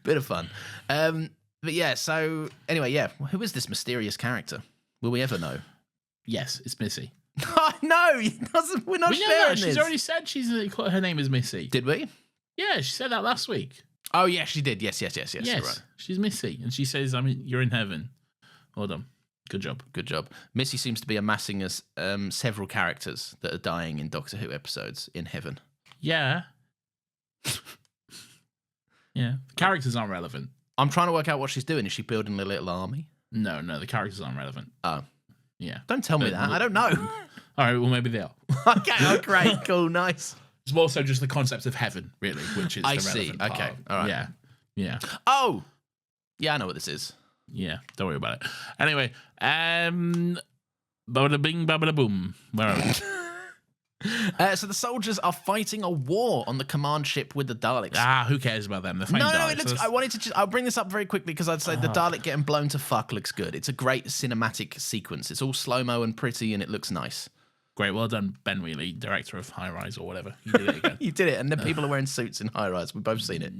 S1: Bit of fun. But yeah, so anyway, yeah. Who is this mysterious character? Will we ever know?
S2: Yes, it's Missy.
S1: No, we're not sharing this.
S2: She's already said her name is Missy.
S1: Did we?
S2: Yeah, she said that last week.
S1: Oh, yeah, she did. Yes.
S2: Yes,
S1: Right.
S2: She's Missy, and she says, you're in heaven. Well done. Good job.
S1: Good job. Missy seems to be amassing us several characters that are dying in Doctor Who episodes in heaven.
S2: Yeah. Yeah. The characters aren't relevant.
S1: I'm trying to work out what she's doing. Is she building a little army?
S2: No, the characters aren't relevant.
S1: Oh.
S2: Yeah.
S1: Don't tell me that. I don't know.
S2: All right, well, maybe they are.
S1: Okay, oh, great, cool, nice.
S2: It's more so just the concept of heaven, really, which is the relevant
S1: see.
S2: part.
S1: Okay, all right.
S2: Yeah.
S1: Oh! Yeah, I know what this is.
S2: Yeah, don't worry about it. Anyway, bada bing, bada boom. Where are we?
S1: So the soldiers are fighting a war on the command ship with the Daleks.
S2: Who cares about them? They're fighting Daleks.
S1: It looks, I wanted to I'll bring this up very quickly because I'd say the Dalek getting blown to fuck looks good. It's a great cinematic sequence. It's all slow-mo and pretty and it looks nice.
S2: Great, well done, Ben Wheatley, director of High Rise or whatever. You did it again.
S1: You did it, and then people are wearing suits in High Rise. We've both seen it.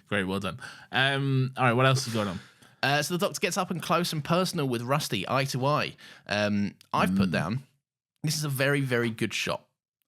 S2: Great, well done. All right, what else is going on?
S1: So the Doctor gets up and close and personal with Rusty, eye to eye. I've put down, this is a very, very good shot.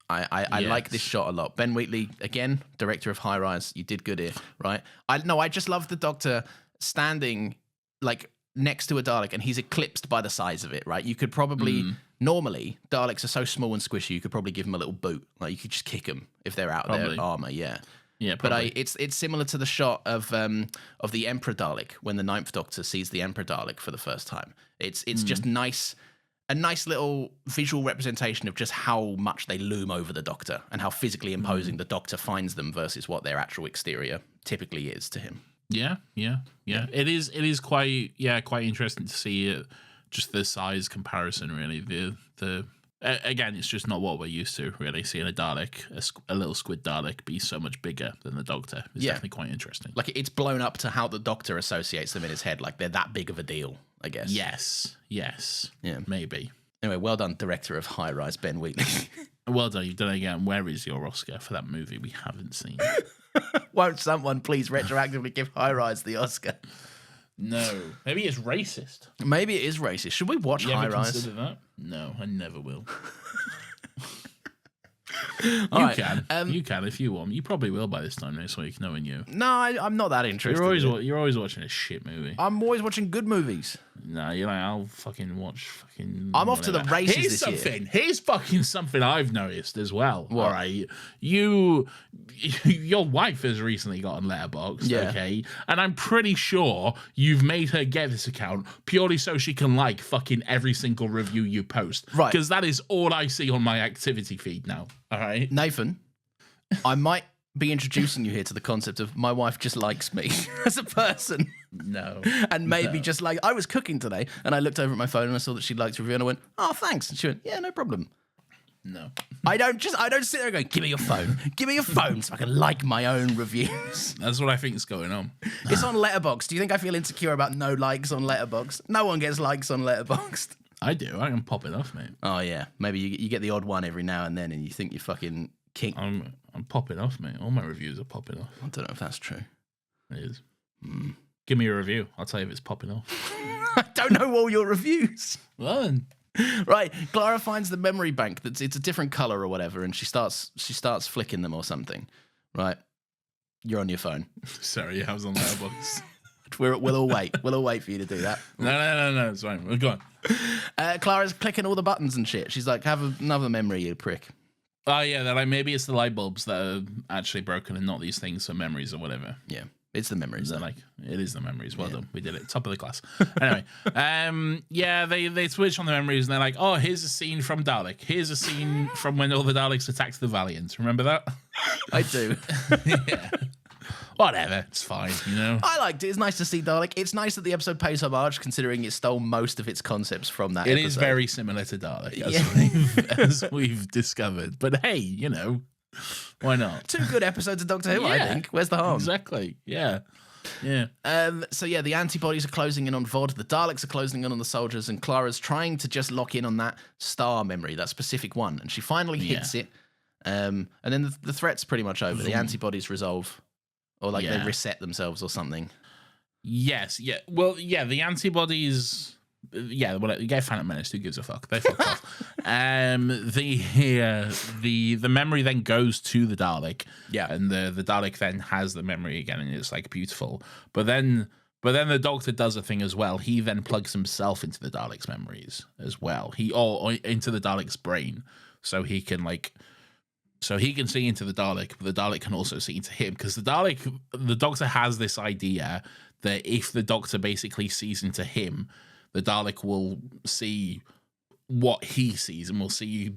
S1: I like this shot a lot. Ben Wheatley, again, director of High Rise. You did good here, right? I just love the Doctor standing like next to a Dalek and he's eclipsed by the size of it, right? You could probably, normally, Daleks are so small and squishy, you could probably give them a little boot. Like you could just kick them if they're out of their armor, yeah.
S2: Yeah, probably.
S1: But it's similar to the shot of the Emperor Dalek when the Ninth Doctor sees the Emperor Dalek for the first time. It's just a nice little visual representation of just how much they loom over the Doctor and how physically imposing the Doctor finds them versus what their actual exterior typically is to him.
S2: Yeah. It is quite interesting to see just the size comparison. Really, the again, it's just not what we're used to. Really, seeing a Dalek, a little squid Dalek, be so much bigger than the Doctor is definitely quite interesting.
S1: Like it's blown up to how the Doctor associates them in his head. Like they're that big of a deal, I guess.
S2: Yes. Yeah, maybe.
S1: Anyway, well done, director of High Rise, Ben Wheatley.
S2: Well done, you've done it again. Where is your Oscar for that movie we haven't seen?
S1: Won't someone please retroactively give High Rise the Oscar?
S2: No. Maybe it's racist.
S1: Maybe it is racist. Should we watch High Rise?
S2: Consider that? No, I never will.
S1: You
S2: can. You can if you want. You probably will by this time, next week, knowing you.
S1: No, I'm not that interested.
S2: You're always watching a shit movie.
S1: I'm always watching good movies.
S2: No, you're like, I'll fucking watch fucking...
S1: I'm off to the races this year.
S2: Here's fucking something I've noticed as well.
S1: What?
S2: All right. Your wife has recently gotten Letterboxd, okay? And I'm pretty sure you've made her get this account purely so she can like fucking every single review you post.
S1: Right.
S2: Because that is all I see on my activity feed now. All right?
S1: Nathan, I might be introducing you here to the concept of my wife just likes me as a person.
S2: No.
S1: And maybe just like, I was cooking today and I looked over at my phone and I saw that she liked the review and I went, oh, thanks. And she went, yeah, no problem.
S2: No.
S1: I don't sit there and go, give me your phone. Give me your phone so I can like my own reviews.
S2: That's what I think is going on.
S1: It's on Letterboxd. Do you think I feel insecure about no likes on Letterboxd? No one gets likes on Letterboxd.
S2: I do. I can pop it off, mate.
S1: Oh, yeah. Maybe you get the odd one every now and then and you think you're fucking king.
S2: I'm popping off, mate. All my reviews are popping off.
S1: I don't know if that's true.
S2: It is. Give me a review. I'll tell you if it's popping off.
S1: I don't know all your reviews.
S2: Well, then,
S1: Right, Clara finds the memory bank it's a different color or whatever, and she starts flicking them or something. Right, you're on your phone.
S2: Sorry, I was on Letterboxd.
S1: We'll all wait. We'll all wait for you to do that.
S2: No, it's fine. We're gone.
S1: Clara's clicking all the buttons and shit. She's like, have another memory, you prick.
S2: Oh yeah, they're like, maybe it's the light bulbs that are actually broken and not these things for memories or whatever.
S1: Yeah, it's the memories.
S2: They're like, it is the memories. Well done, we did it. Top of the class. Anyway, yeah, they switch on the memories and they're like, oh, here's a scene from Dalek. Here's a scene from when all the Daleks attacked the Valiant. Remember that?
S1: I do.
S2: Yeah. Whatever, it's fine, you know.
S1: I liked it. It's nice to see Dalek. It's nice that the episode pays homage, considering it stole most of its concepts from that episode.
S2: It is very similar to Dalek, as we've discovered. But hey, you know, why not?
S1: 2 good episodes of Doctor Who, I think. Where's the harm?
S2: Exactly. Yeah. Yeah.
S1: So yeah, the antibodies are closing in on Vod. The Daleks are closing in on the soldiers, and Clara's trying to just lock in on that star memory, that specific one, and she finally hits it. And then the threat's pretty much over. The antibodies resolve. Or like they reset themselves or something. Yes, yeah. Well, yeah, the antibodies... Yeah, well, you get Phantom Menace, who gives a fuck? They fucked off. The memory then goes to the Dalek. Yeah. And the Dalek then has the memory again, and it's like beautiful. But then the Doctor does a thing as well. He then plugs himself into the Dalek's memories as well. Or into the Dalek's brain. So he can like... So he can see into the Dalek, but the Dalek can also see into him. Because the Doctor has this idea that if the Doctor basically sees into him, the Dalek will see what he sees and will see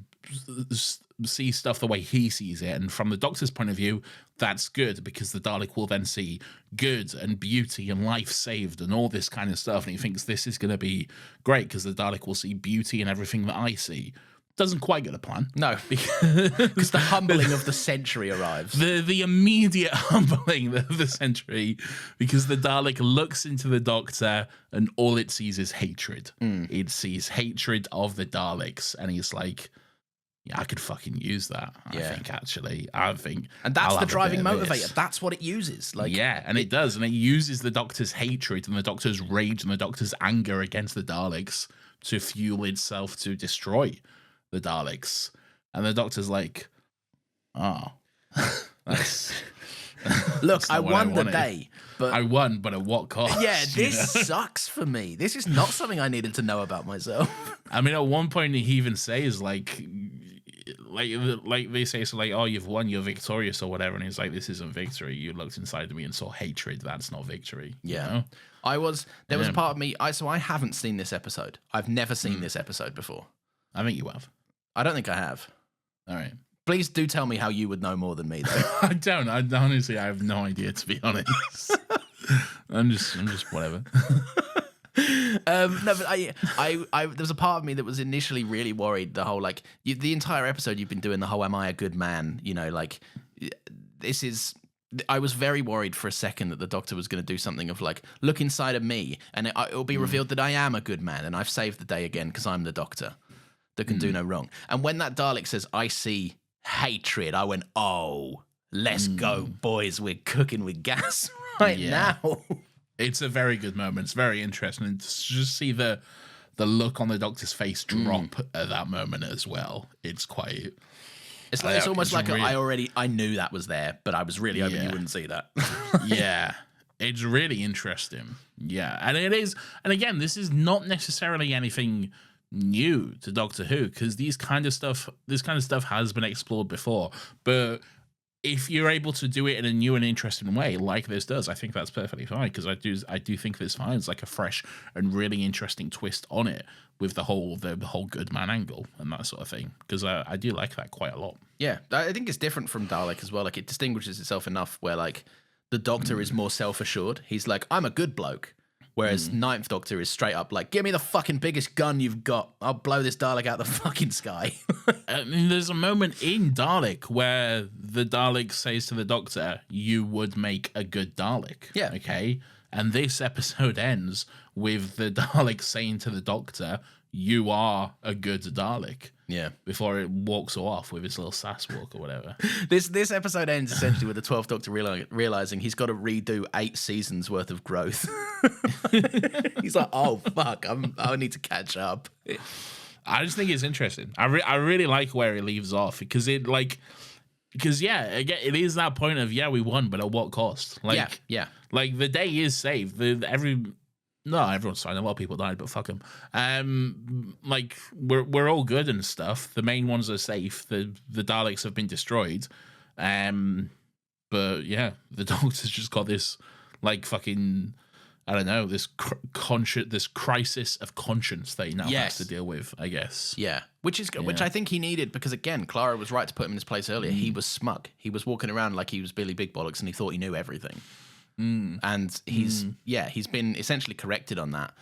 S1: stuff the way he sees it. And from the Doctor's point of view, that's good, because the Dalek will then see good and beauty and life saved and all this kind of stuff. And he thinks this is going to be great because the Dalek will see beauty in everything that I see. Doesn't quite get a plan. No, because the humbling of the century arrives. The immediate humbling of the century, because the Dalek looks into the Doctor and all it sees is hatred. It sees hatred of the Daleks, and he's like, yeah, I could fucking use that. I think, actually. And that's the driving motivator. That's what it uses. Like, yeah, and it does. And it uses the Doctor's hatred and the Doctor's rage and the Doctor's anger against the Daleks to fuel itself to destroy the Daleks. And the Doctor's like, oh, that's... Look, I won the day, but I won, but at what cost? Yeah, this sucks for me. This is not something I needed to know about myself. I mean, at one point he even says like they say, so like, oh, you've won, you're victorious or whatever, and he's like, this isn't victory. You looked inside of me and saw hatred. That's not victory. Yeah, you know? There was a part of me. I haven't seen this episode. I've never seen this episode before. I think you have. I don't think I have. All right. Please do tell me how you would know more than me, though. I don't. Honestly, I have no idea, to be honest. I'm just whatever. No, but I there was a part of me that was initially really worried. The whole like the entire episode you've been doing the whole "Am I a good man?" You know, like this is. I was very worried for a second that the Doctor was going to do something of like, look inside of me, and it'll be revealed that I am a good man and I've saved the day again because I'm the Doctor that can do no wrong. And when that Dalek says, I see hatred, I went, oh, let's go, boys. We're cooking with gas now. It's a very good moment. It's very interesting. And to just see the look on the Doctor's face drop at that moment as well. It's quite... It's almost like I knew that was there, but I was really hoping you wouldn't see that. Yeah. It's really interesting. Yeah. And it is... And again, this is not necessarily anything new to Doctor Who, because this kind of stuff has been explored before, but if you're able to do it in a new and interesting way like this does, I think that's perfectly fine, because I do think this finds like a fresh and really interesting twist on it with the whole good man angle and that sort of thing, because I do like that quite a lot. Yeah, I think it's different from Dalek as well. Like, it distinguishes itself enough where like the Doctor is more self-assured. He's like, I'm a good bloke. Whereas Ninth Doctor is straight up like, give me the fucking biggest gun you've got. I'll blow this Dalek out the fucking sky. I mean, there's a moment in Dalek where the Dalek says to the Doctor, you would make a good Dalek. Yeah. Okay? And this episode ends with the Dalek saying to the Doctor, you are a good Dalek. Yeah. Before it walks off with its little sass walk or whatever. This episode ends essentially with the 12th Doctor realizing he's got to redo 8 seasons worth of growth. He's like, oh, fuck, I need to catch up.
S2: I just think it's interesting. I really like where he leaves off because again, it is that point of we won, but at what cost? Like like the day is saved. Everyone's fine. A lot of people died, but fuck them. Like we're all good and stuff. The main ones are safe. The Daleks have been destroyed. But yeah, the Doctor's just got this like fucking, I don't know, this this crisis of conscience that he now has to deal with, I guess.
S1: Yeah, which I think he needed because again, Clara was right to put him in his place earlier. He was smug. He was walking around like he was Billy Big Bollocks and he thought he knew everything. And he's been essentially corrected on that.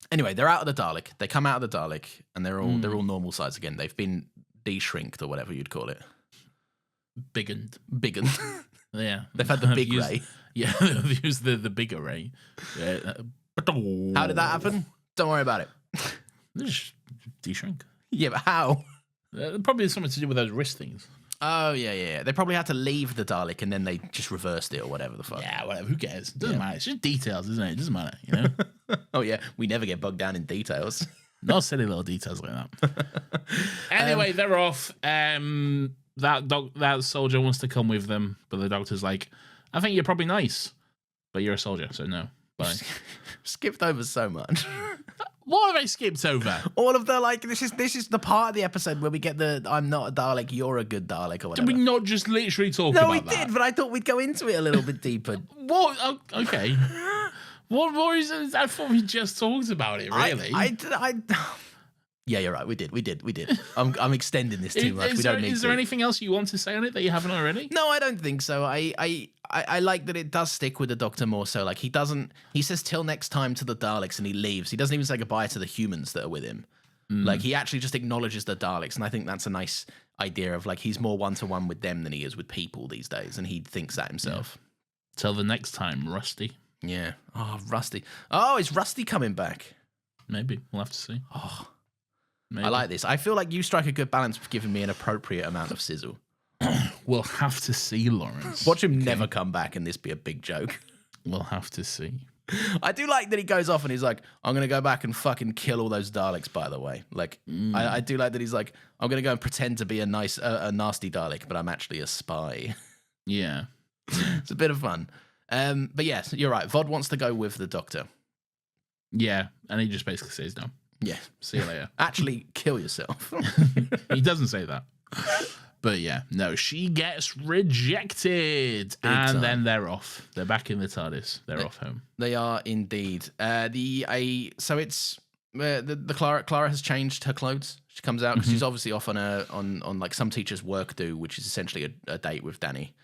S1: Anyway, they're out of the Dalek. They come out of the Dalek and they're all normal size again. They've been de-shrinked or whatever you'd call it.
S2: Biggened. Yeah.
S1: They've had the big ray.
S2: Yeah, they've used the bigger ray.
S1: How did that happen? Don't worry about it.
S2: They just de-shrink.
S1: Yeah, but how?
S2: Probably something to do with those wrist things.
S1: Oh, yeah. They probably had to leave the Dalek and then they just reversed it or whatever the fuck.
S2: Yeah, whatever. Who cares? It doesn't matter. It's just details, isn't it? It doesn't matter, you know?
S1: Oh, yeah. We never get bogged down in details.
S2: No silly little details like that. Anyway, they're off. That soldier wants to come with them, but the Doctor's like, I think you're probably nice, but you're a soldier, so no. Bye.
S1: Skipped over so much.
S2: What have I skipped over?
S1: All of the this is the part of the episode where we get the I'm not a Dalek, you're a good Dalek or whatever.
S2: Did we not just literally talk about that?
S1: No, we did, but I thought we'd go into it a little bit deeper.
S2: What? Oh, okay. What more is it? I thought we just talked about it, really.
S1: Yeah, you're right. We did. I'm extending this too much. We don't need to.
S2: Is there anything else you want to say on it that you haven't already?
S1: No, I don't think so. I like that it does stick with the Doctor more so. Like he says till next time to the Daleks and he leaves. He doesn't even say goodbye to the humans that are with him. Like he actually just acknowledges the Daleks, and I think that's a nice idea of like he's more one-to-one with them than he is with people these days, and he thinks that himself.
S2: Yeah. Till the next time, Rusty.
S1: Yeah. Oh, Rusty. Oh, is Rusty coming back?
S2: Maybe. We'll have to see.
S1: Oh,
S2: maybe.
S1: I like this. I feel like you strike a good balance with giving me an appropriate amount of sizzle.
S2: We'll have to see, Lawrence.
S1: Watch him never come back and this be a big joke.
S2: We'll have to see.
S1: I do like that he goes off and he's like, I'm going to go back and fucking kill all those Daleks, by the way. Like, I do like that he's like, I'm going to go and pretend to be a nasty Dalek, but I'm actually a spy.
S2: Yeah.
S1: It's a bit of fun. But yes, you're right. Vod wants to go with the Doctor.
S2: Yeah, and he just basically says no.
S1: Yeah.
S2: See you later.
S1: Actually, kill yourself.
S2: He doesn't say that. But yeah, no, she gets rejected. And then they're off. They're back in the TARDIS. They're off home.
S1: They are indeed. So it's the Clara has changed her clothes. She comes out because she's obviously off on like some teacher's work do, which is essentially a date with Danny.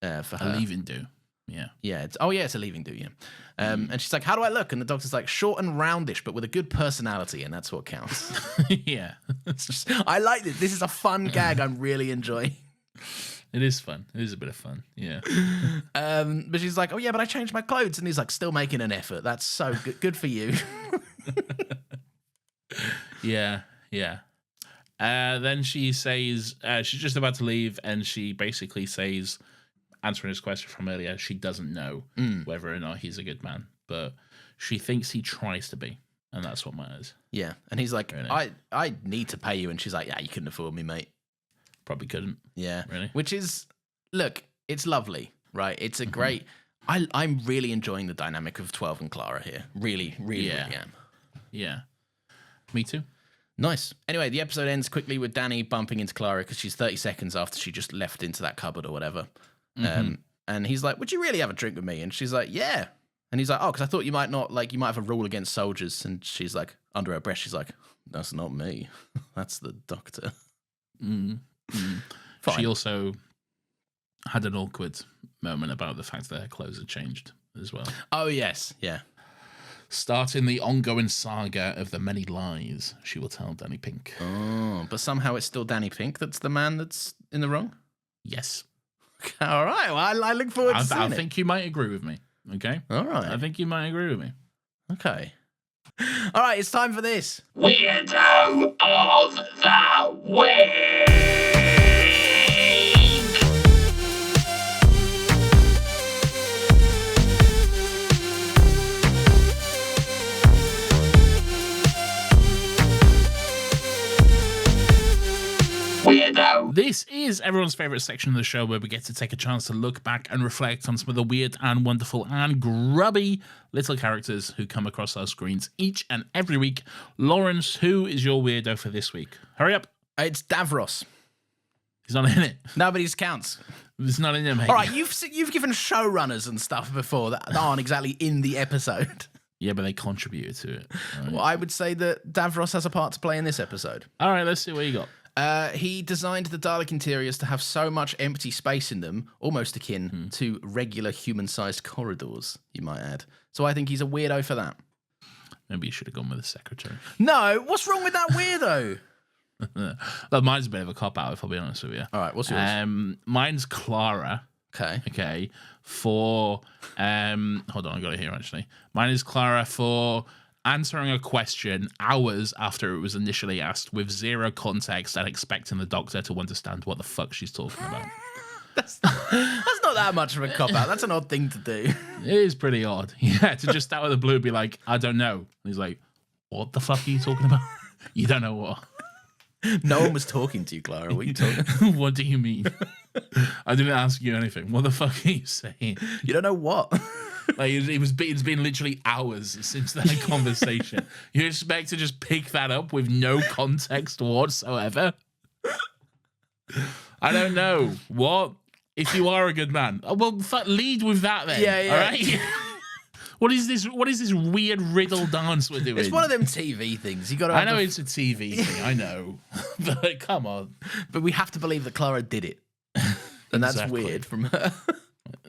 S1: For her.
S2: A leaving do. Yeah.
S1: Yeah. It's a leaving do, yeah. And she's like, how do I look? And the Doctor's like, short and roundish, but with a good personality, and that's what counts.
S2: Yeah.
S1: I like this. This is a fun gag I'm really enjoying.
S2: It is fun. It is a bit of fun. Yeah.
S1: But she's like, oh, yeah, but I changed my clothes. And he's like, still making an effort. That's so good. Good for you.
S2: Yeah. Yeah. Then she says, she's just about to leave, and she basically says, answering his question from earlier, she doesn't know whether or not he's a good man, but she thinks he tries to be, and that's what matters.
S1: Yeah, and he's like,
S2: really?
S1: I need to pay you, and she's like, yeah, you couldn't afford me, mate.
S2: Probably couldn't.
S1: Yeah,
S2: really.
S1: Which is, look, it's lovely, right? It's a great. I'm really enjoying the dynamic of 12 and Clara here. Really, really am.
S2: Yeah, me too.
S1: Nice. Anyway, the episode ends quickly with Danny bumping into Clara because she's 30 seconds after she just left into that cupboard or whatever. And he's like, would you really have a drink with me? And she's like, yeah. And he's like, oh, because I thought you might have a rule against soldiers. And she's like, under her breath, she's like, that's not me. That's the Doctor.
S2: She also had an awkward moment about the fact that her clothes had changed as well.
S1: Oh, yes. Yeah.
S2: Starting the ongoing saga of the many lies, she will tell Danny Pink.
S1: Oh, but somehow it's still Danny Pink that's the man that's in the wrong?
S2: Yes.
S1: All right. Well, I look forward to seeing it.
S2: I think you might agree with me. Okay?
S1: All right.
S2: I think you might agree with me.
S1: Okay. All right. It's time for this.
S3: Weirdo of the Week. weirdo.
S2: This is everyone's favourite section of the show where we get to take a chance to look back and reflect on some of the weird and wonderful and grubby little characters who come across our screens each and every week. Lawrence, who is your weirdo for this week? Hurry up.
S1: It's Davros.
S2: He's not in it.
S1: Nobody's counts.
S2: He's not in it, mate.
S1: All right, you've given showrunners and stuff before that aren't exactly in the episode.
S2: Yeah, but they contributed to it. Right.
S1: Well, I would say that Davros has a part to play in this episode.
S2: All right, let's see what you got.
S1: He designed the Dalek interiors to have so much empty space in them, almost akin to regular human-sized corridors, you might add. So I think he's a weirdo for that.
S2: Maybe you should have gone with the secretary.
S1: No, what's wrong with that weirdo?
S2: Look, mine's a bit of a cop-out, if I'll be honest with you.
S1: All right, what's yours?
S2: Mine's Clara.
S1: Okay.
S2: For hold on, I got it here actually. Mine is Clara for answering a question hours after it was initially asked with zero context and expecting the doctor to understand what the fuck she's talking about.
S1: That's not that much of a cop-out. That's an odd thing to do.
S2: It is pretty odd. Yeah, to just out of the blue be like, I don't know. And he's like, what the fuck are you talking about? You don't know what?
S1: No one was talking to you, Clara. What are you talking?
S2: What do you mean? I didn't ask you anything. What the fuck are you saying?
S1: You don't know what?
S2: Like it's been literally hours since that conversation. You expect to just pick that up with no context whatsoever? I don't know. What? If you are a good man, well, lead with that then.
S1: Yeah.
S2: All right. What is this? What is this weird riddle dance we're doing?
S1: It's one of them TV things. You got to.
S2: I know it's a TV thing. I know, but come on.
S1: But we have to believe that Clara did it, and that's
S2: Exactly.
S1: weird from her.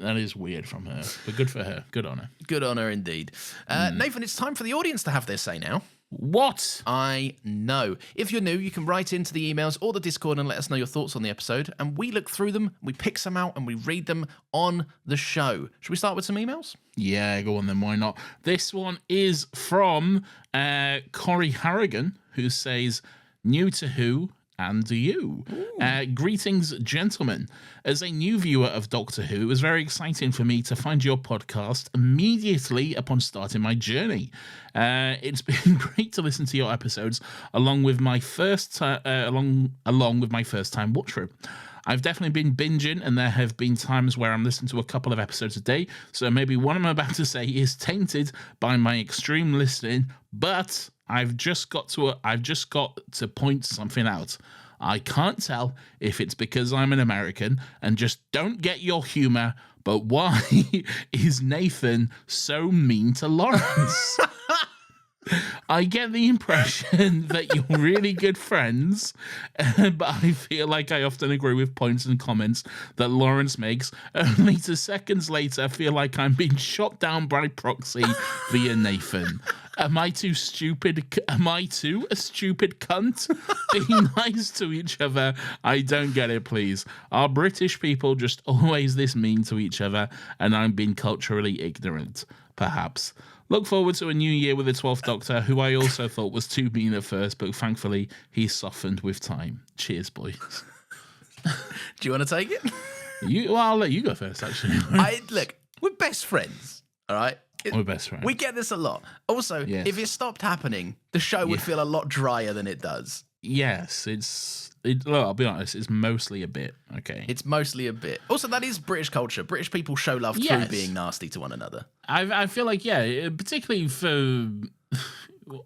S2: That is weird from her, but good for her. Good on her.
S1: Good on her indeed. Nathan, it's time for the audience to have their say now.
S2: What?
S1: I know. If you're new, you can write into the emails or the Discord and let us know your thoughts on the episode, and we look through them, we pick some out, and we read them on the show. Should we start with some emails?
S2: Yeah, go on then. Why not? This one is from Corey Harrigan, who says, "New to Who and you. Greetings, gentlemen. As a new viewer of Doctor Who, it was very exciting for me to find your podcast immediately upon starting my journey. It's been great to listen to your episodes along with my first time watch through. I've definitely been binging, and there have been times where I'm listening to a couple of episodes a day, so maybe what I'm about to say is tainted by my extreme listening, but I've just got to point something out. I can't tell if it's because I'm an American and just don't get your humor, but why is Nathan so mean to Lawrence? I get the impression that you're really good friends, but I feel like I often agree with points and comments that Lawrence makes, only to seconds later feel like I'm being shot down by proxy via Nathan. Am I too a stupid cunt? Be nice to each other. I don't get it, please. Are British people just always this mean to each other and I'm being culturally ignorant? Perhaps. Look forward to a new year with the 12th Doctor, who I also thought was too mean at first, but thankfully he softened with time. Cheers, boys."
S1: Do you want to take it?
S2: Well, I'll let you go first, actually.
S1: Look, we're best friends, all right?
S2: We're best friends.
S1: We get this a lot. Also,
S2: Yes.
S1: if it stopped happening, the show would feel a lot drier than it does.
S2: Yes, look, I'll be honest, it's mostly a bit, okay?
S1: It's mostly a bit. Also, that is British culture. British people show love through
S2: Yes.
S1: being nasty to one another.
S2: I feel like, yeah, particularly for...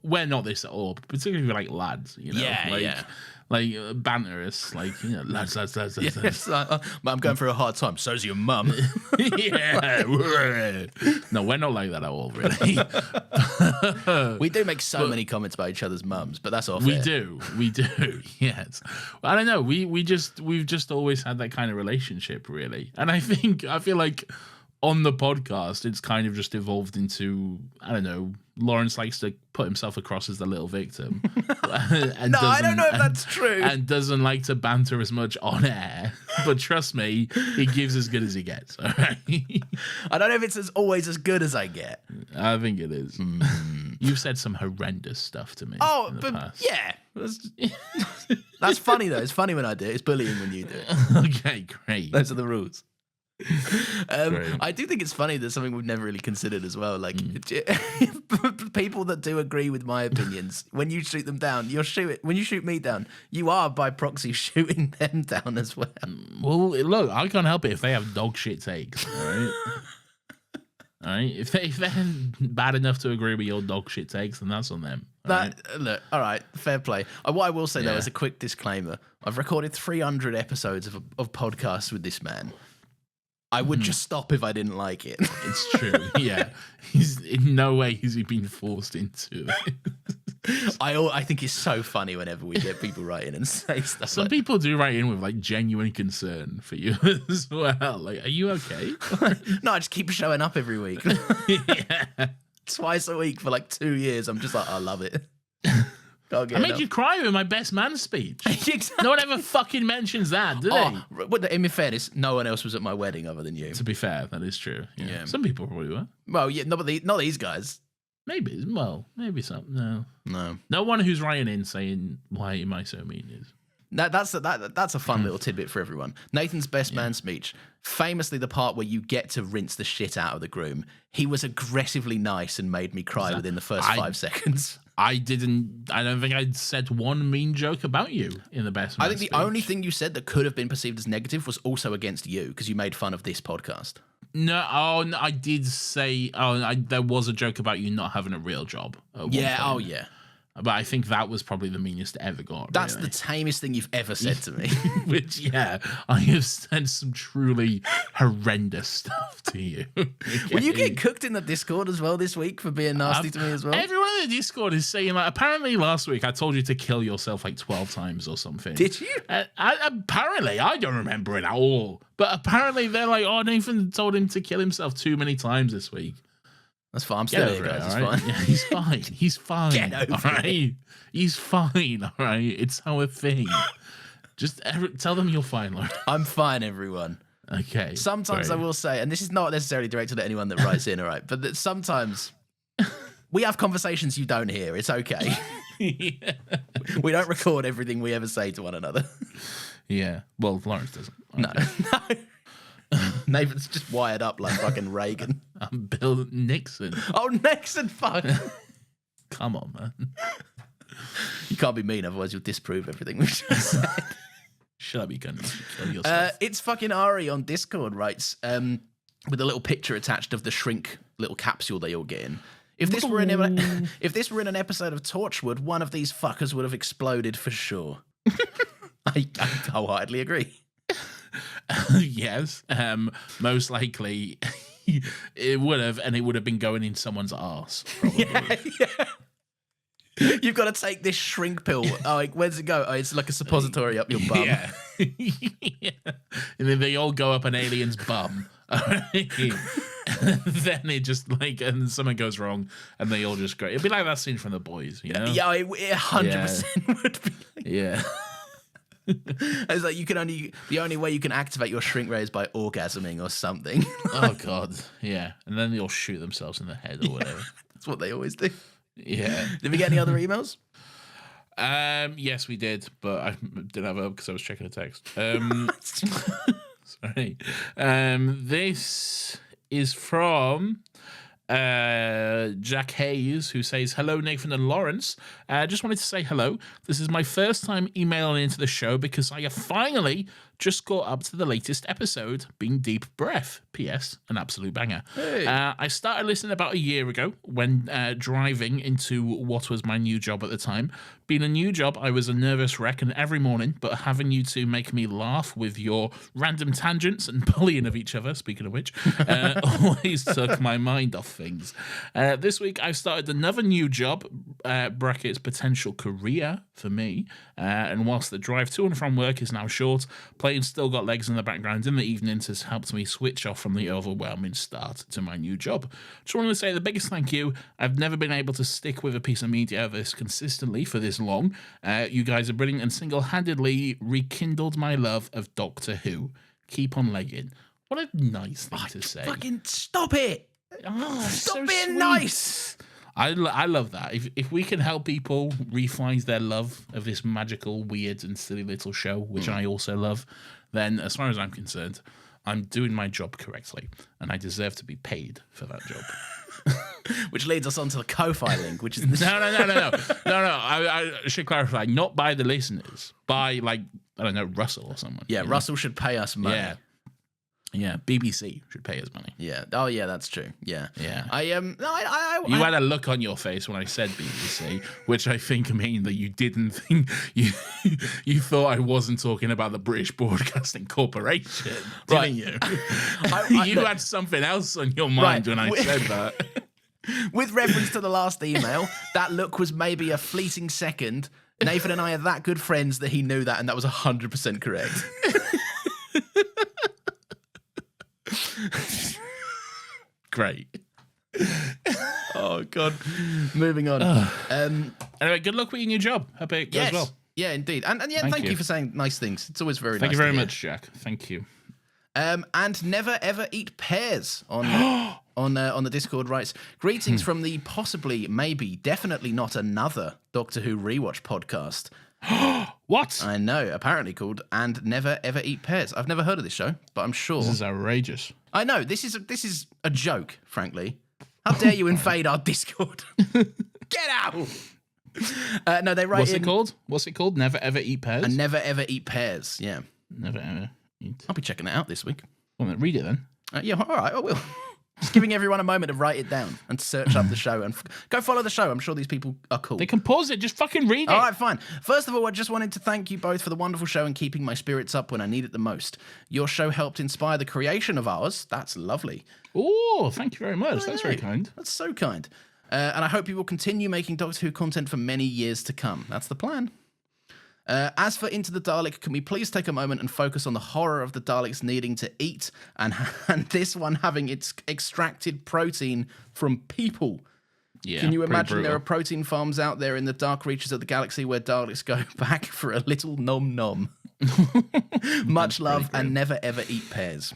S2: We're not this at all, but particularly for, like, lads, you know?
S1: Yeah.
S2: Like, banterous, like, you know, lads.
S1: Yes, I'm going through a hard time. So's your mum.
S2: Yeah. No, we're not like that at all, really.
S1: We do make so many comments about each other's mums, but that's off
S2: We
S1: air.
S2: do, yes. I don't know. We've just always had that kind of relationship, really. And I feel like on the podcast, it's kind of just evolved into, I don't know, Lawrence likes to put himself across as the little victim. And
S1: No, I don't know if that's true.
S2: And doesn't like to banter as much on air. But trust me, he gives as good as he gets. All right?
S1: I don't know if it's always as good as I get.
S2: I think it is. You've said some horrendous stuff to me.
S1: Oh,
S2: in the
S1: but
S2: past.
S1: yeah. That's funny, though. It's funny when I do it. It's bullying when you do it.
S2: Okay, great.
S1: Those are the rules. I do think it's funny that something we've never really considered as well. Like people that do agree with my opinions, when you shoot them down, when you shoot me down, you are by proxy shooting them down as well.
S2: Well, look, I can't help it if they have dog shit takes. All right. All right, if they're bad enough to agree with your dog shit takes, then that's on them.
S1: Look, all right, fair play. What I will say though, as a quick disclaimer, I've recorded 300 episodes of podcasts with this man. I would just stop if I didn't like it.
S2: It's true. Yeah, he's in no way has he been forced into it.
S1: I think it's so funny whenever we get people writing and say stuff.
S2: Some people do write in with like genuine concern for you as well. Like, are you okay?
S1: No, I just keep showing up every week. Twice a week for like 2 years. I'm just like, I love it.
S2: I made you cry with my best man speech. Exactly. No one ever fucking mentions that, do they?
S1: In fairness, no one else was at my wedding other than you.
S2: To be fair, that is true. Yeah. Some people probably were.
S1: Well, yeah, not these guys.
S2: Maybe some. No one who's writing in saying, why am I so mean is.
S1: That's a fun little tidbit for everyone. Nathan's best man speech, famously the part where you get to rinse the shit out of the groom. He was aggressively nice and made me cry within the first 5 seconds. I
S2: don't think I'd said one mean joke about you in the best man
S1: I think the only thing you said that could have been perceived as negative was also against you, because you made fun of this podcast.
S2: No, I did say, there was a joke about you not having a real job.
S1: Yeah.
S2: But I think that was probably the meanest it ever got.
S1: That's the tamest thing you've ever said to me.
S2: Which, yeah, I have said some truly horrendous stuff to you.
S1: Will you get cooked in the Discord as well this week for being nasty to me as well?
S2: Everyone in the Discord is saying, like, apparently last week I told you to kill yourself like 12 times or something.
S1: Did you?
S2: Apparently, I don't remember it at all. But apparently they're like, oh, Nathan told him to kill himself too many times this week.
S1: That's fine. I'm still here, guys. It's fine.
S2: Yeah, he's fine. He's fine.
S1: Get over it.
S2: He's fine. All right. It's our thing. Just tell them you're fine, Lauren.
S1: I'm fine, everyone.
S2: Okay.
S1: Sometimes I will say, and this is not necessarily directed at anyone that writes in, all right, but that sometimes we have conversations you don't hear. It's okay.
S2: Yeah.
S1: We don't record everything we ever say to one another.
S2: Yeah. Well, Lawrence doesn't.
S1: Okay. No. Nathan's just wired up like fucking Reagan.
S2: I'm Bill Nixon.
S1: Oh, Nixon, fuck.
S2: Come on, man.
S1: You can't be mean, otherwise you'll disprove everything we've just said.
S2: Shut up, you cunt. Kill yourself.
S1: It's fucking Ari on Discord writes, with a little picture attached of the shrink little capsule they all get in. If this were in an episode of Torchwood, one of these fuckers would have exploded for sure. I wholeheartedly agree.
S2: Yes, most likely it would have, and it would have been going in someene's arse. Probably.
S1: Yeah. You've got to take this shrink pill. Oh, like, where's it go? Oh, it's like a suppository up your bum.
S2: Yeah. Yeah. And then they all go up an alien's bum. Then it just like, and something goes wrong, and they all just go. It'd be like that scene from The Boys, you know?
S1: Yeah, it 100% would be.
S2: Yeah.
S1: It's like the only way you can activate your shrink ray is by orgasming or something.
S2: Oh God, yeah. And then they all shoot themselves in the head or whatever.
S1: That's what they always do.
S2: Yeah.
S1: Did we get any other emails?
S2: Yes, we did, but I didn't have it because I was checking a text. Sorry. This is from Jack Hayes, who says, hello, Nathan and Lawrence. Just wanted to say hello. This is my first time emailing into the show because I have finally just got up to the latest episode, being Deep Breath. P.S. An absolute banger.
S1: Hey.
S2: I started listening about a year ago when driving into what was my new job at the time. Being a new job, I was a nervous wreck, and every morning, but having you two make me laugh with your random tangents and bullying of each other, speaking of which, always took my mind off things. This week, I've started another new job, brackets potential career for me, and whilst the drive to and from work is now short, playing Still Got Legs in the background in the evenings has helped me switch off from the overwhelming start to my new job. Just wanted to say the biggest thank you. I've never been able to stick with a piece of media this consistently for this long. You guys are brilliant and single-handedly rekindled my love of Doctor Who. Keep on legging. What a nice thing to say.
S1: Fucking stop it. Stop
S2: so
S1: being
S2: sweet.
S1: Nice.
S2: I love that. If we can help people refine their love of this magical, weird, and silly little show, which I also love, then as far as I'm concerned, I'm doing my job correctly, and I deserve to be paid for that job.
S1: Which leads us on to the Ko-Fi link, which is
S2: No. I should clarify, not by the listeners, by like, I don't know, Russell or someone.
S1: Yeah, Russell should pay us money.
S2: Yeah, BBC should pay us money.
S1: Yeah. Oh, yeah, that's true. Yeah.
S2: Yeah.
S1: I
S2: You had a look on your face when I said BBC, which I think mean that you didn't think you thought I wasn't talking about the British Broadcasting Corporation,
S1: Right.
S2: didn't you? You had something else on your mind when I said that.
S1: With reference to the last email, that look was maybe a fleeting second. Nathan and I are that good friends that he knew that, and that was 100% correct.
S2: Great.
S1: Oh, God. Moving on.
S2: Anyway, good luck with your new job. Hope it goes well.
S1: Yeah, indeed. And yeah, thank you for saying nice things. It's always very nice.
S2: Thank you very much, Jack. Thank you.
S1: And never ever eat pears on the Discord writes, greetings from the possibly, maybe, definitely not another Doctor Who Rewatch podcast.
S2: What?
S1: I know, apparently called And Never Ever Eat Pears. I've never heard of this show, but I'm sure.
S2: This is outrageous.
S1: I know, this is a joke, frankly. How dare you invade our Discord? Get out! No, they write
S2: What's it called? Never ever eat pears?
S1: And Never Ever Eat Pears, yeah.
S2: Never ever eat.
S1: I'll be checking it out this week.
S2: Well, then read it then.
S1: Yeah, all right, I will. Just giving everyone a moment to write it down and search up the show and go follow the show. I'm sure these people are cool.
S2: They can pause it. Just fucking read it.
S1: All right, fine. First of all, I just wanted to thank you both for the wonderful show and keeping my spirits up when I need it the most. Your show helped inspire the creation of ours. That's lovely.
S2: Oh, thank you very much. That's very kind.
S1: That's so kind. And I hope you will continue making Doctor Who content for many years to come. That's the plan. As for Into the Dalek, can we please take a moment and focus on the horror of the Daleks needing to eat and this one having its extracted protein from people?
S2: Yeah,
S1: can you imagine
S2: brutal.
S1: there are protein farms out there in the dark reaches of the galaxy where Daleks go back for a little nom nom? Much love and never ever eat pears.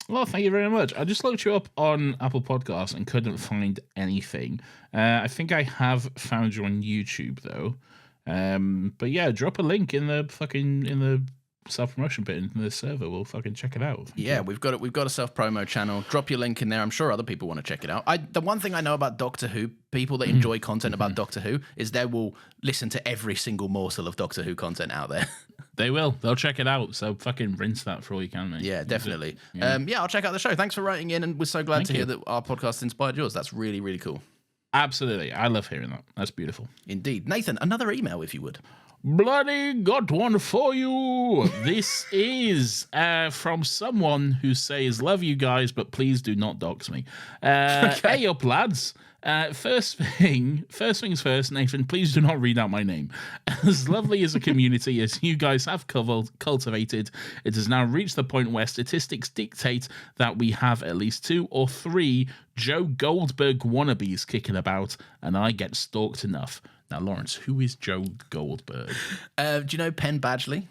S2: Well, thank you very much. I just looked you up on Apple Podcasts and couldn't find anything. I think I have found you on YouTube though. But yeah, drop a link in the self-promotion bit in the server. We'll fucking check it out.
S1: Yeah, we've got a self-promo channel. Drop your link in there. I'm sure other people want to check it out. The one thing I know about Doctor Who, people that enjoy content about Doctor Who, is they will listen to every single morsel of Doctor Who content out there.
S2: They will. They'll check it out. So fucking rinse that for all you can, mate.
S1: Yeah, definitely. Yeah, I'll check out the show. Thanks for writing in, and we're so glad to hear that our podcast inspired yours. That's really, really cool.
S2: Absolutely. I love hearing that. That's beautiful.
S1: Indeed. Nathan, another email, if you would.
S2: Bloody got one for you. This is from someone who says, love you guys, but please do not dox me. Okay. Hey up, lads. First things first, Nathan, please do not read out my name. As lovely as a community as you guys have cultivated, it has now reached the point where statistics dictate that we have at least 2 or 3 Joe Goldberg wannabes kicking about, and I get stalked enough. Now, Lawrence, who is Joe Goldberg?
S1: Do you know Penn Badgley?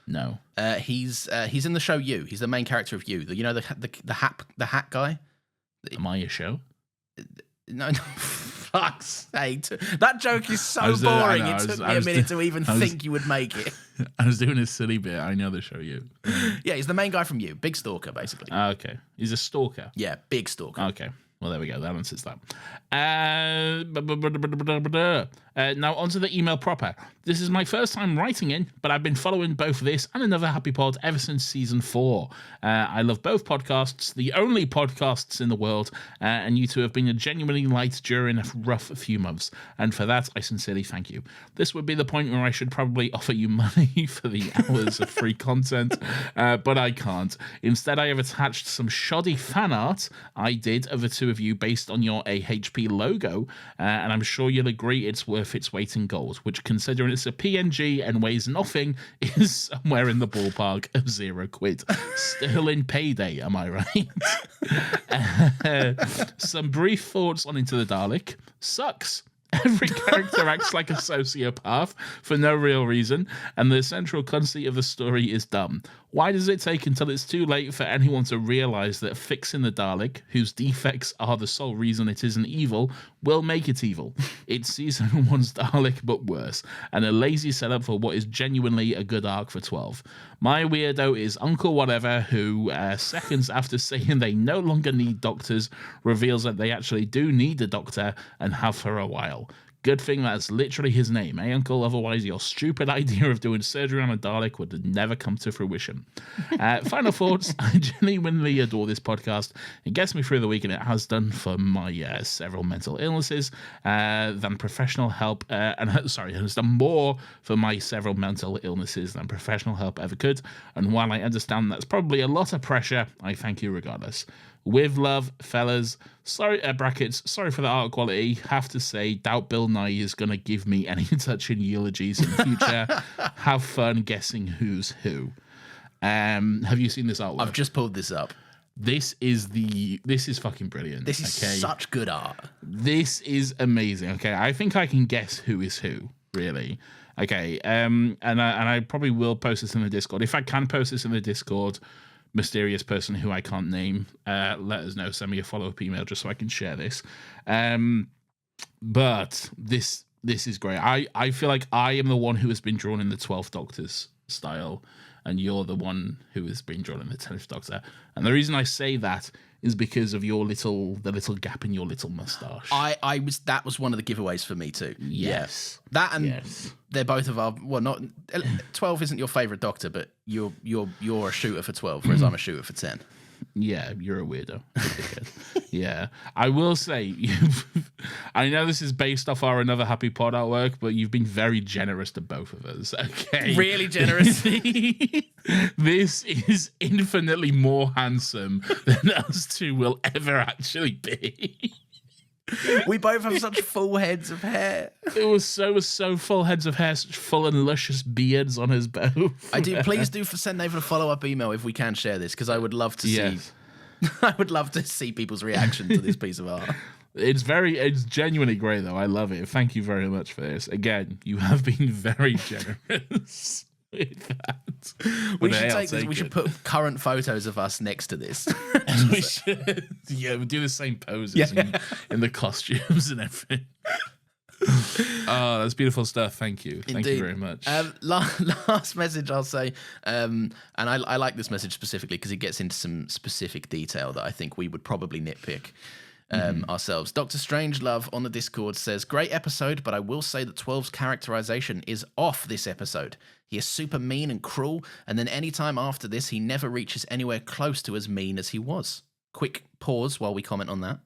S2: No.
S1: He's in the show You. He's the main character of You. You know the hat guy.
S2: Am I a show?
S1: No, fuck's sake. That joke is so boring. It took me a minute to even think you would make it.
S2: I was doing a silly bit. I know the show You.
S1: Yeah, he's the main guy from You. Big stalker, basically.
S2: Okay. He's a stalker.
S1: Yeah, big stalker.
S2: Okay. Well, there we go. That answers that. Now, onto the email proper. This is my first time writing in, but I've been following both this and Another Happy Pod ever since season 4. I love both podcasts, the only podcasts in the world, and you two have been a genuinely light during a rough few months, and for that, I sincerely thank you. This would be the point where I should probably offer you money for the hours of free content, but I can't. Instead, I have attached some shoddy fan art I did of the two of you based on your AHP logo, and I'm sure you'll agree it's worth its weight in gold, which, considering it's a PNG and weighs nothing, is somewhere in the ballpark of £0. Still in payday, am I right? Some brief thoughts on Into the Dalek. Sucks. Every character acts like a sociopath for no real reason, and the central conceit of the story is dumb. Why does it take until it's too late for anyone to realize that fixing the Dalek, whose defects are the sole reason it isn't evil, will make it evil? It's season 1's Dalek, but worse, and a lazy setup for what is genuinely a good arc for 12. My weirdo is Uncle Whatever, who, seconds after saying they no longer need doctors, reveals that they actually do need a doctor and have for a while. Good thing that's literally his name, eh, Uncle? Otherwise, your stupid idea of doing surgery on a Dalek would have never come to fruition. Final thoughts. I genuinely adore this podcast. It gets me through the week, and it has done for my several mental illnesses than professional help. It has done more for my several mental illnesses than professional help ever could. And while I understand that's probably a lot of pressure, I thank you regardless. With love, fellas. Sorry, brackets. Sorry for the art quality. Have to say, doubt Bill Nye is going to give me any touching eulogies in the future. Have fun guessing who's who. Have you seen this artwork?
S1: I've just pulled this up.
S2: This is fucking brilliant.
S1: This is such good art.
S2: This is amazing. Okay, I think I can guess who is who, really. Okay, and I probably will post this in the Discord. If I can post this in the Discord, mysterious person who I can't name, let us know. Send me a follow-up email just so I can share this. But this is great. I feel like I am the one who has been drawn in the 12th Doctor's style, and you're the one who has been drawn in the 10th Doctor. And the reason I say that is because of the little gap in your little mustache.
S1: That was one of the giveaways for me too.
S2: Yes.
S1: Yeah. That and they're both of our, well, not 12 isn't your favorite Doctor, but you're a shooter for 12, whereas I'm a shooter for 10.
S2: Yeah, you're a weirdo. Yeah, I will say, I know this is based off our Another Happy Pod artwork, but you've been very generous to both of us. Okay,
S1: really generous.
S2: This is infinitely more handsome than us two will ever actually be.
S1: We both have such full heads of hair.
S2: It was so full heads of hair, such full and luscious beards on us both.
S1: Please do send Nathan a follow-up email if we can share this, because I would love to see. I would love to see people's reaction to this piece of art.
S2: It's genuinely great though. I love it. Thank you very much for this. Again, you have been very generous. With that.
S1: We should put current photos of us next to this.
S2: We should. Yeah, we do the same poses in the costumes and everything. Oh, that's beautiful stuff. Thank you.
S1: Indeed.
S2: Thank you very much.
S1: Last message I'll say, and I like this message specifically because it gets into some specific detail that I think we would probably nitpick ourselves. Dr. Strangelove on the Discord says, great episode, but I will say that 12's characterization is off this episode. He is super mean and cruel, and then any time after this, he never reaches anywhere close to as mean as he was. Quick pause while we comment on that.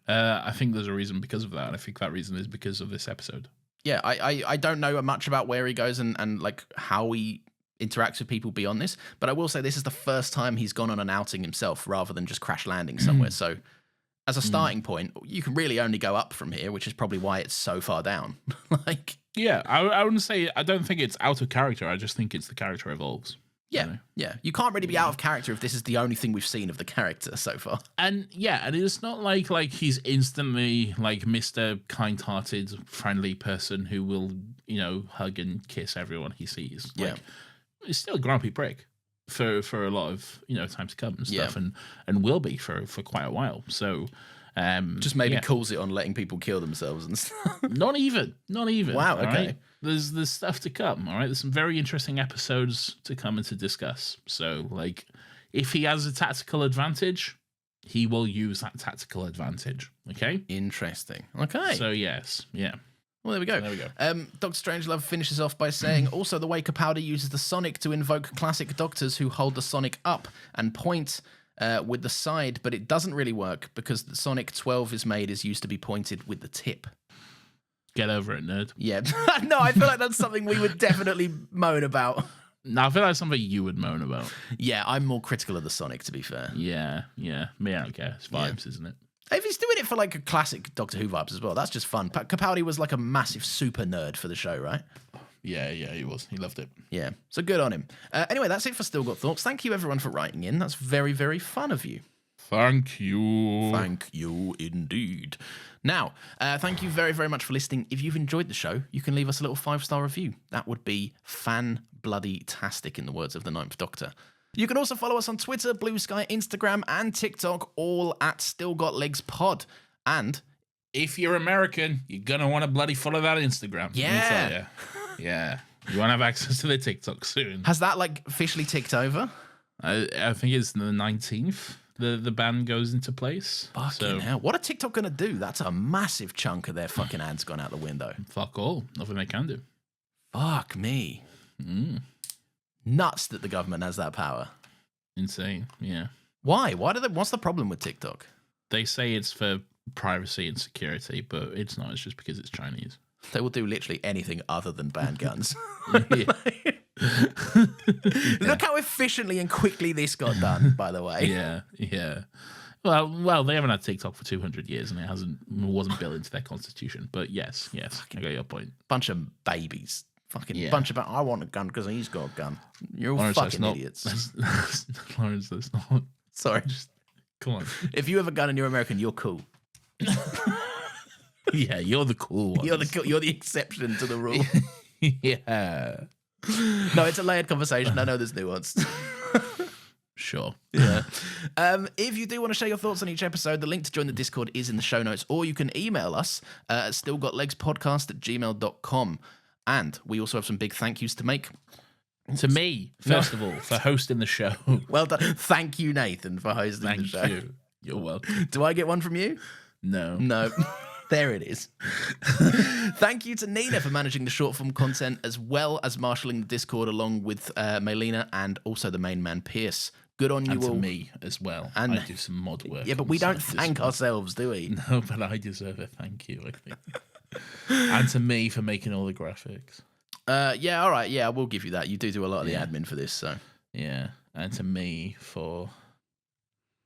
S2: I think there's a reason because of that, and I think that reason is because of this episode.
S1: Yeah, I don't know much about where he goes and like how he interacts with people beyond this, but I will say this is the first time he's gone on an outing himself rather than just crash landing somewhere. So as a starting point, you can really only go up from here, which is probably why it's so far down. Like,
S2: yeah, I wouldn't say, I don't think it's out of character. I just think it's the character evolves.
S1: Yeah,
S2: you know?
S1: Yeah. You can't really be out of character if this is the only thing we've seen of the character so far.
S2: And yeah, and it's not like he's instantly like Mr. kind-hearted, friendly person who will, hug and kiss everyone he sees. Like, he's still a grumpy prick for a lot of time to come and stuff, and will be for quite a while. So
S1: just maybe calls it on letting people kill themselves and stuff. Not even.
S2: Wow. Okay.
S1: Right?
S2: There's stuff to come. All right. There's some very interesting episodes to come and to discuss. So like, if he has a tactical advantage, he will use that tactical advantage. Okay.
S1: Interesting. Okay.
S2: So yes. Yeah.
S1: Well, there we go. Dr. Strangelove finishes off by saying, also the way Capaldi uses the Sonic to invoke classic Doctors who hold the Sonic up and point with the side, but it doesn't really work because the Sonic 12 is used to be pointed with the tip.
S2: Get over it, nerd.
S1: Yeah. No, I feel like that's something we would definitely moan about.
S2: No, I feel like something you would moan about.
S1: Yeah, I'm more critical of the Sonic, to be fair.
S2: Yeah. Me, I don't care. It's vibes, isn't it?
S1: If he's doing it for like a classic Doctor Who vibes as well, that's just fun. Capaldi was like a massive super nerd for the show, right?
S2: Yeah, he was. He loved it.
S1: Yeah, so good on him. Anyway, that's it for Still Got Thoughts. Thank you, everyone, for writing in. That's very, very fun of you.
S2: Thank you.
S1: Thank you indeed. Now, thank you very, very much for listening. If you've enjoyed the show, you can leave us a little 5-star review. That would be fan-bloody-tastic, in the words of the 9th Doctor. You can also follow us on Twitter, Blue Sky, Instagram, and TikTok, all at StillGotLegsPod. And
S2: if you're American, you're going to want to bloody follow that Instagram.
S1: Yeah.
S2: Let me tell you. Yeah. You want to have access to the TikTok soon.
S1: has that officially ticked over?
S2: I think it's the 19th. The ban goes into place.
S1: Fucking hell. What are TikTok going to do? That's a massive chunk of their fucking ads gone out the window.
S2: Fuck all. Nothing they can do.
S1: Fuck me. Nuts that the government has that power.
S2: Insane. Yeah.
S1: Why? What's the problem with TikTok?
S2: They say it's for privacy and security, but it's not. It's just because it's Chinese.
S1: They will do literally anything other than ban guns. Look how efficiently and quickly this got done, by the way.
S2: Yeah. Well, they haven't had TikTok for 200 years, and it wasn't built into their constitution. But yes, I got your point.
S1: Bunch of babies. Bunch of... I want a gun because he's got a gun. You're all
S2: Lawrence,
S1: fucking idiots.
S2: Lawrence, that's not...
S1: Sorry.
S2: Come on.
S1: If you have a gun and you're American, you're cool.
S2: Yeah, you're the cool one.
S1: You're the exception to the rule.
S2: Yeah.
S1: No, it's a layered conversation. I know there's nuance.
S2: Sure.
S1: Yeah. If you do want to share your thoughts on each episode, the link to join the Discord is in the show notes, or you can email us at stillgotlegspodcast@gmail.com. And we also have some big thank yous to make.
S2: To me, first of all, for hosting the show.
S1: Well done. Thank you, Nathan, for hosting the show.
S2: Thank you. You're welcome.
S1: Do I get one from you?
S2: No.
S1: No. There it is. Thank you to Nina for managing the short form content, as well as marshalling the Discord along with Melina and also the main man, Pierce. Good on you
S2: and
S1: all.
S2: to me as well. And I do some mod work.
S1: Yeah, but we don't thank ourselves, do we?
S2: No, but I deserve a thank you, I think. And to me for making all the graphics.
S1: Yeah, all right. Yeah, I will give you that. You do a lot of the admin for this, so.
S2: Yeah, and to me for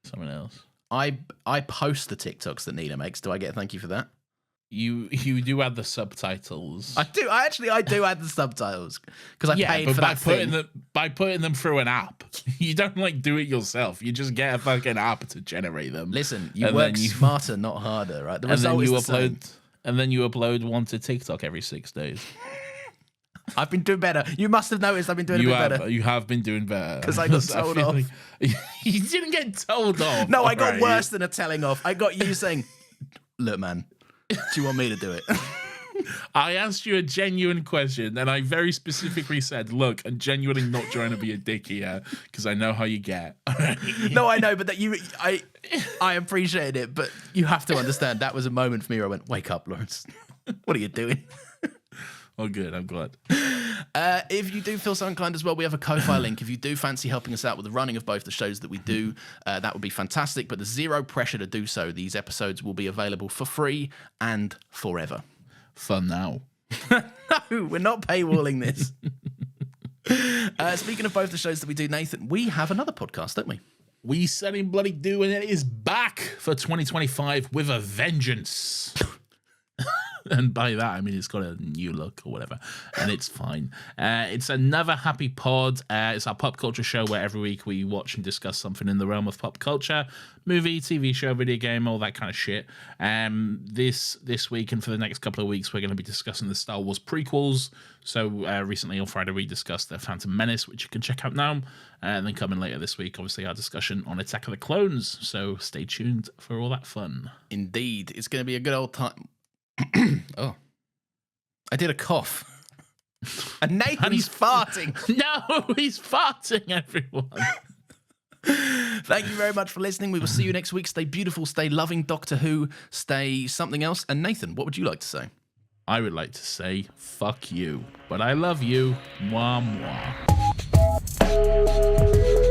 S2: someone else.
S1: I post the TikToks that Nina makes. Do I get a thank you for that?
S2: You do add the subtitles.
S1: I do. I do add the subtitles because I paid for that thing.
S2: By putting them through an app. You don't do it yourself. You just get a fucking app to generate them.
S1: Listen, you work smarter, not harder, right? The result is the same.
S2: And then you upload one to TikTok every 6 days.
S1: I've been doing better. You must have noticed I've been doing a bit better.
S2: You have been doing better.
S1: Because I got told off.
S2: You didn't get told off.
S1: No, I got worse than a telling off. I got you saying, look, man, do you want me to do it?
S2: I asked you a genuine question, and I very specifically said, look, I'm genuinely not trying to be a dick here, because I know how you get.
S1: No, I know, but I appreciated it, but you have to understand, that was a moment for me where I went, wake up, Lawrence. What are you doing?
S2: Oh, good. I'm glad.
S1: If you do feel so inclined as well, we have a Ko-Fi link. If you do fancy helping us out with the running of both the shows that we do, that would be fantastic. But there's zero pressure to do so. These episodes will be available for free and forever.
S2: Fun now.
S1: No, we're not paywalling this. Speaking of both the shows that we do, Nathan, we have another podcast, don't we?
S2: We certainly bloody do, and it is back for 2025 with a vengeance. And by that, I mean it's got a new look or whatever, and it's fine. It's another happy pod. It's our pop culture show where every week we watch and discuss something in the realm of pop culture, movie, TV show, video game, all that kind of shit. This week and for the next couple of weeks, we're going to be discussing the Star Wars prequels. So recently on Friday, we discussed The Phantom Menace, which you can check out now. And then coming later this week, obviously, our discussion on Attack of the Clones. So stay tuned for all that fun.
S1: Indeed. It's going to be a good old time. Oh, I did a cough. And Nathan's farting.
S2: No, he's farting, everyone.
S1: Thank you very much for listening. We will see you next week. Stay beautiful, stay loving, Doctor Who, stay something else. And Nathan, what would you like to say?
S2: I would like to say, fuck you. But I love you. Mwah, mwah.